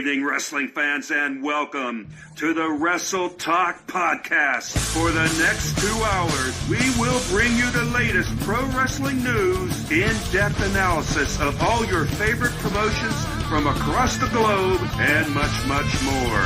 evening, wrestling fans, and welcome to the Wrestle Talk Podcast. For the next 2 hours, we will bring you the latest pro wrestling news, in-depth analysis of all your favorite promotions from across the globe, and much, much more.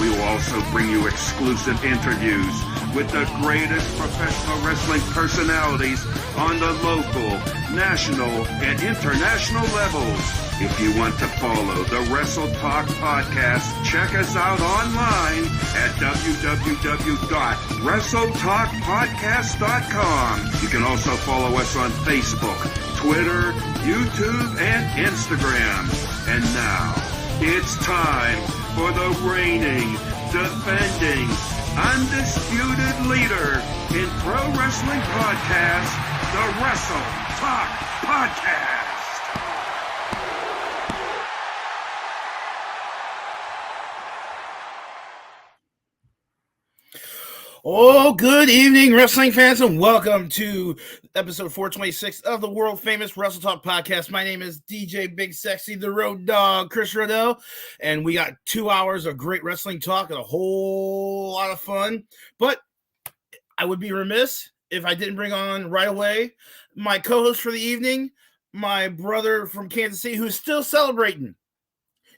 We will also bring you exclusive interviews with the greatest professional wrestling personalities on the local, national, and international levels. If you want to follow the Wrestle Talk Podcast, check us out online at www.wrestletalkpodcast.com. You can also follow us on Facebook, Twitter, YouTube, and Instagram. And now, it's time for the reigning, defending, undisputed leader in pro wrestling podcast, the Wrestle Talk Podcast. Oh, good evening, wrestling fans, and welcome to episode 426 of the world famous Wrestle Talk Podcast. My name is DJ Big Sexy, the Road Dog, Chris Rodell, and we got 2 hours of great wrestling talk and a whole lot of fun. But I would be remiss if I didn't bring on right away my co-host for the evening, my brother from Kansas City, who's still celebrating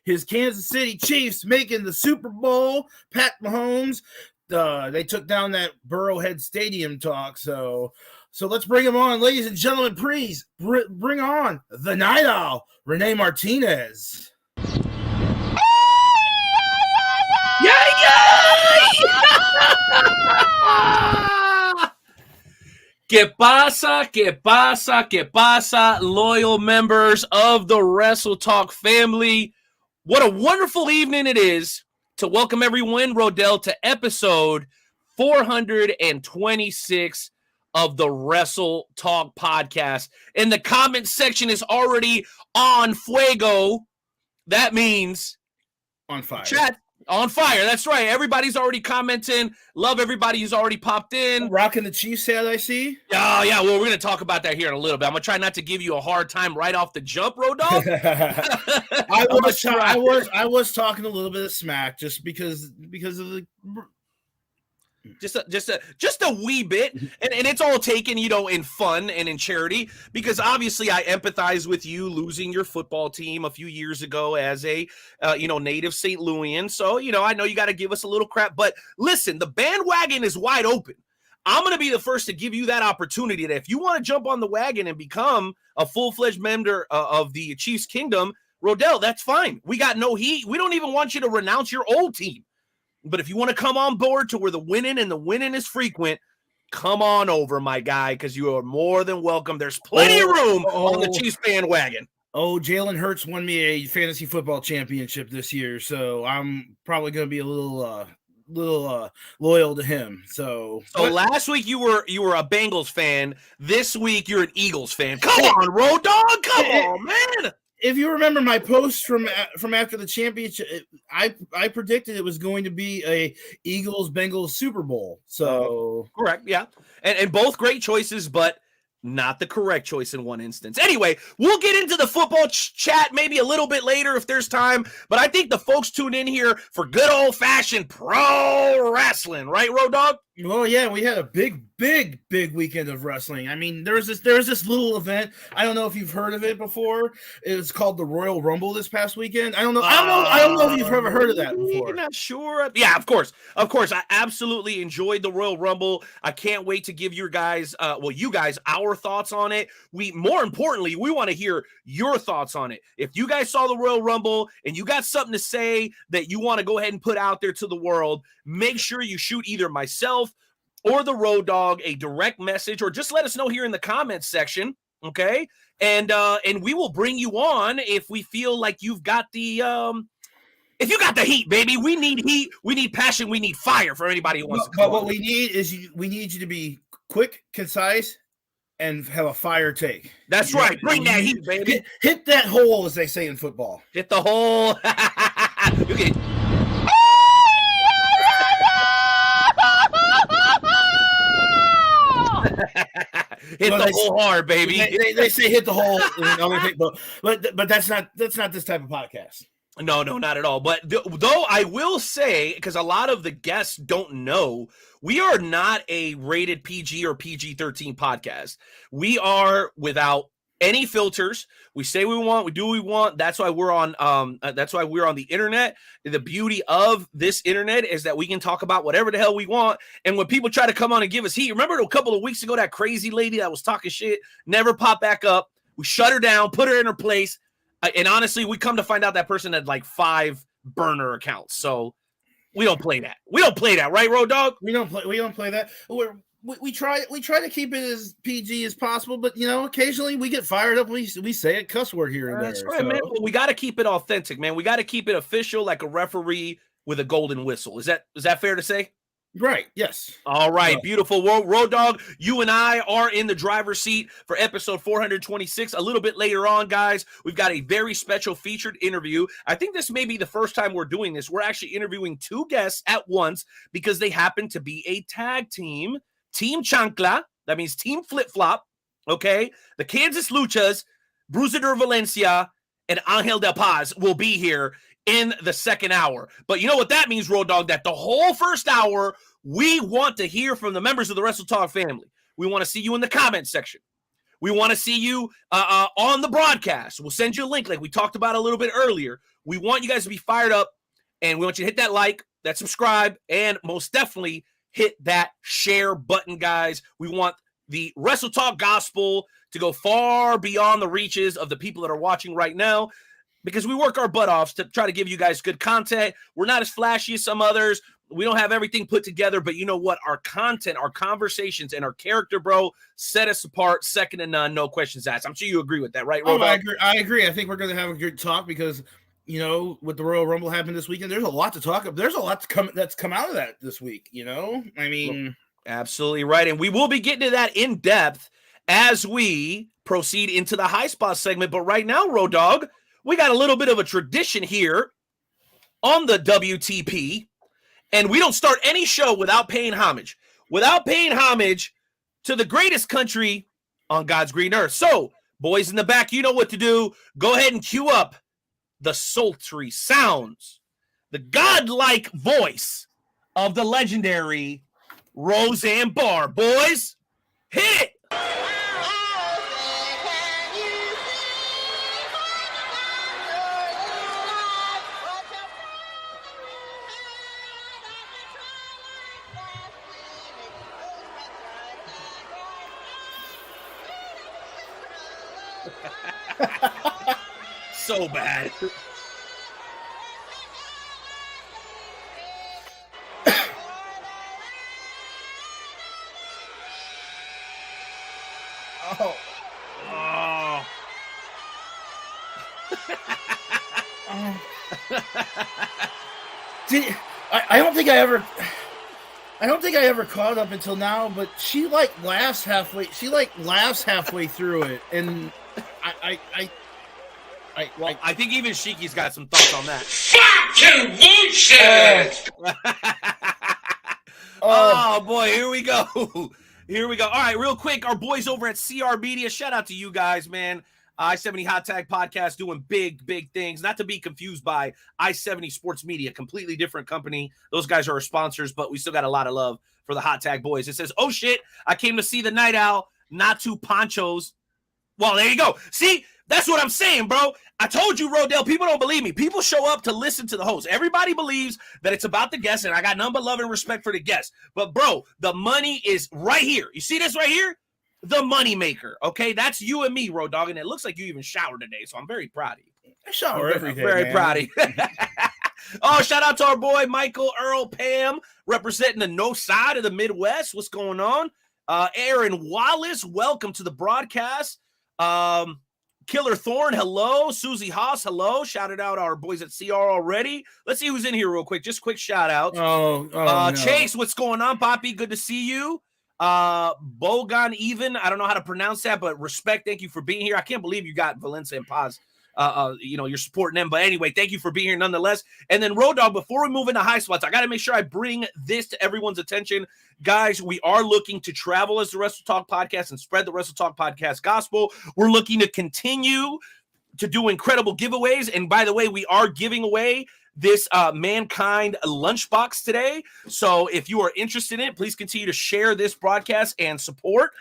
his Kansas City Chiefs making the Super Bowl. Pat Mahomes. They took down that Burrowhead Stadium talk, so let's bring him on, ladies and gentlemen. Please bring on the Night Owl, Renee Martinez. ¿Qué pasa? ¿Qué pasa? ¿Qué pasa? Loyal members of the Wrestle Talk family, what a wonderful evening it is to welcome everyone, Rodell, to episode 426 of the Wrestle Talk Podcast. And the comment section is already on fuego. That means on fire. Chat on fire. That's right. Everybody's already commenting. Love everybody who's already popped in. Rocking the Chiefs hat, I see. Oh, yeah. Well, we're going to talk about that here in a little bit. I'm going to try not to give you a hard time right off the jump, Rodolph. I was talking a little bit of smack just because of the just a wee bit, and it's all taken, in fun and in charity, because obviously I empathize with you losing your football team a few years ago as a native St. Louian. So I know you got to give us a little crap, but listen, the bandwagon is wide open. I'm going to be the first to give you that opportunity that if you want to jump on the wagon and become a full-fledged member of the Chiefs Kingdom, Rodell, that's fine. We got no heat. We don't even want you to renounce your old team. But if you want to come on board to where the winning is frequent, come on over, my guy, because you are more than welcome. There's plenty of room on the Chiefs bandwagon. Oh, Jalen Hurts won me a fantasy football championship this year, so I'm probably going to be a little loyal to him. So last week you were a Bengals fan. This week you're an Eagles fan. Come on, Road Dog. Come on, man. If you remember my post from after the championship, I predicted it was going to be a Eagles-Bengals Super Bowl. So correct, yeah, and both great choices, but not the correct choice in one instance. Anyway, we'll get into the football chat maybe a little bit later if there's time, but I think the folks tune in here for good old-fashioned pro wrestling, right, Road Dog? Well, yeah, we had a big weekend of wrestling. I mean, there was this little event. I don't know if you've heard of it before. It's called the Royal Rumble this past weekend. I don't know if you've ever heard of that before. You're not sure? Yeah, of course. I absolutely enjoyed the Royal Rumble. I can't wait to give you guys, our thoughts on it. More importantly, we want to hear your thoughts on it. If you guys saw the Royal Rumble and you got something to say that you want to go ahead and put out there to the world, make sure you shoot either myself or the Road Dog a direct message, or just let us know here in the comments section, okay? And we will bring you on if we feel like you've got the if you got the heat, baby. We need heat, we need passion, we need fire for anybody who wants to come But what we need is we need you to be quick, concise, and have a fire take. That's right. Bring that heat, baby. Hit that hole, as they say in football. Hit the hole. Okay. Hit the hole hard, baby. They say hit the hole, but that's not this type of podcast. No, not at all. But though I will say, because a lot of the guests don't know, we are not a rated PG or PG-13 podcast. We are without any filters. We say what we want. We do what we want. That's why we're on. That's why we're on the internet. The beauty of this internet is that we can talk about whatever the hell we want. And when people try to come on and give us heat, remember a couple of weeks ago that crazy lady that was talking shit never popped back up. We shut her down, put her in her place. And honestly, we come to find out that person had like 5 burner accounts. So we don't play that. We don't play that, right, Road Dog? We don't play that. We try to keep it as PG as possible, but occasionally we get fired up. We say a cuss word here and there. That's right, man. But we got to keep it authentic, man. We got to keep it official, like a referee with a golden whistle. Is that fair to say? Right. Yes. All right. Beautiful. Road Dog, you and I are in the driver's seat for episode 426. A little bit later on, guys, we've got a very special featured interview. I think this may be the first time we're doing this. We're actually interviewing 2 guests at once because they happen to be a tag team. Team Chancla. That means Team Flip Flop. Okay. The Kansas Luchas, Bruiser de Valencia, and Angel de Paz will be here in the second hour. But you know what that means, Road Dog? That the whole first hour, we want to hear from the members of the Wrestle Talk family. We want to see you in the comments section. We want to see you on the broadcast. We'll send you a link like we talked about a little bit earlier. We want you guys to be fired up, and we want you to hit that like, that subscribe, and most definitely hit that share button, guys. We want the Wrestle Talk gospel to go far beyond the reaches of the people that are watching right now, because we work our butt off to try to give you guys good content. We're not as flashy as some others. We don't have everything put together, but you know what? Our content, our conversations, and our character, bro, set us apart, second to none, no questions asked. I'm sure you agree with that, right, Rob? I agree. I think we're going to have a good talk because, with the Royal Rumble happening this weekend, there's a lot to talk about. There's a lot that's come out of that this week, I mean. Absolutely right. And we will be getting to that in depth as we proceed into the high spot segment. But right now, Road Dog, we got a little bit of a tradition here on the WTP, and we don't start any show without paying homage. Without paying homage to the greatest country on God's green earth. So, boys in the back, you know what to do. Go ahead and cue up the sultry sounds, the godlike voice of the legendary Roseanne Barr. Boys, hit it! So bad. Oh. I don't think I ever caught up until now, but she laughs halfway. She laughs halfway through it, and I think even Shiki's got some thoughts on that. Fucking bullshit! Oh boy, here we go. Here we go. All right, real quick, our boys over at CR Media, shout out to you guys, man. I-70 Hot Tag Podcast doing big things. Not to be confused by I-70 Sports Media, completely different company. Those guys are our sponsors, but we still got a lot of love for the Hot Tag boys. It says, oh shit, I came to see the Night Owl, not 2 ponchos. Well, there you go. See, that's what I'm saying, bro. I told you, Rodell, people don't believe me. People show up to listen to the host. Everybody believes that it's about the guests, and I got none but love and respect for the guests. But, bro, the money is right here. You see this right here? The money maker, okay? That's you and me, Road Dog, and it looks like you even showered today, so I'm very proud of you. I shower every day, very man. proud of you. Oh, shout out to our boy Michael Earl Pam, representing the no side of the Midwest. What's going on? Aaron Wallace, welcome to the broadcast. Killer Thorn, hello. Susie Haas, hello. Shouted out our boys at CR already. Let's see who's in here real quick. Just quick shout out. No. Chase, what's going on, Poppy? Good to see you. Bogan even, I don't know how to pronounce that, but respect. Thank you for being here. I can't believe you got Violencia and Paz. You're supporting them. But anyway, thank you for being here nonetheless. And then Road Dog, before we move into high spots, I got to make sure I bring this to everyone's attention. Guys, we are looking to travel as the Wrestle Talk Podcast and spread the Wrestle Talk Podcast gospel. We're looking to continue to do incredible giveaways. And by the way, we are giving away this Mankind lunchbox today. So if you are interested in it, please continue to share this broadcast and support.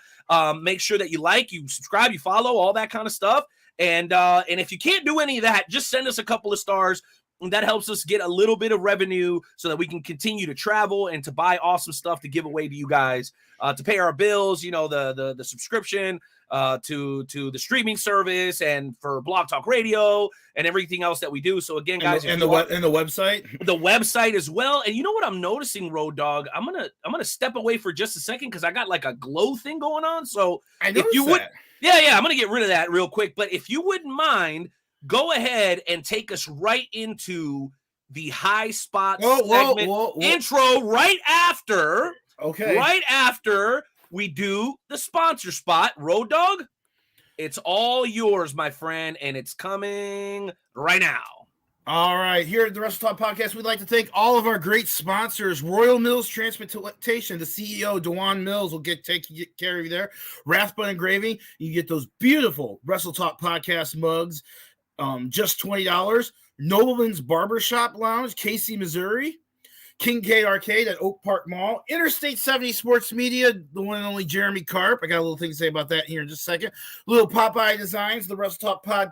Make sure that you like, you subscribe, you follow, all that kind of stuff. And if you can't do any of that, just send us a couple of stars. And that helps us get a little bit of revenue so that we can continue to travel and to buy awesome stuff to give away to you guys, to pay our bills, you know, the subscription, to the streaming service, and for Blog Talk Radio and everything else that we do. So again, guys, and the website as well. And you know what I'm noticing, Road Dogg? I'm gonna step away for just a second because I got like a glow thing going on. So I noticed if you would, that. yeah, I'm gonna get rid of that real quick. But if you wouldn't mind, go ahead and take us right into the high spot segment intro right after we do the sponsor spot. Road Dogg, it's all yours, my friend, and it's coming right now. All right, here at the Wrestle Talk Podcast, we'd like to thank all of our great sponsors. Royal Mills Transportation, the CEO, Dewan Mills, will take care of you there. Rathbun Engraving, you get those beautiful Wrestle Talk Podcast mugs, just $20. Nobleman's Barbershop Lounge, Casey, Missouri. Kincaid Arcade at Oak Park Mall. Interstate 70 Sports Media, the one and only Jeremy Karp. I got a little thing to say about that here in just a second. Little Popeye Designs, the Wrestle Talk Pod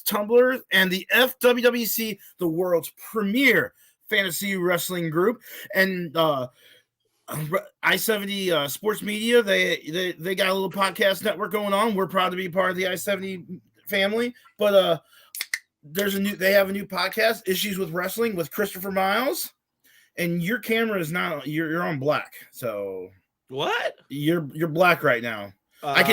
Tumblr, and the FWWC, the world's premier fantasy wrestling group. And I-70 Sports Media, they got a little podcast network going on. We're proud to be part of the I-70 family. But they have a new podcast, Issues with Wrestling, with Christopher Miles. And your camera is not, you're on black. So what? You're black right now. I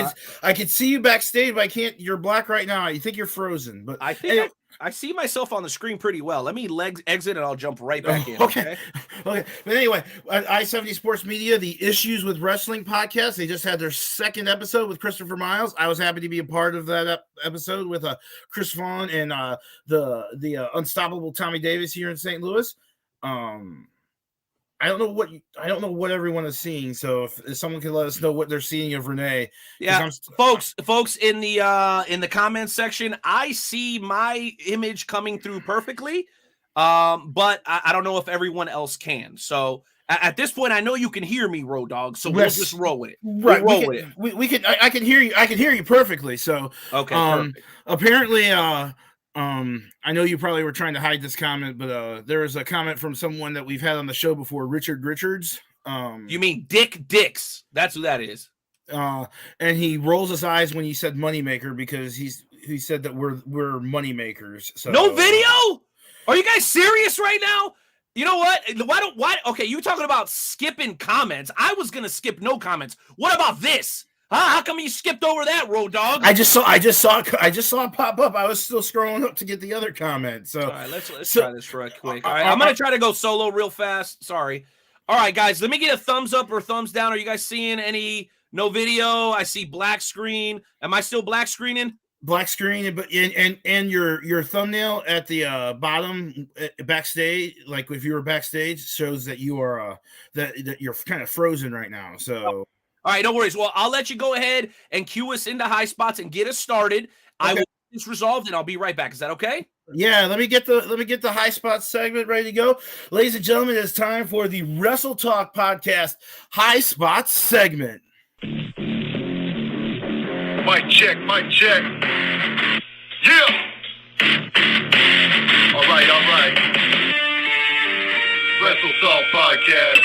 can see you backstage, but I can't. You're black right now. You think you're frozen, but I think I see myself on the screen pretty well. Let me exit and I'll jump right back in. Okay. But anyway, I-70 Sports Media, the Issues with Wrestling podcast. They just had their second episode with Christopher Miles. I was happy to be a part of that episode with Chris Vaughn and the unstoppable Tommy Davis here in St. Louis. I don't know what everyone is seeing. So if someone can let us know what they're seeing of Renee. Yeah, folks in the comments section, I see my image coming through perfectly. But I don't know if everyone else can. So at this point, I know you can hear me, Road Dogg. So we'll just roll with it. Right. We can. I can hear you. I can hear you perfectly. So okay. Perfect. Apparently, I know you probably were trying to hide this comment, but there was a comment from someone that we've had on the show before, Richard Richards. You mean Dick Dix? That's who that is. And he rolls his eyes when you said moneymaker because he said that we're moneymakers. So no video? Are you guys serious right now? You know what? Why? Okay, you were talking about skipping comments. I was gonna skip no comments. What about this? How come you skipped over that, Road Dogg? I just saw it pop up. I was still scrolling up to get the other comment. So all right, let's try this real quick. All right, I'm gonna try to go solo real fast. Sorry. All right, guys, let me get a thumbs up or thumbs down. Are you guys seeing no video? I see black screen. Am I still black screening? Black screen, but and your thumbnail at the bottom backstage, like if you were backstage, shows that you are that you're kind of frozen right now. So. All right, no worries. Well, I'll let you go ahead and cue us into high spots and get us started. Okay. I will get this resolved, and I'll be right back. Is that okay? Yeah, let me get the high spots segment ready to go. Ladies and gentlemen, it's time for the Wrestle Talk Podcast High Spots segment. Mic check. Yeah. All right. Wrestle Talk Podcast.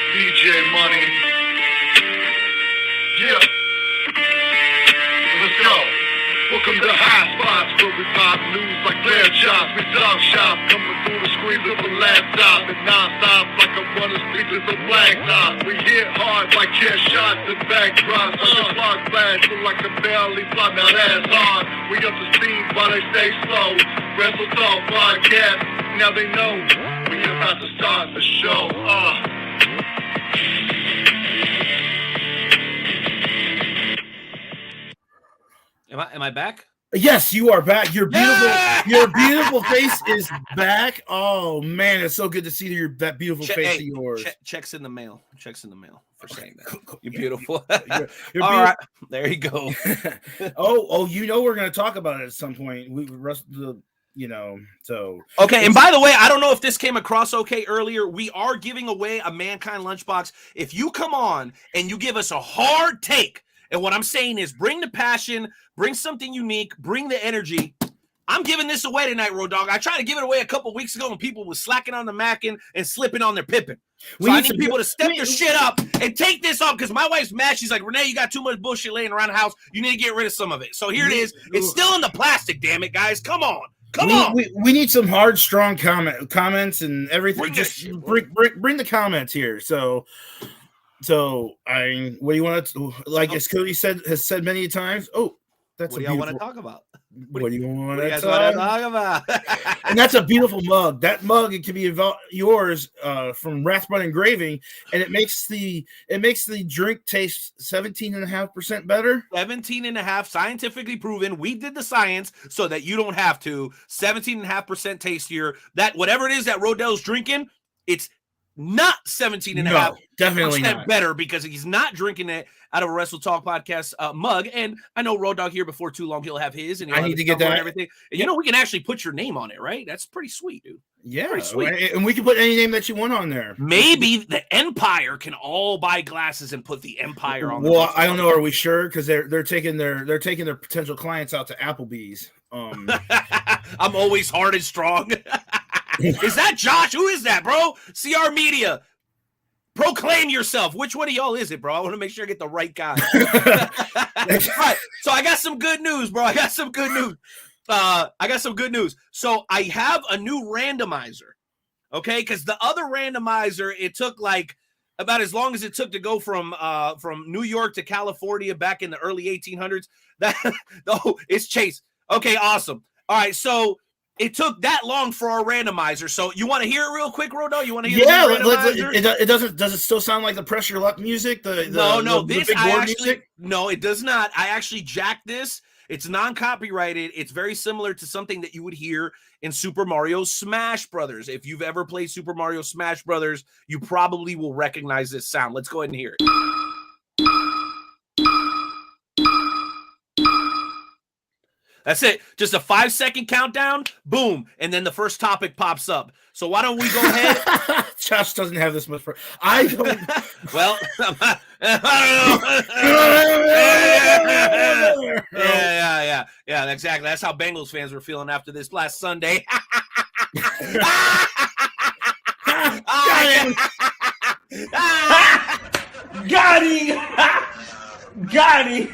DJ Money. Yeah. Let's go. Welcome to High Spots, where we pop news like clear chops. We talk shop, coming through the screens of a laptop. And non-stop like I'm running speakers of blacktop. We hit hard like chair shots and backdrops. Like a clock flash, look like a barely fly. Now that's hard. We up to speed while they stay slow. Wrestle Talk Podcast, now they know. We about to start the show. Am I back? Yes, you are back. Your beautiful, Yeah! your beautiful face is back. Oh man, it's so good to see that beautiful face of yours. Checks in the mail. Checks in the mail for saying that. Cool. You're Yeah, beautiful. you're All right, there you go. oh, we're gonna talk about it at some point. So okay. And by the way, I don't know if this came across okay earlier. We are giving away a Mankind lunchbox. If you come on and you give us a hard take, and what I'm saying is bring the passion, bring something unique, bring the energy. I'm giving this away tonight, Road Dogg. I tried to give it away a couple weeks ago when people were slacking on the Mackin and slipping on their Pippin. So I need people to step their shit up and take this off because my wife's mad. She's like, Renee, you got too much bullshit laying around the house. You need to get rid of some of it. So here it is. It's still in the plastic, damn it, guys. Come on. Come on. We need some hard, strong comments and everything. Bring Just shit, bring the comments here. So what do you want to like? As Cody has said many times. Oh, that's what do y'all want to talk about? What do you want to talk about? And that's a beautiful mug. That mug, it can be yours from Rathbun Engraving, and it makes the drink taste 17.5% better. 17.5, scientifically proven. We did the science so that you don't have to. 17.5% tastier. That whatever it is that Rodell's drinking, it's not 17.5. No, definitely not better because he's not drinking it out of a Wrestle Talk podcast mug. And I know Road Dogg here before too long, he'll have his, and I need to get that and everything. And, we can actually put your name on it, right? That's pretty sweet, dude. Yeah, pretty sweet. And we can put any name that you want on there. Maybe the Empire can all buy glasses and put the Empire on. Well, I don't know. Are we sure? Because they're taking their potential clients out to Applebee's. I'm always hard and strong. Is that Josh? Who is that, bro? CR Media. Proclaim yourself. Which one of y'all is it, bro? I want to make sure I get the right guy. Right. So I got some good news, bro. I got some good news. So I have a new randomizer. Okay, because the other randomizer, it took like about as long as it took to go from New York to California back in the early 1800s. It's Chase. Okay, awesome. All right, so it took that long for our randomizer. So you want to hear it real quick, Rodo? You want to hear the randomizer? Does it still sound like the Pressure Luck music? No, it does not. I actually jacked this. It's non-copyrighted. It's very similar to something that you would hear in Super Mario Smash Brothers. If you've ever played Super Mario Smash Brothers, you probably will recognize this sound. Let's go ahead and hear it. That's it. Just a 5-second countdown. Boom. And then the first topic pops up. So why don't we go ahead? Josh doesn't have this much. I don't. Well, yeah, exactly. That's how Bengals fans were feeling after this last Sunday. Got him! Got him!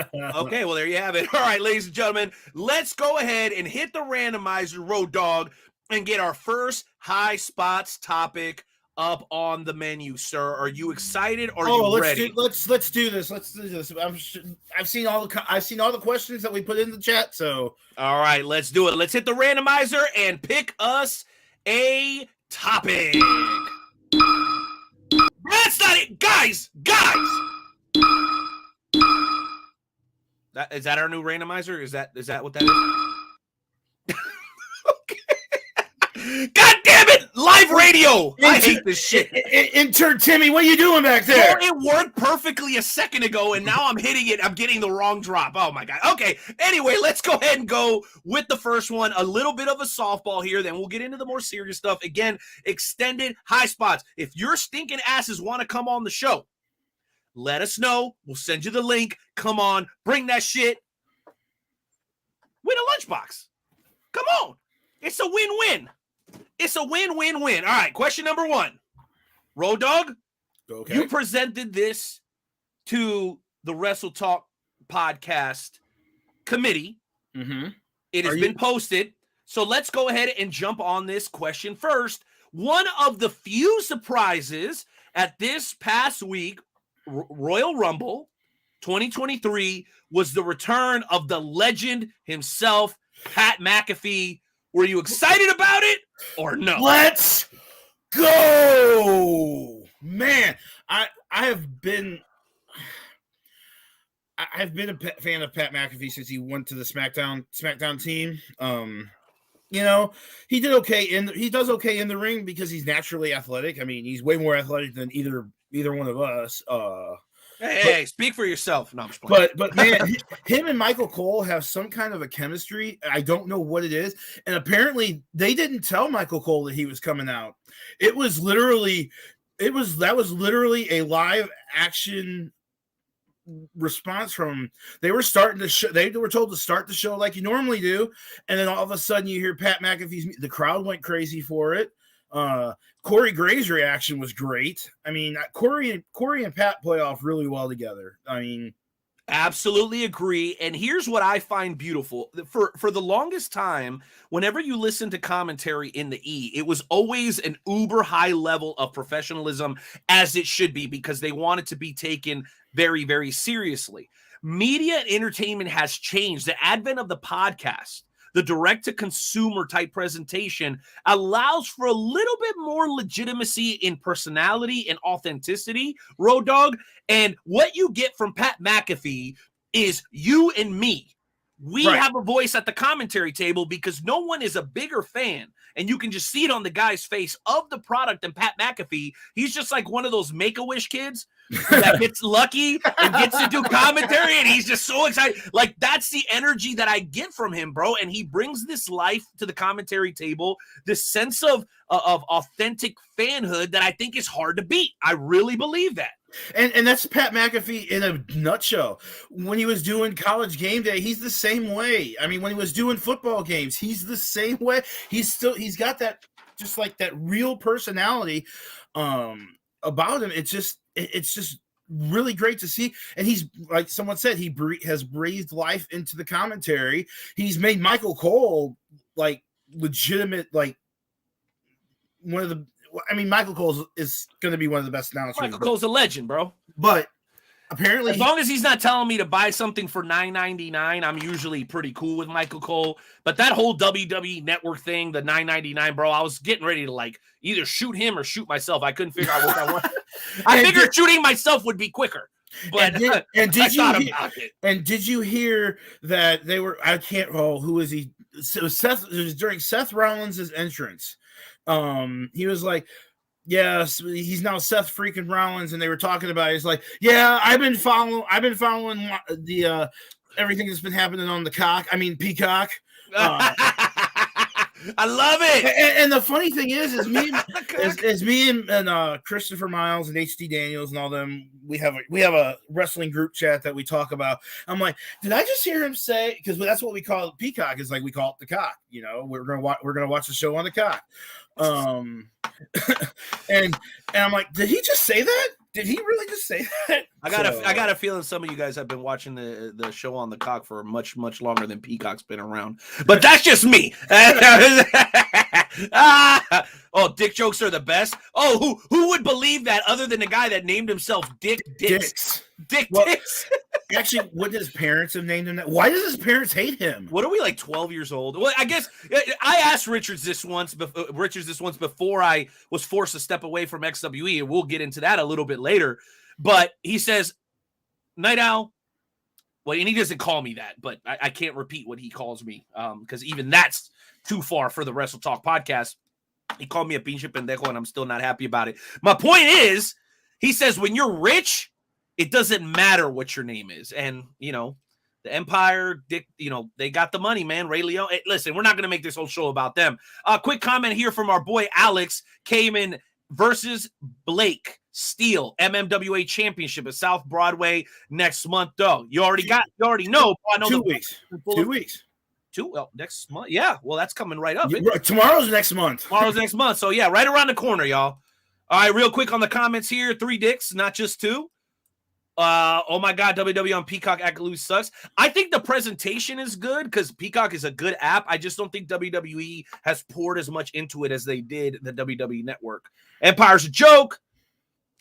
Okay, well, there you have it. All right, ladies and gentlemen, let's go ahead and hit the randomizer, Road Dogg, and get our first high spots topic up on the menu, sir. Are you excited? Or are you ready? Let's do this. Let's do this. I've seen all the questions that we put in the chat. So all right, let's do it. Let's hit the randomizer and pick us a topic. That's not it, guys. Is that our new randomizer? Is that what that is? Okay. God damn it! Live radio. I hate this shit. Intern Timmy, what are you doing back there? It worked perfectly a second ago, and now I'm hitting it. I'm getting the wrong drop. Oh my god. Okay. Anyway, let's go ahead and go with the first one. A little bit of a softball here. Then we'll get into the more serious stuff. Again, extended high spots. If your stinking asses want to come on the show, let us know. We'll send you the link. Come on. Bring that shit. Win a lunchbox. Come on. It's a win-win. It's a win-win-win. All right. Question number 1. Road Dogg, okay. You presented this to the Wrestle Talk podcast committee. Mm-hmm. It has been posted. So let's go ahead and jump on this question first. One of the few surprises at this past week Royal Rumble 2023 was the return of the legend himself, Pat McAfee. Were you excited about it or no? Let's go, man. I I've been a fan of Pat McAfee since he went to the SmackDown team. You know, he does okay in the ring because he's naturally athletic. I mean, he's way more athletic than either one of us. Hey, speak for yourself. No, I'm just playing. But man, him and Michael Cole have some kind of a chemistry. I don't know what it is. And apparently they didn't tell Michael Cole that he was coming out. That was literally a live action response from they were starting the show. They were told to start the show like you normally do, and then all of a sudden you hear Pat McAfee's. The crowd went crazy for it. Corey Gray's reaction was great. I mean, Corey and Pat play off really well together. I mean, absolutely agree. And here's what I find beautiful. For the longest time, whenever you listen to commentary in the E, it was always an uber high level of professionalism, as it should be, because they wanted to be taken very, very seriously. Media and entertainment has changed. The advent of the podcast, the direct-to-consumer type presentation, allows for a little bit more legitimacy in personality and authenticity, Road Dogg. And what you get from Pat McAfee is you and me. We have a voice at the commentary table because no one is a bigger fan, and you can just see it on the guy's face, of the product than Pat McAfee. He's just like one of those Make-A-Wish kids that gets lucky and gets to do commentary, and he's just so excited. Like, that's the energy that I get from him, bro. And he brings this life to the commentary table, this sense of authentic fanhood that I think is hard to beat. I really believe that. And that's Pat McAfee in a nutshell. When he was doing College Game Day, he's the same way. I mean, when he was doing football games, he's the same way. He's got that, just like that real personality about him. It's just really great to see. And he's, like someone said, he has breathed life into the commentary. He's made Michael Cole like legitimate, like one of the. I mean, Michael Cole is going to be one of the best announcers. Michael Cole's a legend, bro. But apparently, as long as he's not telling me to buy something for $9.99, I'm usually pretty cool with Michael Cole. But that whole WWE Network thing, the $9.99, bro, I was getting ready to like either shoot him or shoot myself. I couldn't figure out what I wanted. I figured shooting myself would be quicker. But did you hear that they were? I can't. Oh, who is he? It was Seth. It was during Seth Rollins' entrance. He was like, yeah, he's now Seth freaking Rollins, and they were talking about it. He's like, yeah, I've been following the everything that's been happening on the Peacock. I love it. And the funny thing is me and Christopher Miles and HD Daniels and all them, we have a wrestling group chat that we talk about. I'm like, did I just hear him say, because that's what we call it, Peacock, is like we call it the cock. You know, we're gonna watch the show on the cock. And I'm like, did he just say that? Did he really just say that? I got a feeling some of you guys have been watching the show on the cock for much, much longer than Peacock's been around. But that's just me. Oh, dick jokes are the best. Oh, who would believe that other than the guy that named himself Dick Dicks? Dick Dicks. Actually, wouldn't his parents have named him that? Why does his parents hate him? What are we, like 12 years old? Well, I guess I asked Richards this once before I was forced to step away from XWE, and we'll get into that a little bit later. But he says, Night Owl. Well, and he doesn't call me that, but I can't repeat what he calls me because even that's too far for the Wrestle Talk podcast. He called me a pinche pendejo, and I'm still not happy about it. My point is, he says, when you're rich, it doesn't matter what your name is. And, you know, the Empire, Dick, you know, they got the money, man. Ray Leon. Hey, listen, we're not going to make this whole show about them. Quick comment here from our boy Alex. Cayman versus Blake Steele, MMWA Championship at South Broadway next month, though. You already know. I know 2 weeks. 2 weeks. Well, next month. Yeah, well, that's coming right up. Tomorrow's next month. So, yeah, right around the corner, y'all. All right, real quick on the comments here. 3 dicks, not just 2. Oh, my God, WWE on Peacock absolutely sucks. I think the presentation is good because Peacock is a good app. I just don't think WWE has poured as much into it as they did the WWE Network. Empire's a joke,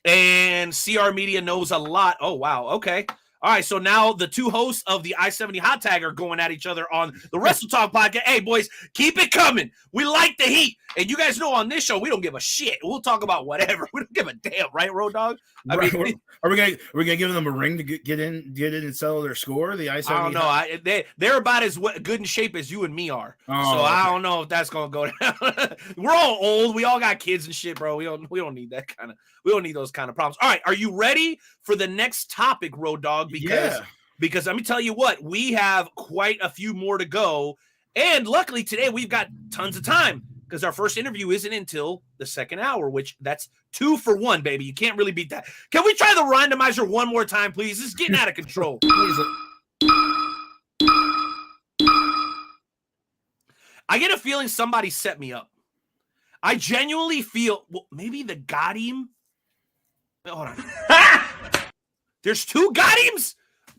and CR Media knows a lot. Oh, wow, okay. All right, so now the two hosts of the I-70 Hot Tag are going at each other on the Wrestle Talk podcast. Hey, boys, keep it coming. We like the heat. And you guys know on this show, we don't give a shit. We'll talk about whatever. We don't give a damn, right, Road Dogg? Are we gonna give them a ring to get in and settle their score? The I-70. I don't know. They're about as good in shape as you and me are. So I don't know if that's gonna go down. We're all old. We all got kids and shit, bro. We don't need that kind of. We don't need those kind of problems. All right, are you ready for the next topic, Road Dogg? Because let me tell you what, we have quite a few more to go, and luckily today we've got tons of time because our first interview isn't until the second hour, which that's 2 for 1, baby. You can't really beat that. Can we try the randomizer one more time, please? This is getting out of control. I get a feeling somebody set me up. I genuinely feel, well, maybe the Godim. Hold on. There's 2 Godims?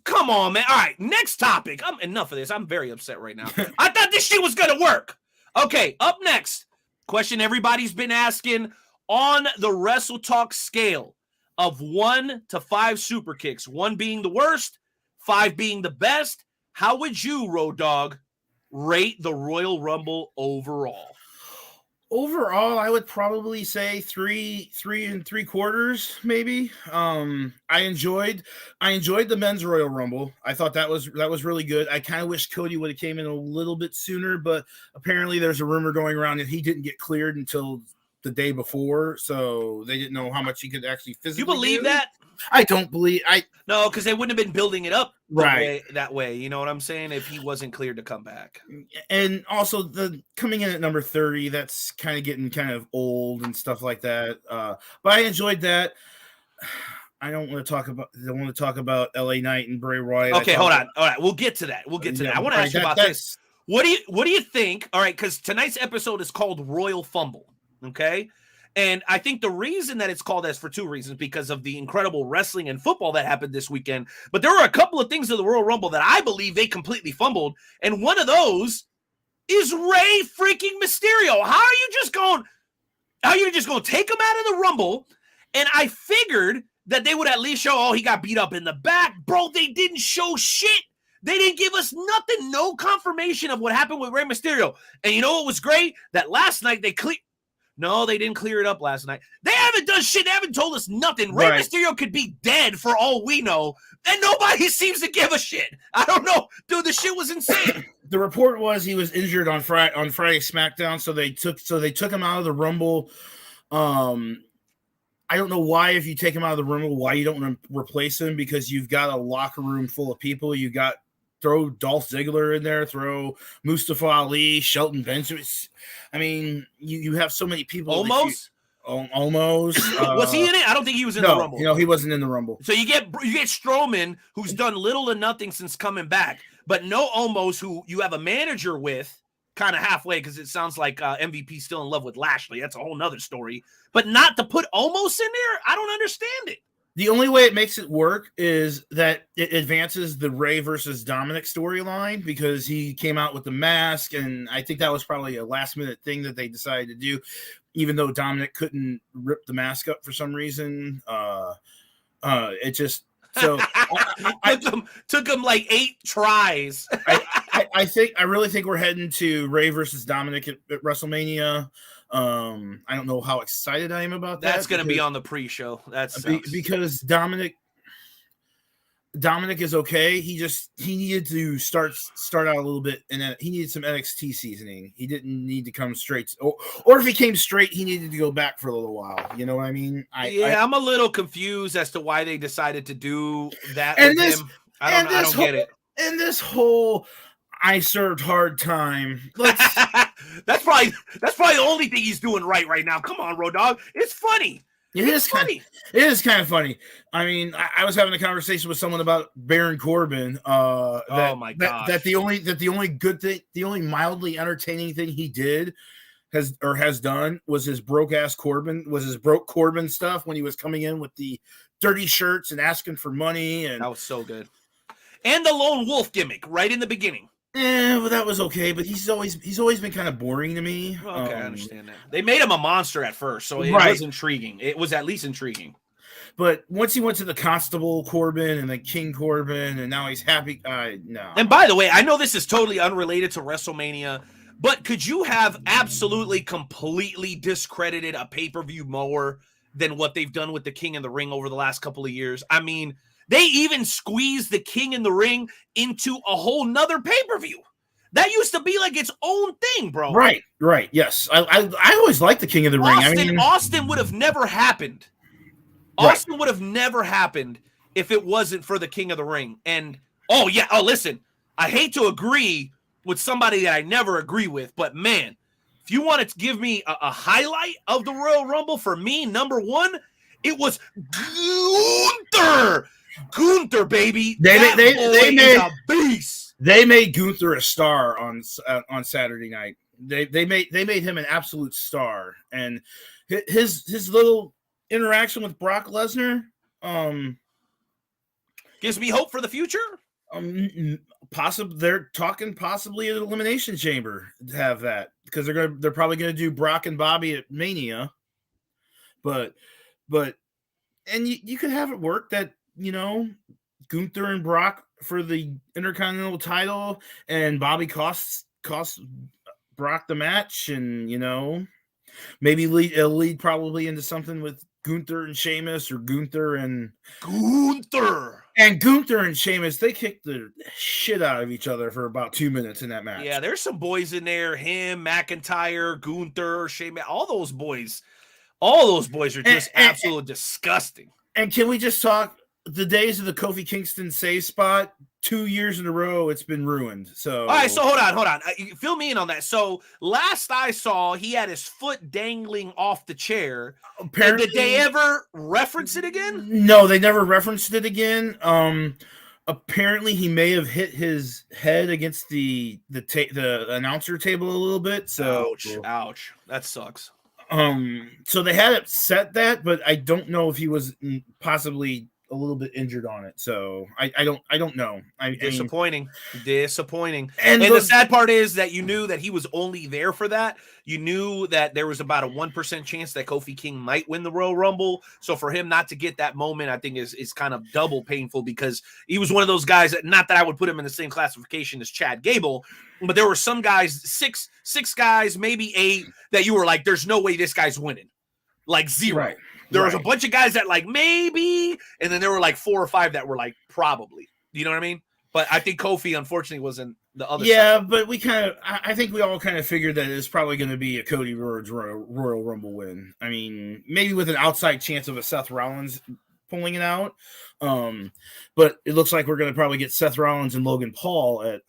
Come on, man. All right, next topic. Enough of this. I'm very upset right now. I thought this shit was going to work. Okay, up next. Question everybody's been asking. On the Wrestle Talk scale of 1 to 5 super kicks, 1 being the worst, 5 being the best, how would you, Road Dogg, rate the Royal Rumble overall? Overall, I would probably say 3 3/4, maybe. I enjoyed the men's Royal Rumble. I thought that was really good. I kind of wish Cody would have came in a little bit sooner, but apparently there's a rumor going around that he didn't get cleared until the day before, so they didn't know how much he could actually physically. You believe that? I don't believe. No, because they wouldn't have been building it up right that way. You know what I'm saying? If he wasn't cleared to come back, and also the coming in at number 30, that's kind of getting kind of old and stuff like that. But I enjoyed that. I don't want to talk about LA Knight and Bray Wyatt. Okay, hold on. All right, we'll get to that. I want to ask you about this. What do you think? All right, because tonight's episode is called Royal Fumble. Okay. And I think the reason that it's called as for 2 reasons, because of the incredible wrestling and football that happened this weekend. But there were a couple of things in the Royal Rumble that I believe they completely fumbled. And one of those is Rey freaking Mysterio. How are you just going to take him out of the Rumble? And I figured that they would at least show, oh, he got beat up in the back. Bro, they didn't show shit. They didn't give us nothing, no confirmation of what happened with Rey Mysterio. And you know what was great? That last night No, they didn't clear it up last night. They haven't done shit. They haven't told us nothing. Rey Mysterio could be dead for all we know, and nobody seems to give a shit. I don't know. Dude, the shit was insane. The report was he was injured on Friday SmackDown, so they took him out of the Rumble. I don't know why, if you take him out of the Rumble, why you don't replace him, because you've got a locker room full of people. You got throw Dolph Ziggler in there, throw Mustafa Ali, Shelton Benjamin. I mean, you have so many people. Almost. Was he in it? I don't think he was in the Rumble. No, he wasn't in the Rumble. So you get Strowman, who's done little to nothing since coming back, but no Omos, who you have a manager with kind of halfway, because it sounds like MVP still in love with Lashley. That's a whole nother story. But not to put Omos in there, I don't understand it. The only way it makes it work is that it advances the Rey versus Dominic storyline, because he came out with the mask, and I think that was probably a last-minute thing that they decided to do, even though Dominic couldn't rip the mask up for some reason. It just so took him like 8 tries. I really think we're heading to Rey versus Dominic at WrestleMania. I don't know how excited I am about that. That's going to be on the pre-show. Because Dominic is okay. He needed to start out a little bit, and he needed some NXT seasoning. He didn't need to come straight, or if he came straight, he needed to go back for a little while. You know what I mean? I'm a little confused as to why they decided to do that. And with him. I don't get it. And this whole I served hard time. That's probably the only thing he's doing right now. Come on, Road Dogg. It's funny. It is funny. It is kind of funny. I mean, I was having a conversation with someone about Baron Corbin. Oh my god! That the only good thing, the only mildly entertaining thing he did has done was his broke Corbin stuff when he was coming in with the dirty shirts and asking for money, and that was so good. And the lone wolf gimmick right in the beginning. Well, that was okay, but he's always been kind of boring to me. Okay, I understand that. They made him a monster at first, so it was intriguing. It was at least intriguing. But once he went to the Constable Corbin and then King Corbin, and now he's happy. No. And by the way, I know this is totally unrelated to WrestleMania, but could you have absolutely completely discredited a pay-per-view more than what they've done with the King in the Ring over the last couple of years? I mean, they even squeezed the King in the Ring into a whole nother pay-per-view. That used to be like its own thing, bro. Right. Yes. I always liked the King of the Ring. Austin would have never happened. Right. Austin would have never happened if it wasn't for the King of the Ring. And listen, I hate to agree with somebody that I never agree with, but man, if you wanted to give me a highlight of the Royal Rumble, for me, number one, it was Gunther, baby. They made a beast. They made Gunther a star on Saturday night. They made him an absolute star, and his little interaction with Brock Lesnar gives me hope for the future. They're talking possibly an Elimination Chamber to have that, because they're probably gonna do Brock and Bobby at Mania, but you could have it work that, you know, Gunther and Brock for the Intercontinental title, and Bobby costs Brock the match, and, you know, maybe lead probably into something with Gunther and Sheamus, or Gunther and Sheamus. They kicked the shit out of each other for about 2 minutes in that match. Yeah, there's some boys in there. Him, McIntyre, Gunther, Sheamus, all those boys are just absolutely disgusting. And can we just talk? The days of the Kofi Kingston save spot, 2 years in a row, it's been ruined. So, all right, so hold on. Fill me in on that. So last I saw, he had his foot dangling off the chair. Apparently, did they ever reference it again? No, they never referenced it again. Apparently, he may have hit his head against the announcer table a little bit. So, ouch, that sucks. So they had it set that, but I don't know if he was possibly a little bit injured on it, so I don't know. Disappointing. And the sad part is that you knew that he was only there for that. You knew that there was about a 1% chance that Kofi King might win the Royal Rumble. So for him not to get that moment, I think is kind of double painful, because he was one of those guys that, not that I would put him in the same classification as Chad Gable, but there were some guys, six guys, maybe 8, that you were like, there's no way this guy's winning. Like 0. Right. There was a bunch of guys that like maybe, and then there were like 4 or 5 that were like probably. You know what I mean? But I think Kofi, unfortunately, was in the other side. Yeah, but I think we all kind of figured that it's probably going to be a Cody Rhodes Royal Rumble win. I mean, maybe with an outside chance of a Seth Rollins pulling it out. But it looks like we're going to probably get Seth Rollins and Logan Paul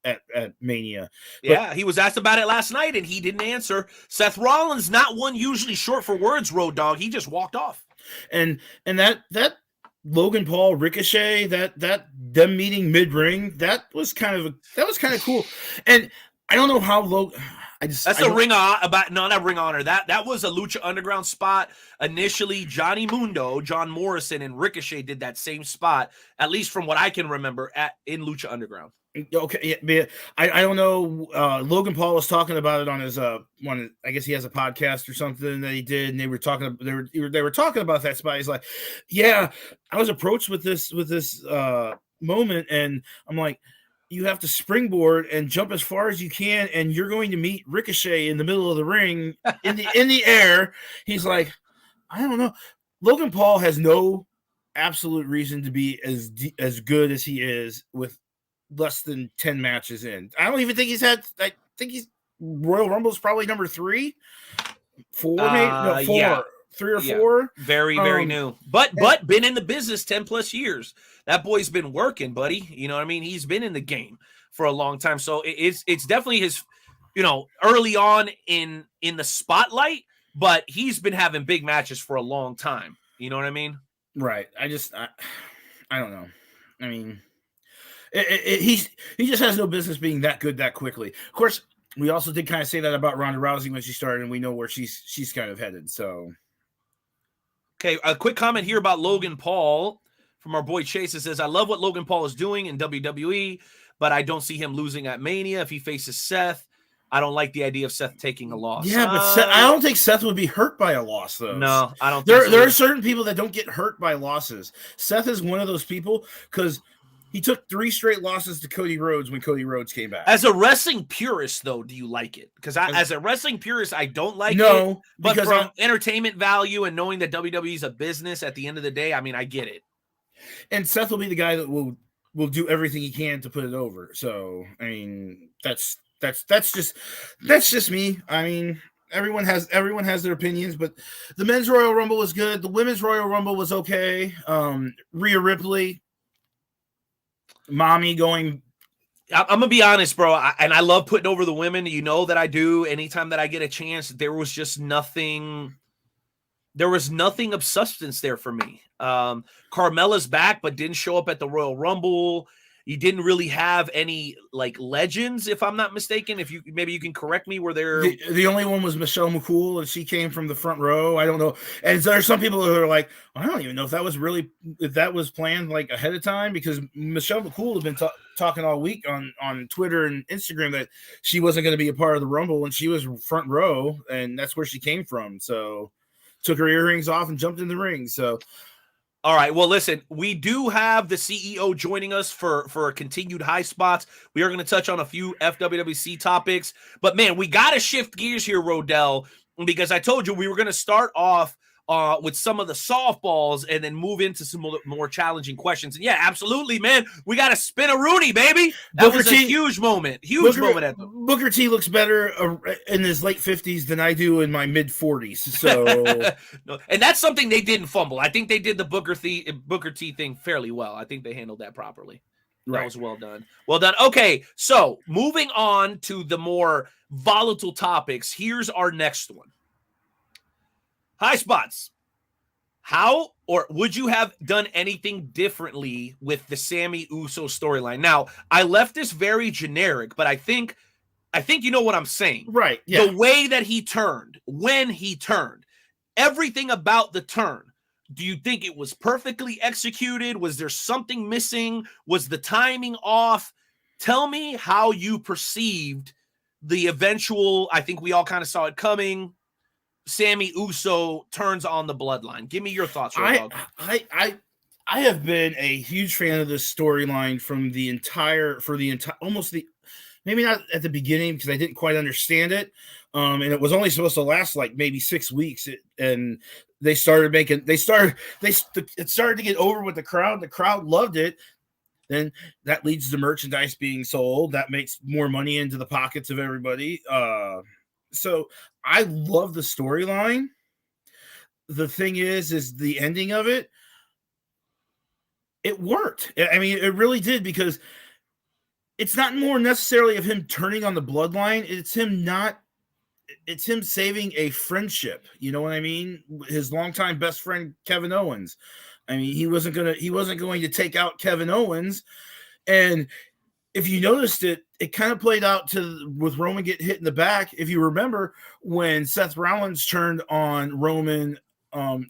at Mania. Yeah, he was asked about it last night, and he didn't answer. Seth Rollins, not one usually short for words, Road Dogg. He just walked off. And that Logan Paul Ricochet, that them meeting mid-ring, that was kind of cool. And I don't know how Not Ring of Honor. That was a Lucha Underground spot. Initially, Johnny Mundo, John Morrison, and Ricochet did that same spot, at least from what I can remember, in Lucha Underground. Okay, yeah, I don't know. Logan Paul was talking about it on his one. I guess he has a podcast or something that he did, and they were talking about that spot. He's like, "Yeah, I was approached with this moment, and I'm like, you have to springboard and jump as far as you can, and you're going to meet Ricochet in the middle of the ring in the air." He's like, "I don't know." Logan Paul has no absolute reason to be as good as he is with less than 10 matches in. I don't even think I think he's Royal Rumble's probably number 3, 4, maybe? No, 4, yeah. 3 or 4. Very, very new. But been in the business 10 plus years. That boy's been working, buddy. You know what I mean? He's been in the game for a long time. So it's definitely his, early on in the spotlight, but he's been having big matches for a long time. You know what I mean? Right. I don't know. I mean, he just has no business being that good that quickly. Of course, we also did kind of say that about Ronda Rousey when she started, and we know where she's kind of headed. So, okay, a quick comment here about Logan Paul from our boy Chase. It says, "I love what Logan Paul is doing in WWE, but I don't see him losing at Mania if he faces Seth. I don't like the idea of Seth taking a loss. Yeah, but I don't think Seth would be hurt by a loss, though. No, I don't think so. There are certain people that don't get hurt by losses. Seth is one of those people because he took 3 straight losses to Cody Rhodes when Cody Rhodes came back. As a wrestling purist, though, do you like it? Because as a wrestling purist, I don't like it. No, but from entertainment value and knowing that WWE is a business at the end of the day, I mean, I get it. And Seth will be the guy that will do everything he can to put it over. So, I mean, that's just me. I mean, everyone has their opinions, but the men's Royal Rumble was good. The women's Royal Rumble was okay. Rhea Ripley, mommy going. I'm gonna be honest, bro, and I love putting over the women. You know that I do. Anytime that I get a chance, there was just nothing. There was nothing of substance there for me. Carmella's back, but didn't show up at the Royal Rumble. You didn't really have any like legends, if I'm not mistaken. If you maybe you can correct me, were there the only one was Michelle McCool, and she came from the front row. I don't know. And there are some people who are like, I don't even know if that was planned like ahead of time, because Michelle McCool had been talking all week on Twitter and Instagram that she wasn't going to be a part of the Rumble, and she was front row, and that's where she came from. So took her earrings off and jumped in the ring. So. All right. Well, listen, we do have the CEO joining us for continued high spots. We are going to touch on a few FWWC topics, but man, we got to shift gears here, Rodell, because I told you we were going to start off with some of the softballs and then move into some more challenging questions. And yeah, absolutely, man. We got to spin a Rooney, baby. That was a huge moment. Booker T looks better in his late 50s than I do in my mid 40s. So, no, and that's something they did in Fumble. I think they did the Booker T thing fairly well. I think they handled that properly. That was well done. Well done. Okay, so moving on to the more volatile topics. Here's our next one. High spots. How or would you have done anything differently with the Sami Uso storyline? Now, I left this very generic, but I think you know what I'm saying. Right. Yeah. The way that he turned, when he turned, everything about the turn. Do you think it was perfectly executed? Was there something missing? Was the timing off? Tell me how you perceived the eventual, I think we all kind of saw it coming, Sami Uso turns on the bloodline. Give me your thoughts, Road Dogg. I have been a huge fan of this storyline maybe not at the beginning because I didn't quite understand it. And it was only supposed to last like maybe 6 weeks. And it started to get over with the crowd. The crowd loved it. Then that leads to merchandise being sold. That makes more money into the pockets of everybody. So I love the storyline. The thing is the ending of it. It worked. I mean, it really did, because it's not more necessarily of him turning on the bloodline. It's him saving a friendship. You know what I mean? His longtime best friend, Kevin Owens. I mean, he wasn't going to take out Kevin Owens. And if you noticed it kind of played out with Roman getting hit in the back. If you remember when Seth Rollins turned on Roman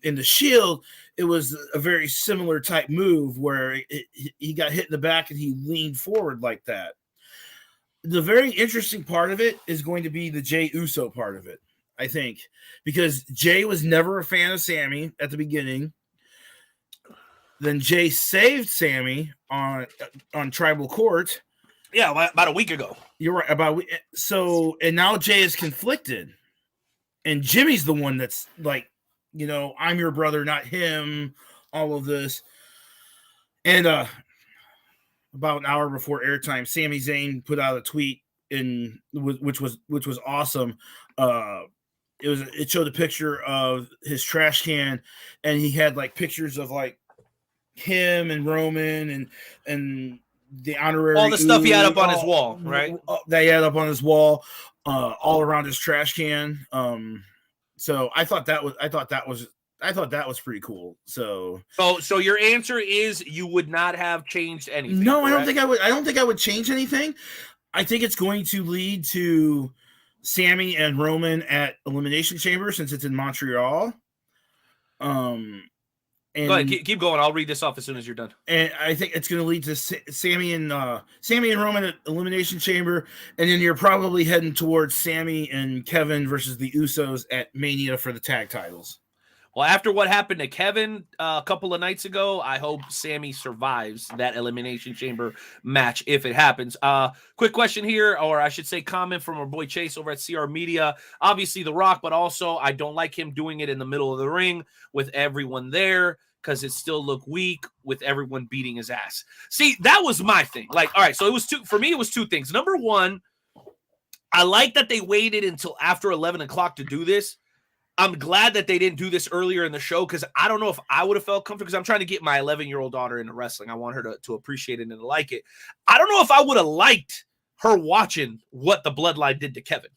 in the Shield, it was a very similar type move where he got hit in the back and he leaned forward like that. The very interesting part of it is going to be the Jey Uso part of it, I think, because Jey was never a fan of Sami at the beginning. Then Jey saved Sami on Tribal Court. Yeah, about a week ago. You're right. And now Jey is conflicted. And Jimmy's the one that's like, you know, I'm your brother, not him, all of this. And about an hour before airtime, Sami Zayn put out a tweet which was awesome. It showed a picture of his trash can, and he had like pictures of like him and Roman and the honorary, all the stuff he had up on his wall, right? That he had up on his wall, all around his trash can. So I thought that was pretty cool. So your answer is you would not have changed anything. No, correct? I don't think I would change anything. I think it's going to lead to Sami and Roman at Elimination Chamber, since it's in Montreal. And, go ahead, keep going. I'll read this off as soon as you're done. And I think it's going to lead to Sammy and Roman at Elimination Chamber, and then you're probably heading towards Sammy and Kevin versus the Usos at Mania for the tag titles. Well, after what happened to Kevin a couple of nights ago, I hope Sammy survives that Elimination Chamber match if it happens. Quick question here, or I should say comment from our boy Chase over at CR Media. Obviously The Rock, but also I don't like him doing it in the middle of the ring with everyone there because it still looked weak with everyone beating his ass. See, that was my thing. Like, all right, so it was for me, it was two things. Number one, I like that they waited until after 11 o'clock to do this. I'm glad that they didn't do this earlier in the show because I don't know if I would have felt comfortable because I'm trying to get my 11-year-old daughter into wrestling. I want her to appreciate it and to like it. I don't know if I would have liked her watching what the Bloodline did to Kevin.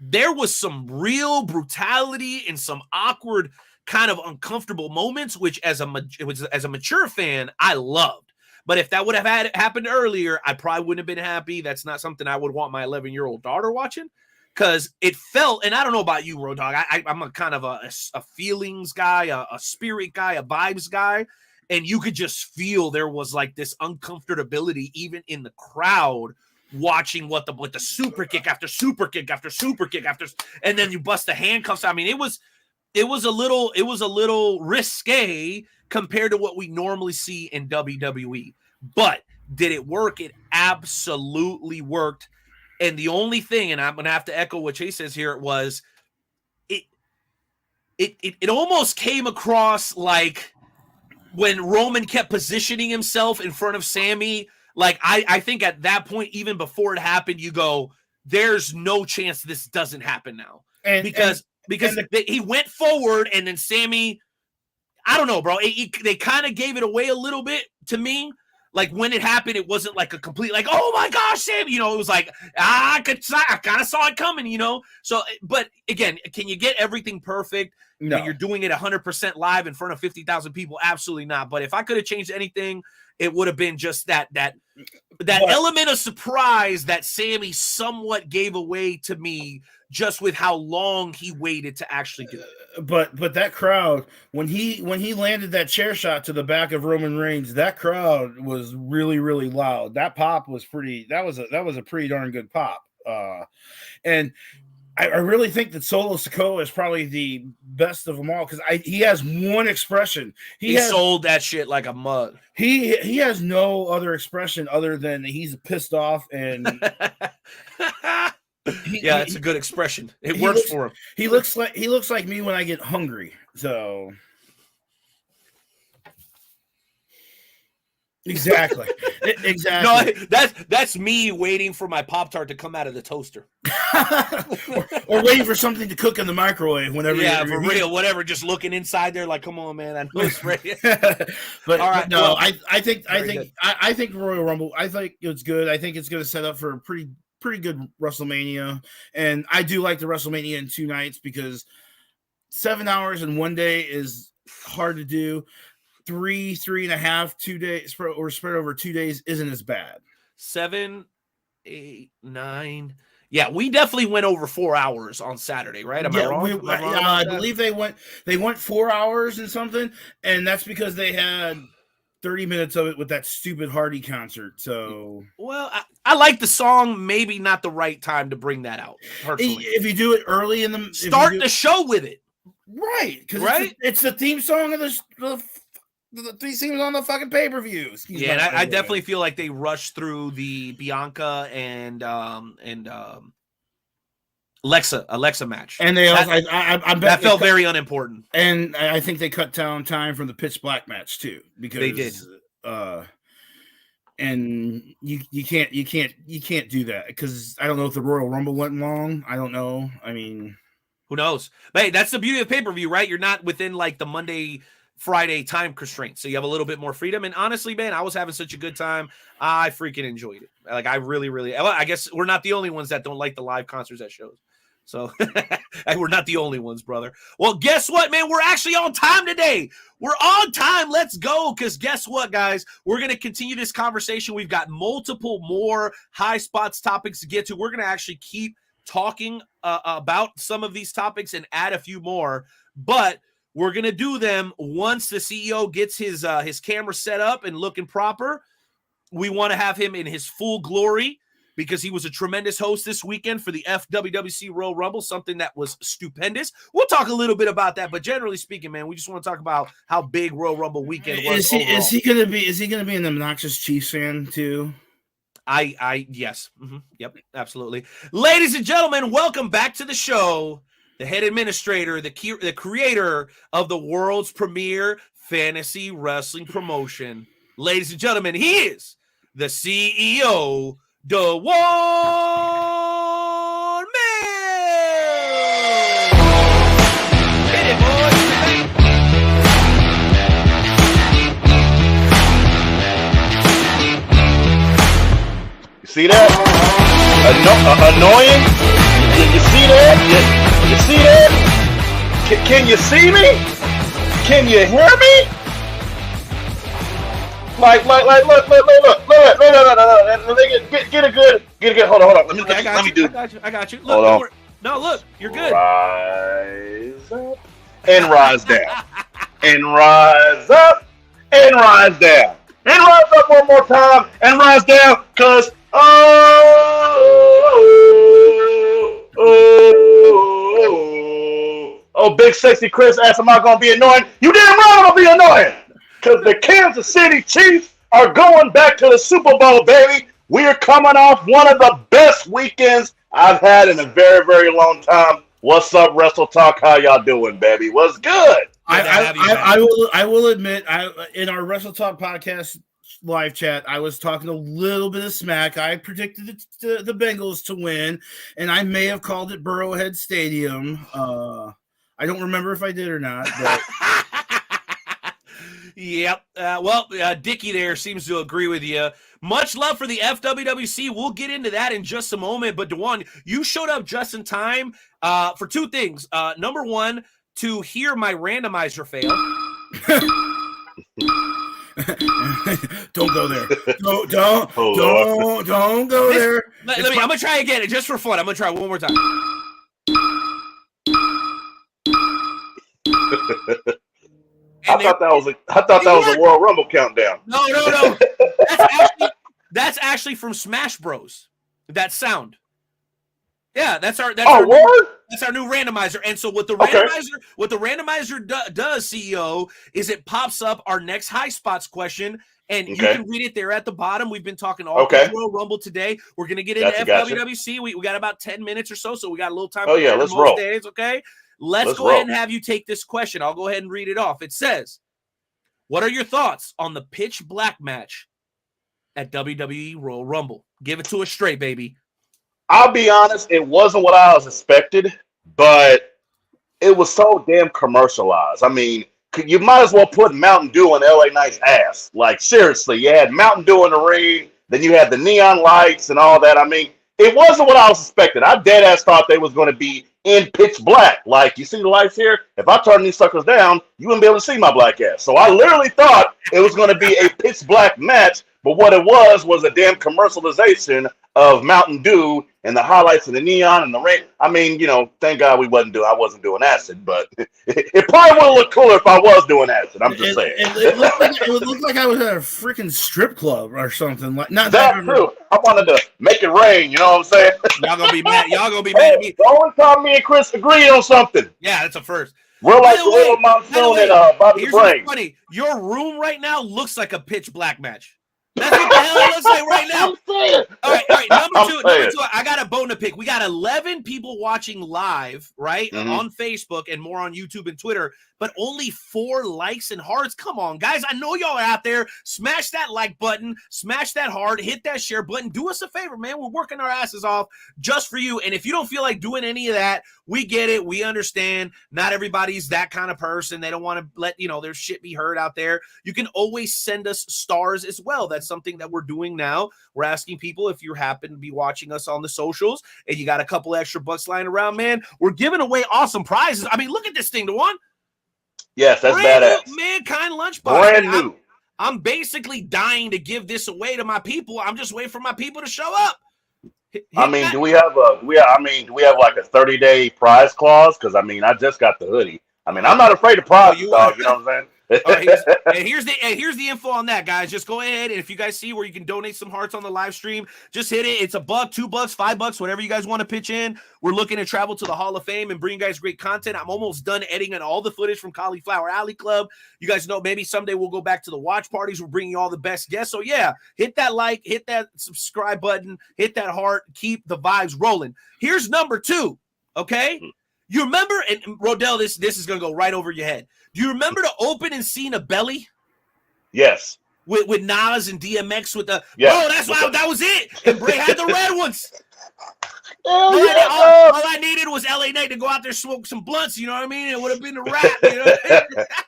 There was some real brutality and some awkward kind of uncomfortable moments, which as a mature fan, I loved. But if that would have happened earlier, I probably wouldn't have been happy. That's not something I would want my 11-year-old daughter watching. Because it felt, and I don't know about you, Road Dogg, I'm a kind of a feelings guy, a spirit guy, a vibes guy, and you could just feel there was like this uncomfortability even in the crowd watching what the super kick after super kick after super kick after, and then you bust the handcuffs. I mean, it was a little risque compared to what we normally see in WWE. But did it work? It absolutely worked. And the only thing, and I'm going to have to echo what Chase says here, was it almost came across like when Roman kept positioning himself in front of Sammy, like I think at that point, even before it happened, you go, there's no chance this doesn't happen now. Because he went forward and then Sammy, I don't know, bro. They kind of gave it away a little bit to me. Like when it happened, it wasn't like a complete like, oh my gosh, Sam. You know, it was like I kind of saw it coming. You know, so but again, can you get everything perfect when you're doing it 100% live in front of 50,000 people? Absolutely not. But if I could have changed anything, it would have been just that element of surprise that Sammy somewhat gave away to me, just with how long he waited to actually do it. But that crowd, when he landed that chair shot to the back of Roman Reigns, that crowd was really, really loud. That pop was that was a pretty darn good pop. And I really think that Solo Sikoa is probably the best of them all because he has one expression. He sold that shit like a mug. He has no other expression other than he's pissed off and. It's a good expression. It works for him. He looks like me when I get hungry. So exactly. No, that's me waiting for my Pop-Tart to come out of the toaster, or waiting for something to cook in the microwave whenever. Yeah, for real. Whatever. Just looking inside there, like, come on, man. I know it's ready. But all right. No, well, I think Royal Rumble. I think it's good. I think it's going to set up for a pretty good WrestleMania, and I do like the WrestleMania in 2 nights because 7 hours in one day is hard to do. 3.5, 2 days or spread over 2 days isn't as bad. 7, 8, 9. Yeah, we definitely went over 4 hours on Saturday, right? Am I wrong? I believe they went 4 hours and something, and that's because they had 30 minutes of it with that stupid Hardy concert. So, well, I like the song. Maybe not the right time to bring that out. Personally. If you do it early in the start the show with it, right? Because it's the theme song of the theme song on the fucking pay-per-view. Yeah, and I definitely feel like they rushed through the Bianca and Alexa match, and that felt very unimportant. And I think they cut down time from the Pitch Black match too, because they did. And you can't do that because I don't know if the Royal Rumble went long. I don't know. I mean, who knows? But hey, that's the beauty of pay-per-view, right? You're not within like the Monday, Friday time constraints, so you have a little bit more freedom. And honestly, man, I was having such a good time. I freaking enjoyed it. Like I really, really. I guess we're not the only ones that don't like the live concerts at shows. So we're not the only ones, brother. Well, guess what, man? We're actually on time today. We're on time. Let's go. Because guess what, guys? We're going to continue this conversation. We've got multiple more high spots topics to get to. We're going to actually keep talking about some of these topics and add a few more. But We're going to do them once the CEO gets his camera set up and looking proper. We want to have him in his full glory because he was a tremendous host this weekend for the FWWC Royal Rumble, something that was stupendous. We'll talk a little bit about that, but generally speaking, man, we just want to talk about how big Royal Rumble weekend was. Is he going to be an obnoxious Chiefs fan too? Yes. Mm-hmm. Yep, absolutely. Ladies and gentlemen, welcome back to the show. The head administrator, the creator of the world's premier fantasy wrestling promotion. Ladies and gentlemen, he is the CEO, Dewan Mills. Hit it, boys. You see that? Annoying? You see that? You see that? Can you see me? Can you hear me? Look. Get a good. Hold on. Let me do. I got you. Look, look, you're good. Rise up and rise down, and rise up and rise down, and rise up one more time and rise down, cause Big Sexy Chris asked, am I gonna be annoying? You damn right I'm gonna be annoying. Because the Kansas City Chiefs are going back to the Super Bowl, baby. We are coming off one of the best weekends I've had in a very, very long time. What's up, Wrestle Talk? How y'all doing, baby? What's good? I will admit, in our Wrestle Talk podcast live chat, I was talking a little bit of smack. I predicted the Bengals to win, and I may have called it Burrowhead Stadium. I don't remember if I did or not, but... Yep. Dickie there seems to agree with you. Much love for the FWWC. We'll get into that in just a moment. But, Dewan, you showed up just in time for two things. Number one, to hear my randomizer fail. Don't go there. Don't go there. I'm going to try again just for fun. I'm going to try one more time. I thought that was a Royal Rumble countdown. No. That's actually from Smash Bros. That sound. Yeah, that's our new randomizer. And so what the randomizer does, CEO, is it pops up our next high spots question, and you can read it there at the bottom. We've been talking all Royal Rumble today. We're gonna get into FWWC. We got about 10 minutes or so we got a little time. Let's roll. Days, okay. Let's go ahead and have you take this question. I'll go ahead and read it off. It says, what are your thoughts on the pitch black match at WWE Royal Rumble? Give it to us straight, baby. I'll be honest, it wasn't what I was expected, but it was so damn commercialized. I mean, you might as well put Mountain Dew in LA Knight's ass. Like, seriously, you had Mountain Dew in the ring, then you had the neon lights and all that. I mean, it wasn't what I was expecting. I dead ass thought they was going to be in pitch black. Like, you see the lights here? If I turn these suckers down, you wouldn't be able to see my black ass. So I literally thought it was going to be a pitch black match, but what it was a damn commercialization of Mountain Dew and the highlights of the neon and the rain. I mean, thank God I wasn't doing acid, but it probably would have looked cooler if I was doing acid. I'm just saying. It looked like I was at a freaking strip club or something. Like, not that's true. I wanted to make it rain. You know what I'm saying? Y'all gonna be mad. Y'all gonna be mad at me. The only time me and Chris agreed on something. Yeah, that's a first. We're like the little monsoon and Bobby the Brain. Funny. Your room right now looks like a pitch black match. That's what the hell it looks like right now. All right. Number two, I got a bone to pick. We got 11 people watching live, right, on Facebook and more on YouTube and Twitter, but only 4 likes and hearts. Come on, guys. I know y'all are out there. Smash that like button. Smash that heart. Hit that share button. Do us a favor, man. We're working our asses off just for you. And if you don't feel like doing any of that, we get it. We understand. Not everybody's that kind of person. They don't want to let, their shit be heard out there. You can always send us stars as well. That's something that we're doing now. We're asking people if you happen to be watching us on the socials and you got a couple extra bucks lying around, man. We're giving away awesome prizes. I mean, look at this thing, Dewan. Yes, that's badass. Mankind lunchbox. Brand new. I'm basically dying to give this away to my people. I'm just waiting for my people to show up. Do we have like a 30-day prize clause? Because I just got the hoodie. I mean, I'm not afraid of prizes, you dog. You know what I'm saying? All right, here's the info on that, guys. Just go ahead, and if you guys see where you can donate some hearts on the live stream, just hit it. It's $1, $2, $5, whatever you guys want to pitch in. We're looking to travel to the Hall of Fame and bring you guys great content. I'm almost done editing all the footage from Cauliflower Alley Club. You guys know maybe someday we'll go back to the watch parties. We're bringing you all the best guests. So yeah, hit that like, hit that subscribe button, hit that heart, keep the vibes rolling. Here's number 2. Okay. You remember, and Rodell, this is gonna go right over your head. Do you remember the opening scene of Belly? Yes. With Nas and DMX with the Yes. that was it. And Bray had the red ones. Hell All yeah, I needed was LA Knight to go out there smoke some blunts. You know what I mean? It would have been a wrap. You know what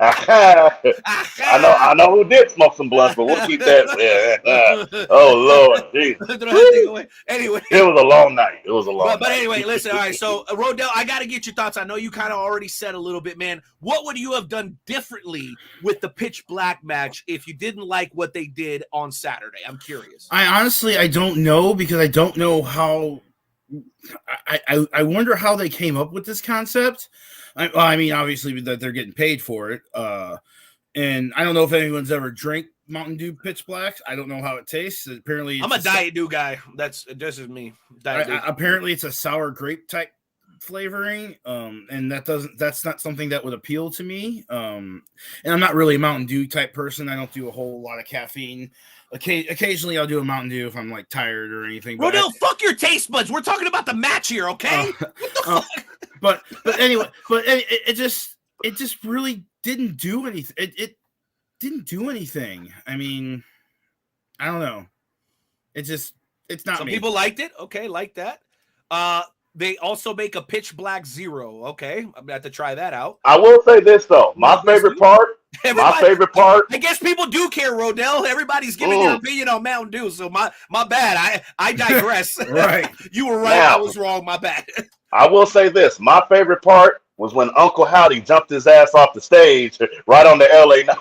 I mean? I know who did smoke some blunts, but we'll keep that. Yeah. Oh Lord, jeez. Anyway, it was a long night. It was a long night. But anyway, listen. All right, so Rodell, I got to get your thoughts. I know you kind of already said a little bit, man. What would you have done differently with the Pitch Black match if you didn't like what they did on Saturday? I'm curious. I don't know, because I don't know how. I wonder how they came up with this concept. I mean, obviously that they're getting paid for it. And I don't know if anyone's ever drank Mountain Dew Pitch Black. I don't know how it tastes. Apparently, I'm a Diet Dew guy. This is me. Apparently, it's a sour grape type flavoring, and that's not something that would appeal to me. And I'm not really a Mountain Dew type person. I don't do a whole lot of caffeine. Occasionally, I'll do a Mountain Dew if I'm like tired or anything. Rodell, fuck your taste buds. We're talking about the match here, okay? What the fuck? But anyway, it just really didn't do anything. It didn't do anything. I mean, I don't know. It's not. Some me. people liked it. Okay, like that. They also make a Pitch Black Zero. Okay, I'm gonna have to try that out. I will say this though, my favorite part. I guess people do care, Rodell. Everybody's giving their opinion on Mountain Dew, so my bad. I digress. Right. You were right. Now, I was wrong. My bad. I will say this. My favorite part was when Uncle Howdy jumped his ass off the stage right on the LA Night.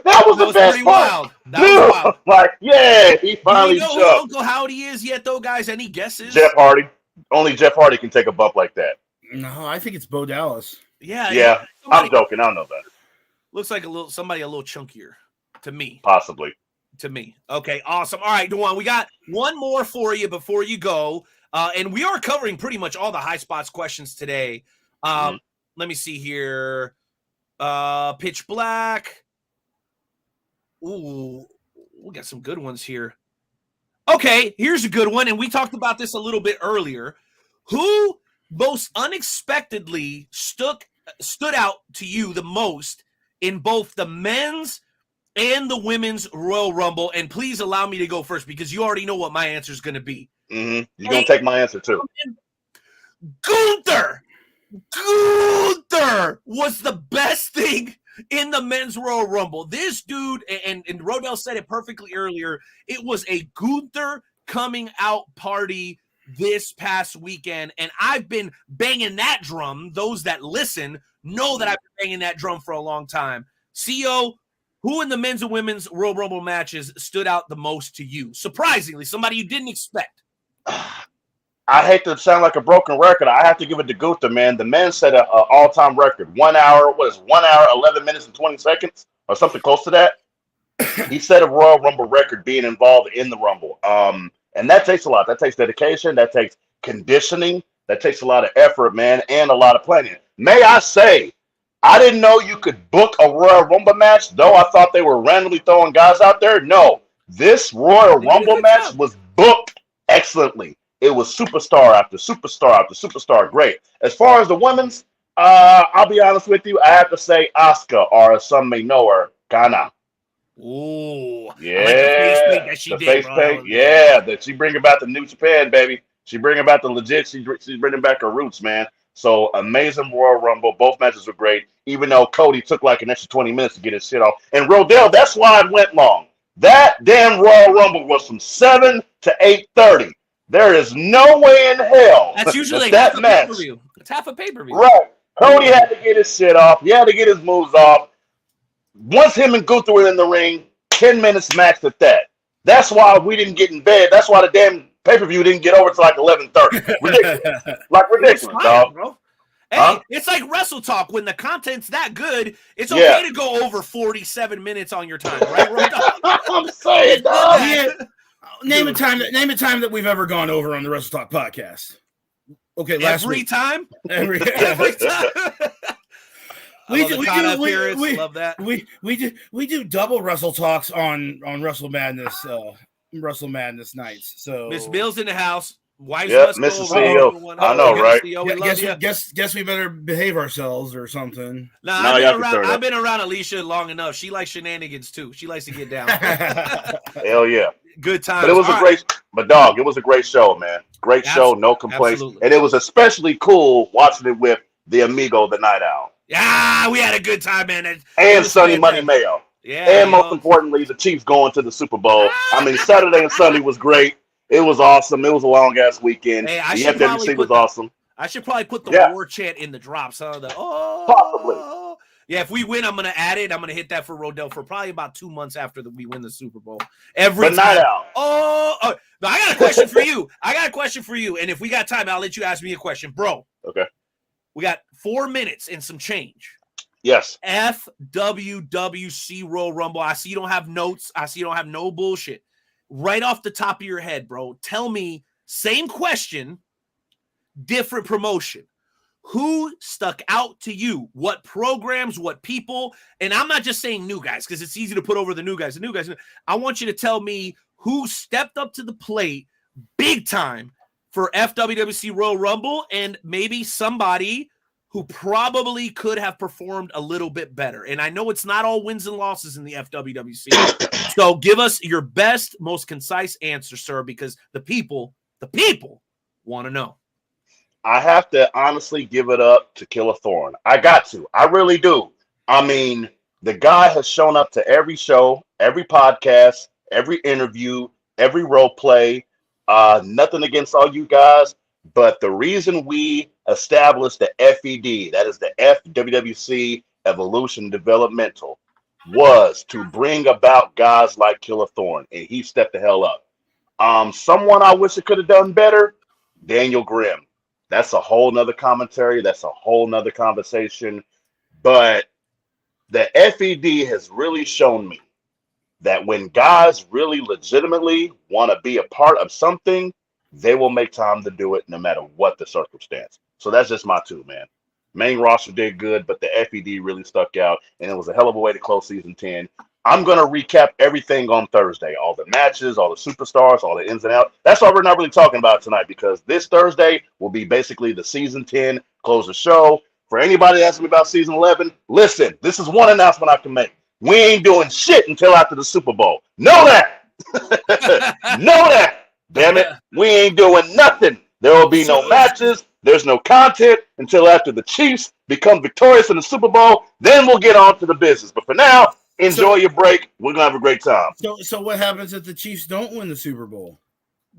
That was the best pretty part. wild. That was wild. Like, yeah, he finally Do you know jumped. who Uncle Howdy is yet, though, guys? Any guesses? Jeff Hardy. Only Jeff Hardy can take a bump like that. No, I think it's Bo Dallas. Yeah. I'm joking. I don't know that. Looks like somebody a little chunkier to me. Possibly. To me. Okay, awesome. All right, Dewan, we got one more for you before you go. And we are covering pretty much all the high spots questions today. Let me see here. Pitch Black. Ooh, we got some good ones here. Okay, here's a good one. And we talked about this a little bit earlier. Who most unexpectedly stood out to you the most in both the men's and the women's Royal Rumble? And please allow me to go first, because you already know what my answer is going to be. You're going to take my answer too. Gunther was the best thing in the men's Royal Rumble. This dude, and Rodell said it perfectly earlier, it was a Gunther coming out party this past weekend, and I've been banging that drum. Those that listen know that I've been banging that drum for a long time. CO, who in the men's and women's Royal Rumble matches stood out the most to you? Surprisingly, somebody you didn't expect. I hate to sound like a broken record. I have to give it to Gunther, man. The man set an all-time record. 1 hour, 11 minutes and 20 seconds or something close to that. He set a Royal Rumble record being involved in the Rumble. And that takes a lot. That takes dedication. That takes conditioning. That takes a lot of effort, man, and a lot of planning. May I say, I didn't know you could book a Royal Rumble match, though I thought they were randomly throwing guys out there. No, this Royal Rumble match was booked excellently. It was superstar after superstar after superstar. Great. As far as the women's, I'll be honest with you. I have to say Asuka, or as some may know her, Ghana. Ooh. Yeah. I like the face paint that she the did, face bro. paint. Yeah. That she bring about the New Japan, baby. She bring about the legit. She's bringing back her roots, man. So amazing Royal Rumble. Both matches were great, even though Cody took like an extra 20 minutes to get his shit off. And Rodell, that's why it went long. That damn Royal Rumble was from 7 to 8:30. There is no way in hell. That's usually like that half a match. pay-per-view. It's half a pay-per-view. Right. Cody had to get his shit off. He had to get his moves off. Once him and Gunther were in the ring, 10 minutes max at that. That's why we didn't get in bed. That's why the damn pay-per-view didn't get over to like 11:30. Ridiculous. Ridiculous, Fine, dog. Bro. Hey, it's like Wrestle Talk. When the content's that good, it's okay to go over 47 minutes on your time, right, Road Dogg? I'm saying, dog. Name a time that we've ever gone over on the Wrestle Talk podcast. Okay, last every week. time. Every time. Love that. We do double Wrestle Talks on Wrestle Madness nights. So Miss Mills in the house. Wise Mr. CEO. I know, right? Guess we better behave ourselves or something. I've been around Alicia long enough. She likes shenanigans too. She likes to get down. Hell yeah. Good time. But it was a great show, man. Great show, no complaints. Absolutely. And it was especially cool watching it with the amigo, the Night Owl. Yeah, we had a good time, man. And Sonny Money Mayo. Yeah. And most importantly, the Chiefs going to the Super Bowl. I mean, Saturday and Sunday was great. It was awesome. It was a long ass weekend. Hey, the FWC was awesome. I should probably put the war chant in the drops, huh? Possibly. Yeah, if we win, I'm gonna add it. I'm gonna hit that for Rodell for probably about 2 months after we win the Super Bowl. Every time. Night Owl. Oh, no, I got a question for you. And if we got time, I'll let you ask me a question, bro. Okay. We got 4 minutes and some change. Yes. FWWC Royal Rumble. I see you don't have notes. I see you don't have no bullshit. Right off the top of your head, bro, tell me, same question, different promotion. Who stuck out to you? What programs, what people? And I'm not just saying new guys because it's easy to put over the new guys. I want you to tell me who stepped up to the plate big time for FWWC Royal Rumble and maybe somebody who probably could have performed a little bit better. And I know it's not all wins and losses in the FWWC. So give us your best, most concise answer, sir, because the people want to know. I have to honestly give it up to Killer Thorn. I got to. I really do. I mean, the guy has shown up to every show, every podcast, every interview, every role play. Nothing against all you guys, but the reason we established the FED, that is the FWWC Evolution Developmental, was to bring about guys like Killer Thorn, and he stepped the hell up. Someone I wish it could have done better, Daniel Grimm. That's a whole nother commentary. That's a whole nother conversation. But the FED has really shown me that when guys really legitimately want to be a part of something, they will make time to do it no matter what the circumstance. So that's just my two, man. Main roster did good, but the FED really stuck out, and it was a hell of a way to close season 10. I'm going to recap everything on Thursday, all the matches, all the superstars, all the ins and outs. That's why we're not really talking about it tonight, because this Thursday will be basically the season 10 close the show. For anybody asking me about season 11, listen, this is one announcement I can make. We ain't doing shit until after the Super Bowl. Know that. Know that. Damn it. We ain't doing nothing. There will be no matches. There's no content until after the Chiefs become victorious in the Super Bowl. Then we'll get on to the business. But for now, enjoy your break. We're going to have a great time. So what happens if the Chiefs don't win the Super Bowl?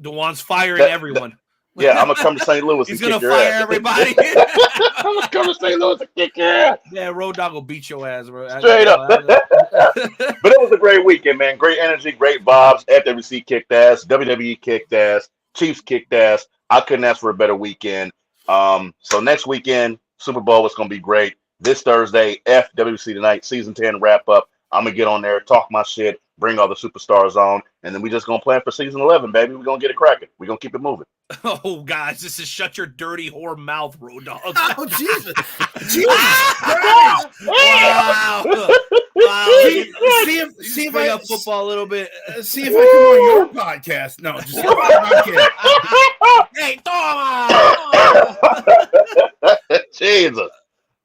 DeJuan's firing everyone. Yeah, I'm going to come to St. Louis and He's kick gonna your fire ass. everybody. I'm going to come to St. Louis and kick your ass. Yeah, Road Dogg will beat your ass, bro. Straight up. But it was a great weekend, man. Great energy, great vibes. FWC kicked ass. WWE kicked ass. Chiefs kicked ass. I couldn't ask for a better weekend. So next weekend, Super Bowl is going to be great. This Thursday, FWC tonight, season 10 wrap up. I'm going to get on there, talk my shit, bring all the superstars on, and then we just going to plan for season 11, baby. We're going to get it cracking. We're going to keep it moving. Oh, guys, this is shut your dirty whore mouth, Road Dogg. Oh, Jesus. Jesus Christ. Wow. Wow. See if bring I up football a little bit. See if I come on your podcast. No, just I'm kidding. Hey, Thomas. Jesus.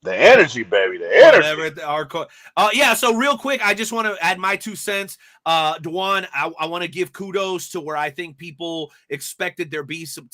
The energy, baby. The energy. Yeah, so real quick, I just want to add my 2 cents. DeJuan, I want to give kudos to where I think people expected there be some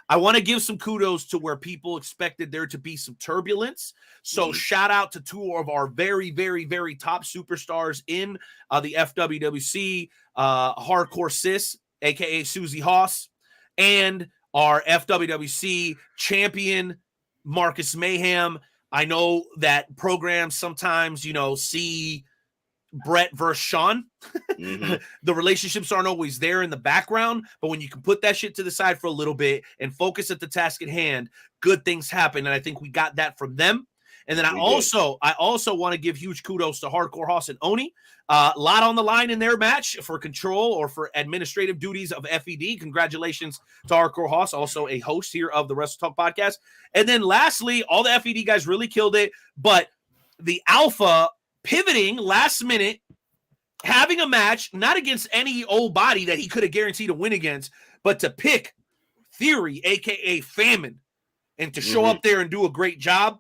I want to give some kudos to where people expected there to be some turbulence. So shout out to 2 of our very, very, very top superstars in the FWWC, Hardcore Sis, a.k.a. Susie Haas, and our FWWC champion, Marcus Mayhem. I know that programs sometimes, see Brett versus Sean. Mm-hmm. The relationships aren't always there in the background, but when you can put that shit to the side for a little bit and focus at the task at hand, good things happen. And I think we got that from them. And then I also want to give huge kudos to Hardcore Hoss and Oni. A lot on the line in their match for control or for administrative duties of FED. Congratulations to Hardcore Hoss, also a host here of the Wrestle Talk podcast. And then lastly, all the FED guys really killed it, but the Alpha pivoting last minute, having a match, not against any old body that he could have guaranteed to win against, but to pick Theory, a.k.a. Famine, and to show up there and do a great job.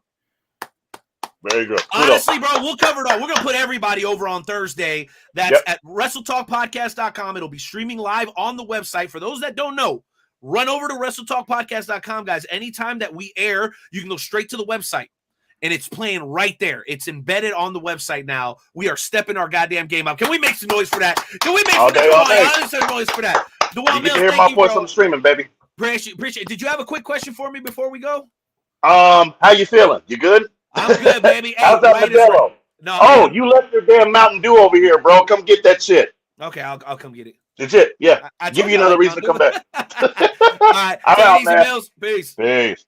Very good. Honestly, bro, we'll cover it all. We're going to put everybody over on Thursday. That's at WrestleTalkPodcast.com. It'll be streaming live on the website. For those that don't know, run over to WrestleTalkPodcast.com, guys. Anytime that we air, you can go straight to the website, and it's playing right there. It's embedded on the website now. We are stepping our goddamn game up. Can we make some noise for that? Can we make some noise for that? You get to hear my voice on the streaming, baby. Appreciate it. Did you have a quick question for me before we go? How you feeling? You good? I'm good, baby. Hey, how's that Modelo? No, you left your damn Mountain Dew over here, bro. Come get that shit. Okay, I'll come get it. Legit, yeah. I give you another reason to come back. All right, I'm out, man. Mills. Peace. Peace.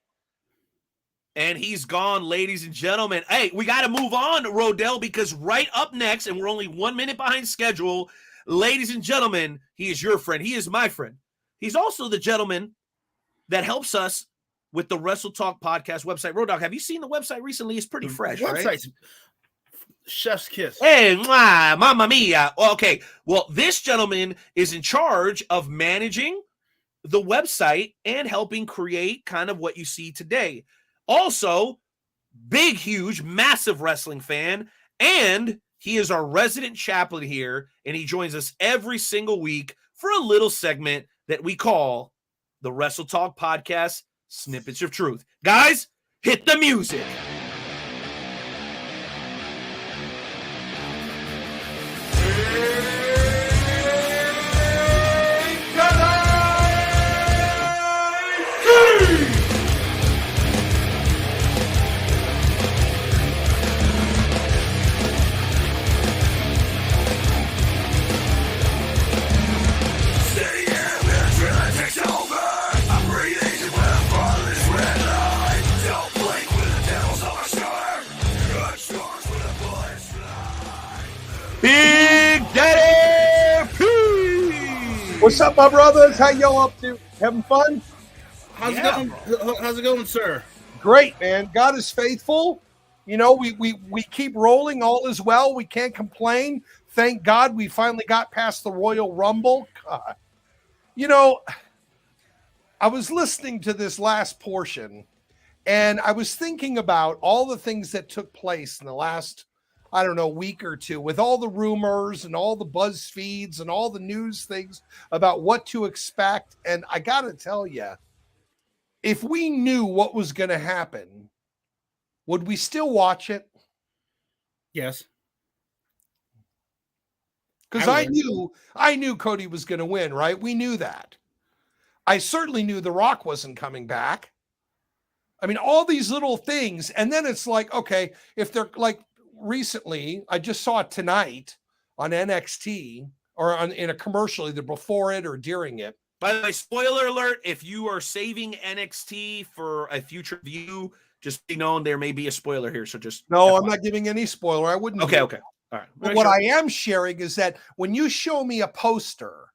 And he's gone, ladies and gentlemen. Hey, we got to move on, Rodell, because right up next, and we're only 1 minute behind schedule, ladies and gentlemen, he is your friend. He is my friend. He's also the gentleman that helps us with the Wrestle Talk podcast website. Road Dogg, have you seen the website recently? It's pretty fresh, right? Chef's kiss. Hey, mamma mia. Okay, well, this gentleman is in charge of managing the website and helping create kind of what you see today. Also, big, huge, massive wrestling fan, and he is our resident chaplain here, and he joins us every single week for a little segment that we call the Wrestle Talk Podcast Snippets of Truth. Guys, hit the music. Big Daddy P! What's up, my brothers? How y'all up to? Having fun? How's it going, sir? Great, man. God is faithful. You know, we keep rolling. All is well. We can't complain. Thank God we finally got past the Royal Rumble. God. You know, I was listening to this last portion, and I was thinking about all the things that took place in the last, I don't know, week or two, with all the rumors and all the buzz feeds and all the news things about what to expect. And I got to tell you, if we knew what was going to happen, would we still watch it? Yes. Because I knew Cody was going to win, right? We knew that. I certainly knew The Rock wasn't coming back. I mean, all these little things. And then it's like, okay, if they're like, recently, I just saw it tonight on NXT or in a commercial, either before it or during it. By the way, spoiler alert, if you are saving NXT for a future view, just be known there may be a spoiler here. So just no, I'm not giving any spoiler. I wouldn't. Okay. All right. But what I am sharing is that when you show me a poster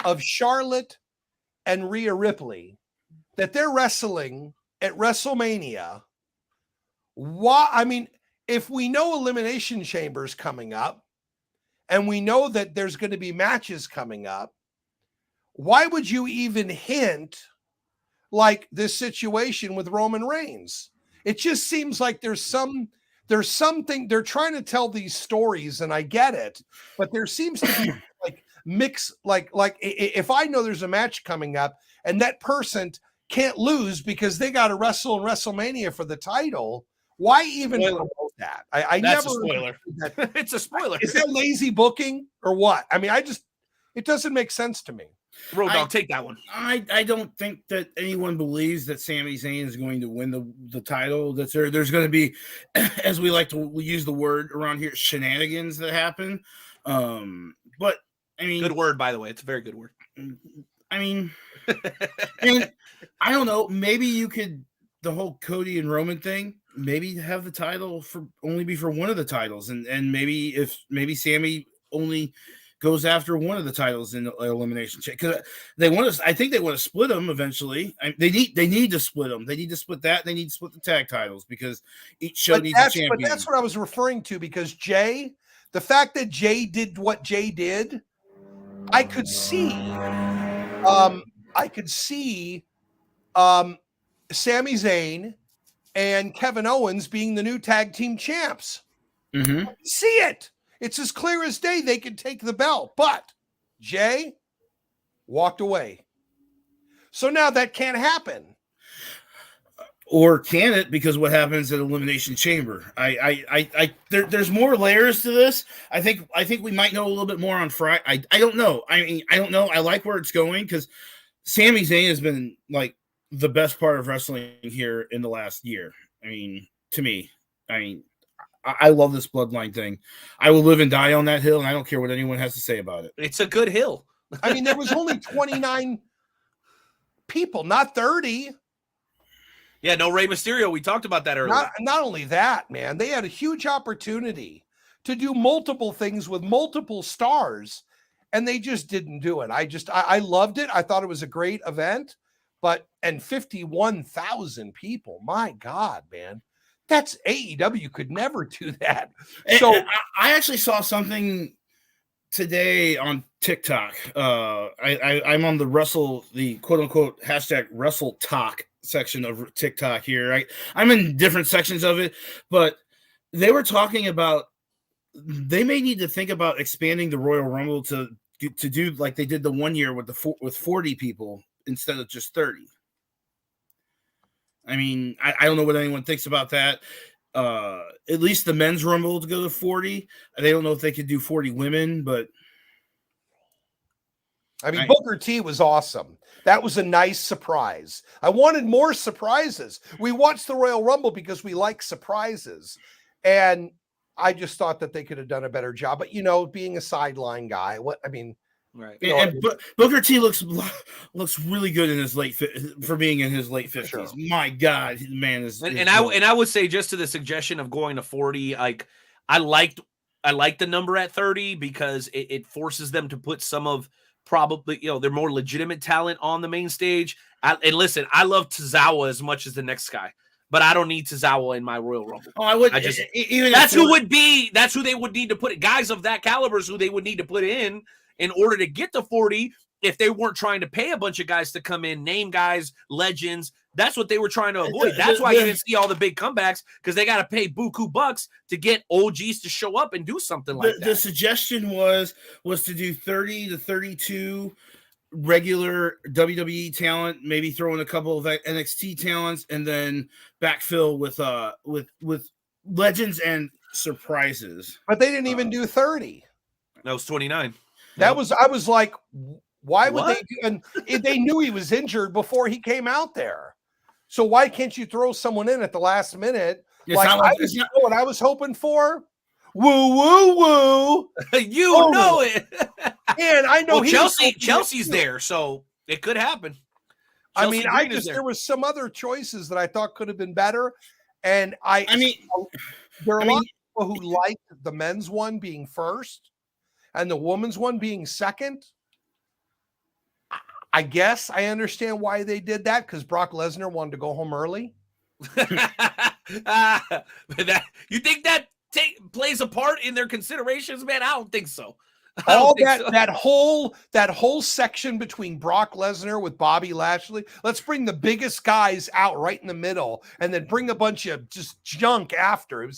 of Charlotte and Rhea Ripley, that they're wrestling at WrestleMania, why? I mean, if we know Elimination Chamber's coming up and we know that there's going to be matches coming up, why would you even hint like this situation with Roman Reigns? It just seems like there's something they're trying to tell these stories, and I get it, but there seems to be like mix, like if I know there's a match coming up and that person can't lose because they got to wrestle in WrestleMania for the title, why even promote that? I That's never. A spoiler. That. It's a spoiler. Is that lazy booking or what? I mean, it doesn't make sense to me. Road Dogg, take that one. I don't think that anyone believes that Sami Zayn is going to win the title. That there's going to be, as we like to use the word around here, shenanigans that happen. But I mean, good word, by the way. It's a very good word. I mean, and I don't know. Maybe you could, the whole Cody and Roman thing, maybe have the title only be for one of the titles, and maybe Sami only goes after one of the titles in the elimination check, because I think they want to split them eventually. They need to split them. They need to split that. They need to split the tag titles because each show needs a champion. But that's what I was referring to, because the fact that Jay did what Jay did, I could see Sami Zayn and Kevin Owens being the new tag team champs. Mm-hmm. See it. It's as clear as day they can take the belt, but Jay walked away. So now that can't happen. Or can it? Because what happens at Elimination Chamber? There's more layers to this. I think we might know a little bit more on Friday. I don't know. I don't know. I like where it's going because Sami Zayn has been like the best part of wrestling here in the last year. I mean, to me, I love this bloodline thing. I will live and die on that hill, and I don't care what anyone has to say about it. It's a good hill. I mean, there was only 29 people, not 30. Yeah, no Rey Mysterio. We talked about that earlier. Not only that, man, they had a huge opportunity to do multiple things with multiple stars, and they just didn't do it. I loved it. I thought it was a great event, and 51,000 people. My God, man. That's AEW could never do that. So I actually saw something today on TikTok. I'm on the quote unquote hashtag Wrestle Talk section of TikTok here. I'm in different sections of it, but they were talking about they may need to think about expanding the Royal Rumble to do like they did the 1 year with 40 people instead of just 30. I mean, I don't know what anyone thinks about that. At least the men's rumble to go to 40. They don't know if they could do 40 women, but I mean, Booker T was awesome. That was a nice surprise. I wanted more surprises. We watched the Royal Rumble because we like surprises. And I just thought that they could have done a better job. But, being a sideline guy, right. And Booker T looks really good in his for being in his late 50s. Sure. My God, man is. And I would say, just to the suggestion of going to 40, like I liked the number at 30 because it forces them to put some of probably their more legitimate talent on the main stage. And listen, I love Tozawa as much as the next guy, but I don't need Tozawa in my Royal Rumble. Oh, I would. That's who they would need to put it. Guys of that caliber is who they would need to put in order to get to 40, if they weren't trying to pay a bunch of guys to come in, name guys, legends. That's what they were trying to avoid. That's why you didn't see all the big comebacks, because they got to pay buku bucks to get OGs to show up and do something like that. The suggestion was to do 30 to 32 regular WWE talent, maybe throw in a couple of NXT talents, and then backfill with legends and surprises. But they didn't even do 30. That was 29. I was like, why would they do? And they knew he was injured before he came out there. So why can't you throw someone in at the last minute? What I was hoping for. Woo, woo, woo. Know it. And I know Chelsea's there, so it could happen. There was some other choices that I thought could have been better. And there are a lot of people who liked the men's one being first and the woman's one being second. I guess I understand why they did that, because Brock Lesnar wanted to go home early. You think that plays a part in their considerations, man? I don't think so. That whole section between Brock Lesnar with Bobby Lashley. Let's bring the biggest guys out right in the middle, and then bring a bunch of just junk after.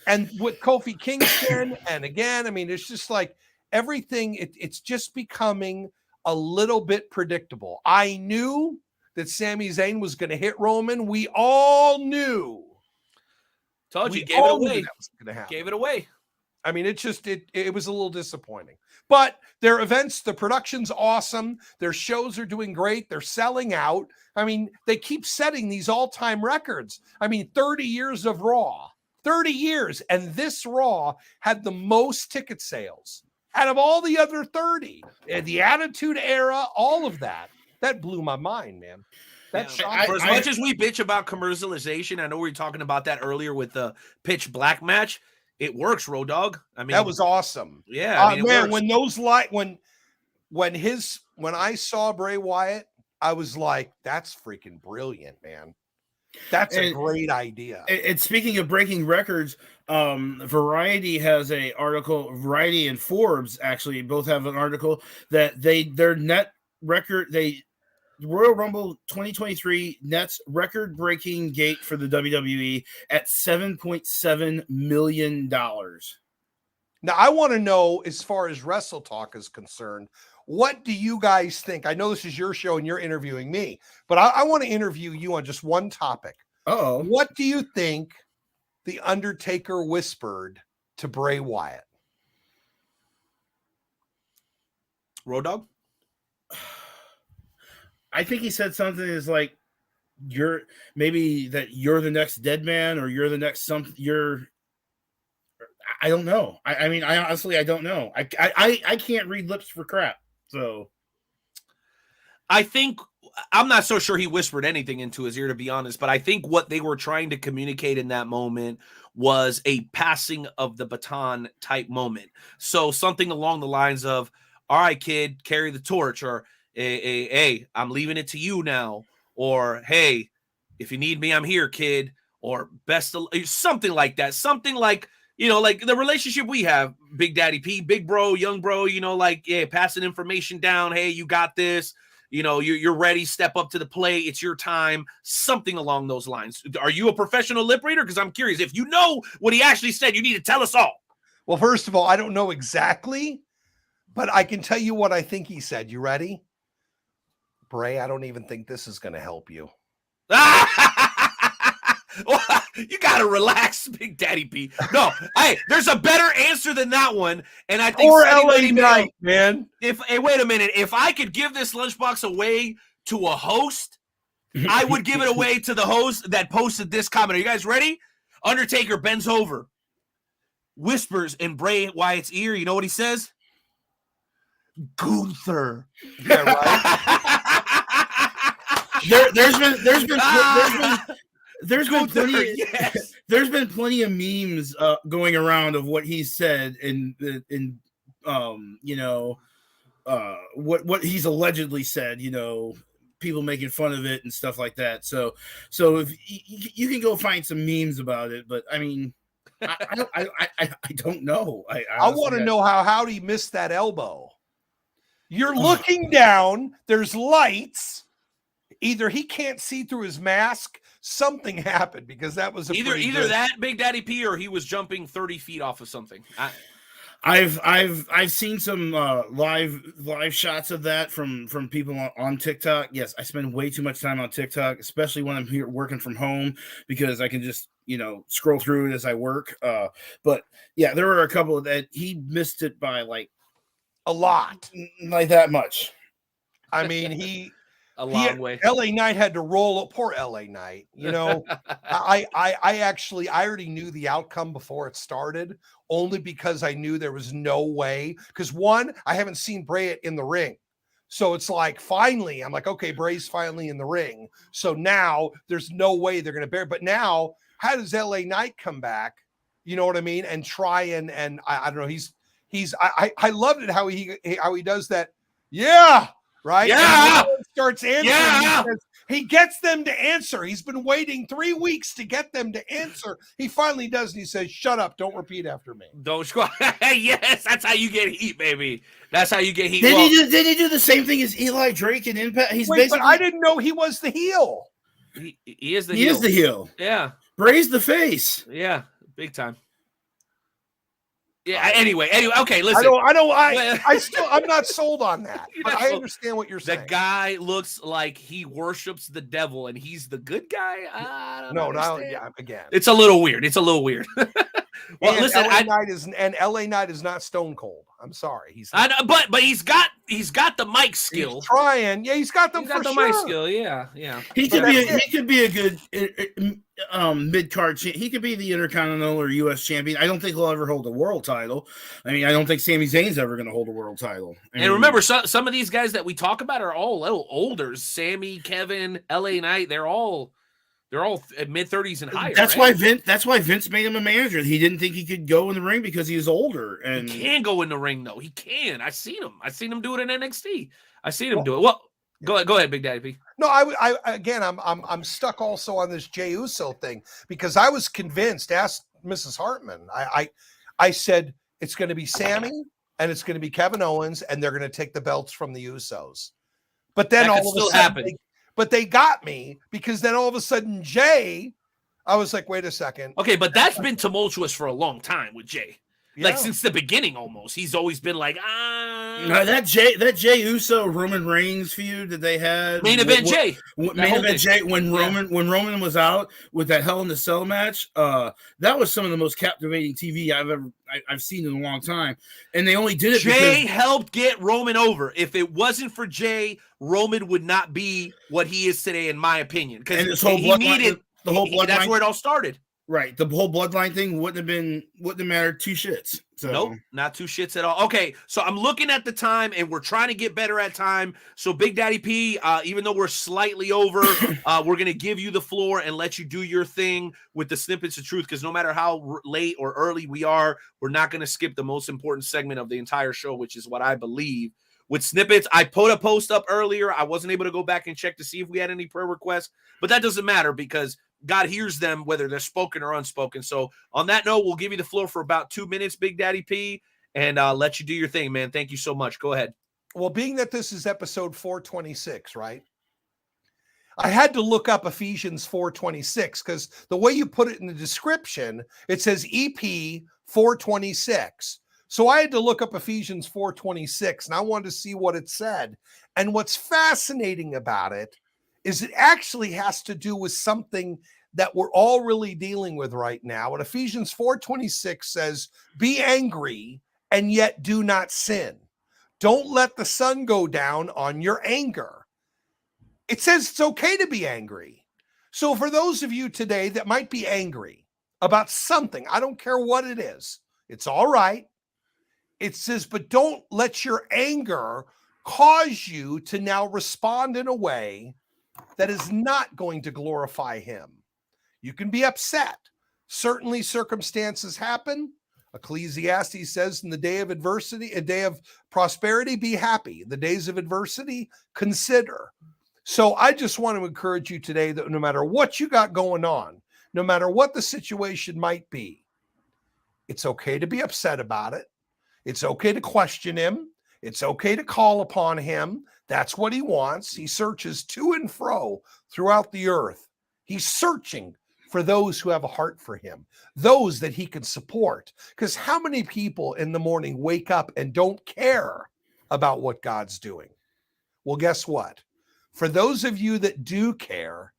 And with Kofi Kingston, and again, it's just like everything. It's just becoming a little bit predictable. I knew that Sami Zayn was going to hit Roman. We all knew. Told you, gave it away. That was going to happen. Gave it away. I mean, it was a little disappointing. But their events, the production's awesome. Their shows are doing great. They're selling out. I mean, they keep setting these all-time records. I mean, 30 years of Raw. 30 years. And this Raw had the most ticket sales out of all the other 30. The Attitude Era, all of that. That blew my mind, man. For as much as we bitch about commercialization, I know we were talking about that earlier with the Pitch Black match. It works, Road Dogg. I mean, that was awesome. Yeah, I mean, man, when those when I saw Bray Wyatt, I was like, that's freaking brilliant, man. That's a great idea. And speaking of breaking records, Variety has a article. Variety and Forbes actually both have an article that their net record Royal Rumble 2023 nets record-breaking gate for the WWE at $7.7 million. Now, I want to know, as far as Wrestle Talk is concerned, what do you guys think? I know this is your show and you're interviewing me, but I want to interview you on just one topic. Uh-oh. What do you think The Undertaker whispered to Bray Wyatt? Road Dogg? I think he said something is like, you're the next dead man, or you're the next I don't know. I mean, I honestly, I don't know. I can't read lips for crap. So I think, I'm not so sure he whispered anything into his ear, to be honest, but I think what they were trying to communicate in that moment was a passing of the baton type moment. So something along the lines of, all right, kid, carry the torch, or hey, I'm leaving it to you now. Or, hey, if you need me, I'm here, kid. Or something like that. Something like, like the relationship we have, Big Daddy P, big bro, young bro, like, yeah, passing information down. Hey, you got this. You're ready. Step up to the plate. It's your time. Something along those lines. Are you a professional lip reader? Because I'm curious. If you know what he actually said, you need to tell us all. Well, first of all, I don't know exactly, but I can tell you what I think he said. You ready? Bray, I don't even think this is going to help you. You got to relax, Big Daddy P. No, hey, there's a better answer than that one. And I think or LA Knight, man. Hey, wait a minute. If I could give this lunchbox away to a host, I would give it away to the host that posted this comment. Are you guys ready? Undertaker bends over, whispers in Bray Wyatt's ear. You know what he says? Gunther. Yeah, right. There's been plenty of memes going around of what he said what he's allegedly said, people making fun of it and stuff like that. So if you can go find some memes about it, but I mean, I don't know. I want to know how he missed that elbow. You're looking down, there's lights. Either he can't see through his mask, something happened, because that was either that, Big Daddy P, or he was jumping 30 feet off of something. I've seen some live shots of that from people on TikTok. Yes, I spend way too much time on TikTok, especially when I'm here working from home, because I can just scroll through it as I work. But yeah, there were a couple that he missed it by like a lot, like that much. I mean, a long way. LA Knight had to roll up. Poor LA Knight. I already knew the outcome before it started, only because I knew there was no way. Because one, I haven't seen Bray in the ring. So it's like, finally, I'm like, okay, Bray's finally in the ring. So now there's no way they're going to bear. But now, how does LA Knight come back? You know what I mean? And try and I don't know. I loved it how he does that. Yeah. Right? Yeah. And starts answering. Yeah. He gets them to answer. He's been waiting 3 weeks to get them to answer. He finally does, and he says, "Shut up! Don't repeat after me." Don't squat. Yes, that's how you get heat, baby. That's how you get heat. Did he do the same thing as Eli Drake in Impact? But I didn't know he was the heel. He is the heel. He is the heel. Yeah. Bray's the face. Yeah, big time. Yeah. Anyway. Okay. Listen. I'm not sold on that. But I understand what you're saying. The guy looks like he worships the devil, and he's the good guy. No. Yeah. Again, it's a little weird. Well, and listen, LA Knight is not Stone Cold. I'm sorry, he's not. but he's got the mic skill. He's trying. Yeah, he's got them He's got for the sure. mic skill. Yeah. He could be a good mid card. He could be the Intercontinental or U.S. champion. I don't think he'll ever hold a world title. I mean, I don't think Sami Zayn's ever going to hold a world title. And remember, some of these guys that we talk about are all a little older. Sammy, Kevin, LA Knight, they're all at mid-30s and higher. That's why Vince made him a manager. He didn't think he could go in the ring because he was older. And he can go in the ring though. He can. I seen him do it in NXT. I seen him do it. Well, go ahead, Big Daddy P. No, I'm stuck also on this Jey Uso thing because I was convinced. Ask Mrs. Hartman. I said it's going to be Sammy and it's going to be Kevin Owens and they're going to take the belts from the Usos. But then all of a sudden, but they got me because then all of a sudden Jay, I was like, wait a second. Okay, but that's been tumultuous for a long time with Jay. Yeah. Like since the beginning, almost. He's always been like, No, that Jey Uso Roman Reigns feud that they had main event Jay when Roman was out with that Hell in the Cell match. That was some of the most captivating TV I've seen in a long time, and they only did it Jay because helped get Roman over. If it wasn't for Jay, Roman would not be what he is today, in my opinion. Because this whole bloodline, that's where it all started. Right, the whole bloodline thing wouldn't have mattered two shits. So. Nope, not two shits at all. Okay, so I'm looking at the time, and we're trying to get better at time. So, Big Daddy P, even though we're slightly over, we're going to give you the floor and let you do your thing with the snippets of truth, because no matter how late or early we are, we're not going to skip the most important segment of the entire show, which is what I believe. With snippets, I put a post up earlier. I wasn't able to go back and check to see if we had any prayer requests, but that doesn't matter because God hears them whether they're spoken or unspoken. So on that note, we'll give you the floor for about 2 minutes, Big Daddy P, and let you do your thing, man. Thank you so much. Go ahead. Well, being that this is episode 426, right? I had to look up Ephesians 4:26 because the way you put it in the description, it says EP 4:26. So I had to look up Ephesians 4:26 and I wanted to see what it said. And what's fascinating about it is it actually has to do with something that we're all really dealing with right now. And Ephesians 4:26 says, be angry and yet do not sin. Don't let the sun go down on your anger. It says it's okay to be angry. So for those of you today that might be angry about something, I don't care what it is, it's all right. It says, but don't let your anger cause you to now respond in a way that is not going to glorify him. You can be upset. Certainly circumstances happen. Ecclesiastes says in the day of adversity, a day of prosperity, be happy. The days of adversity, consider. So I just want to encourage you today that no matter what you got going on, no matter what the situation might be, it's okay to be upset about it. It's okay to question him. It's okay to call upon him. That's what he wants. He searches to and fro throughout the earth. He's searching for those who have a heart for him, those that he can support. Because how many people in the morning wake up and don't care about what God's doing? Well, guess what? For those of you that do care,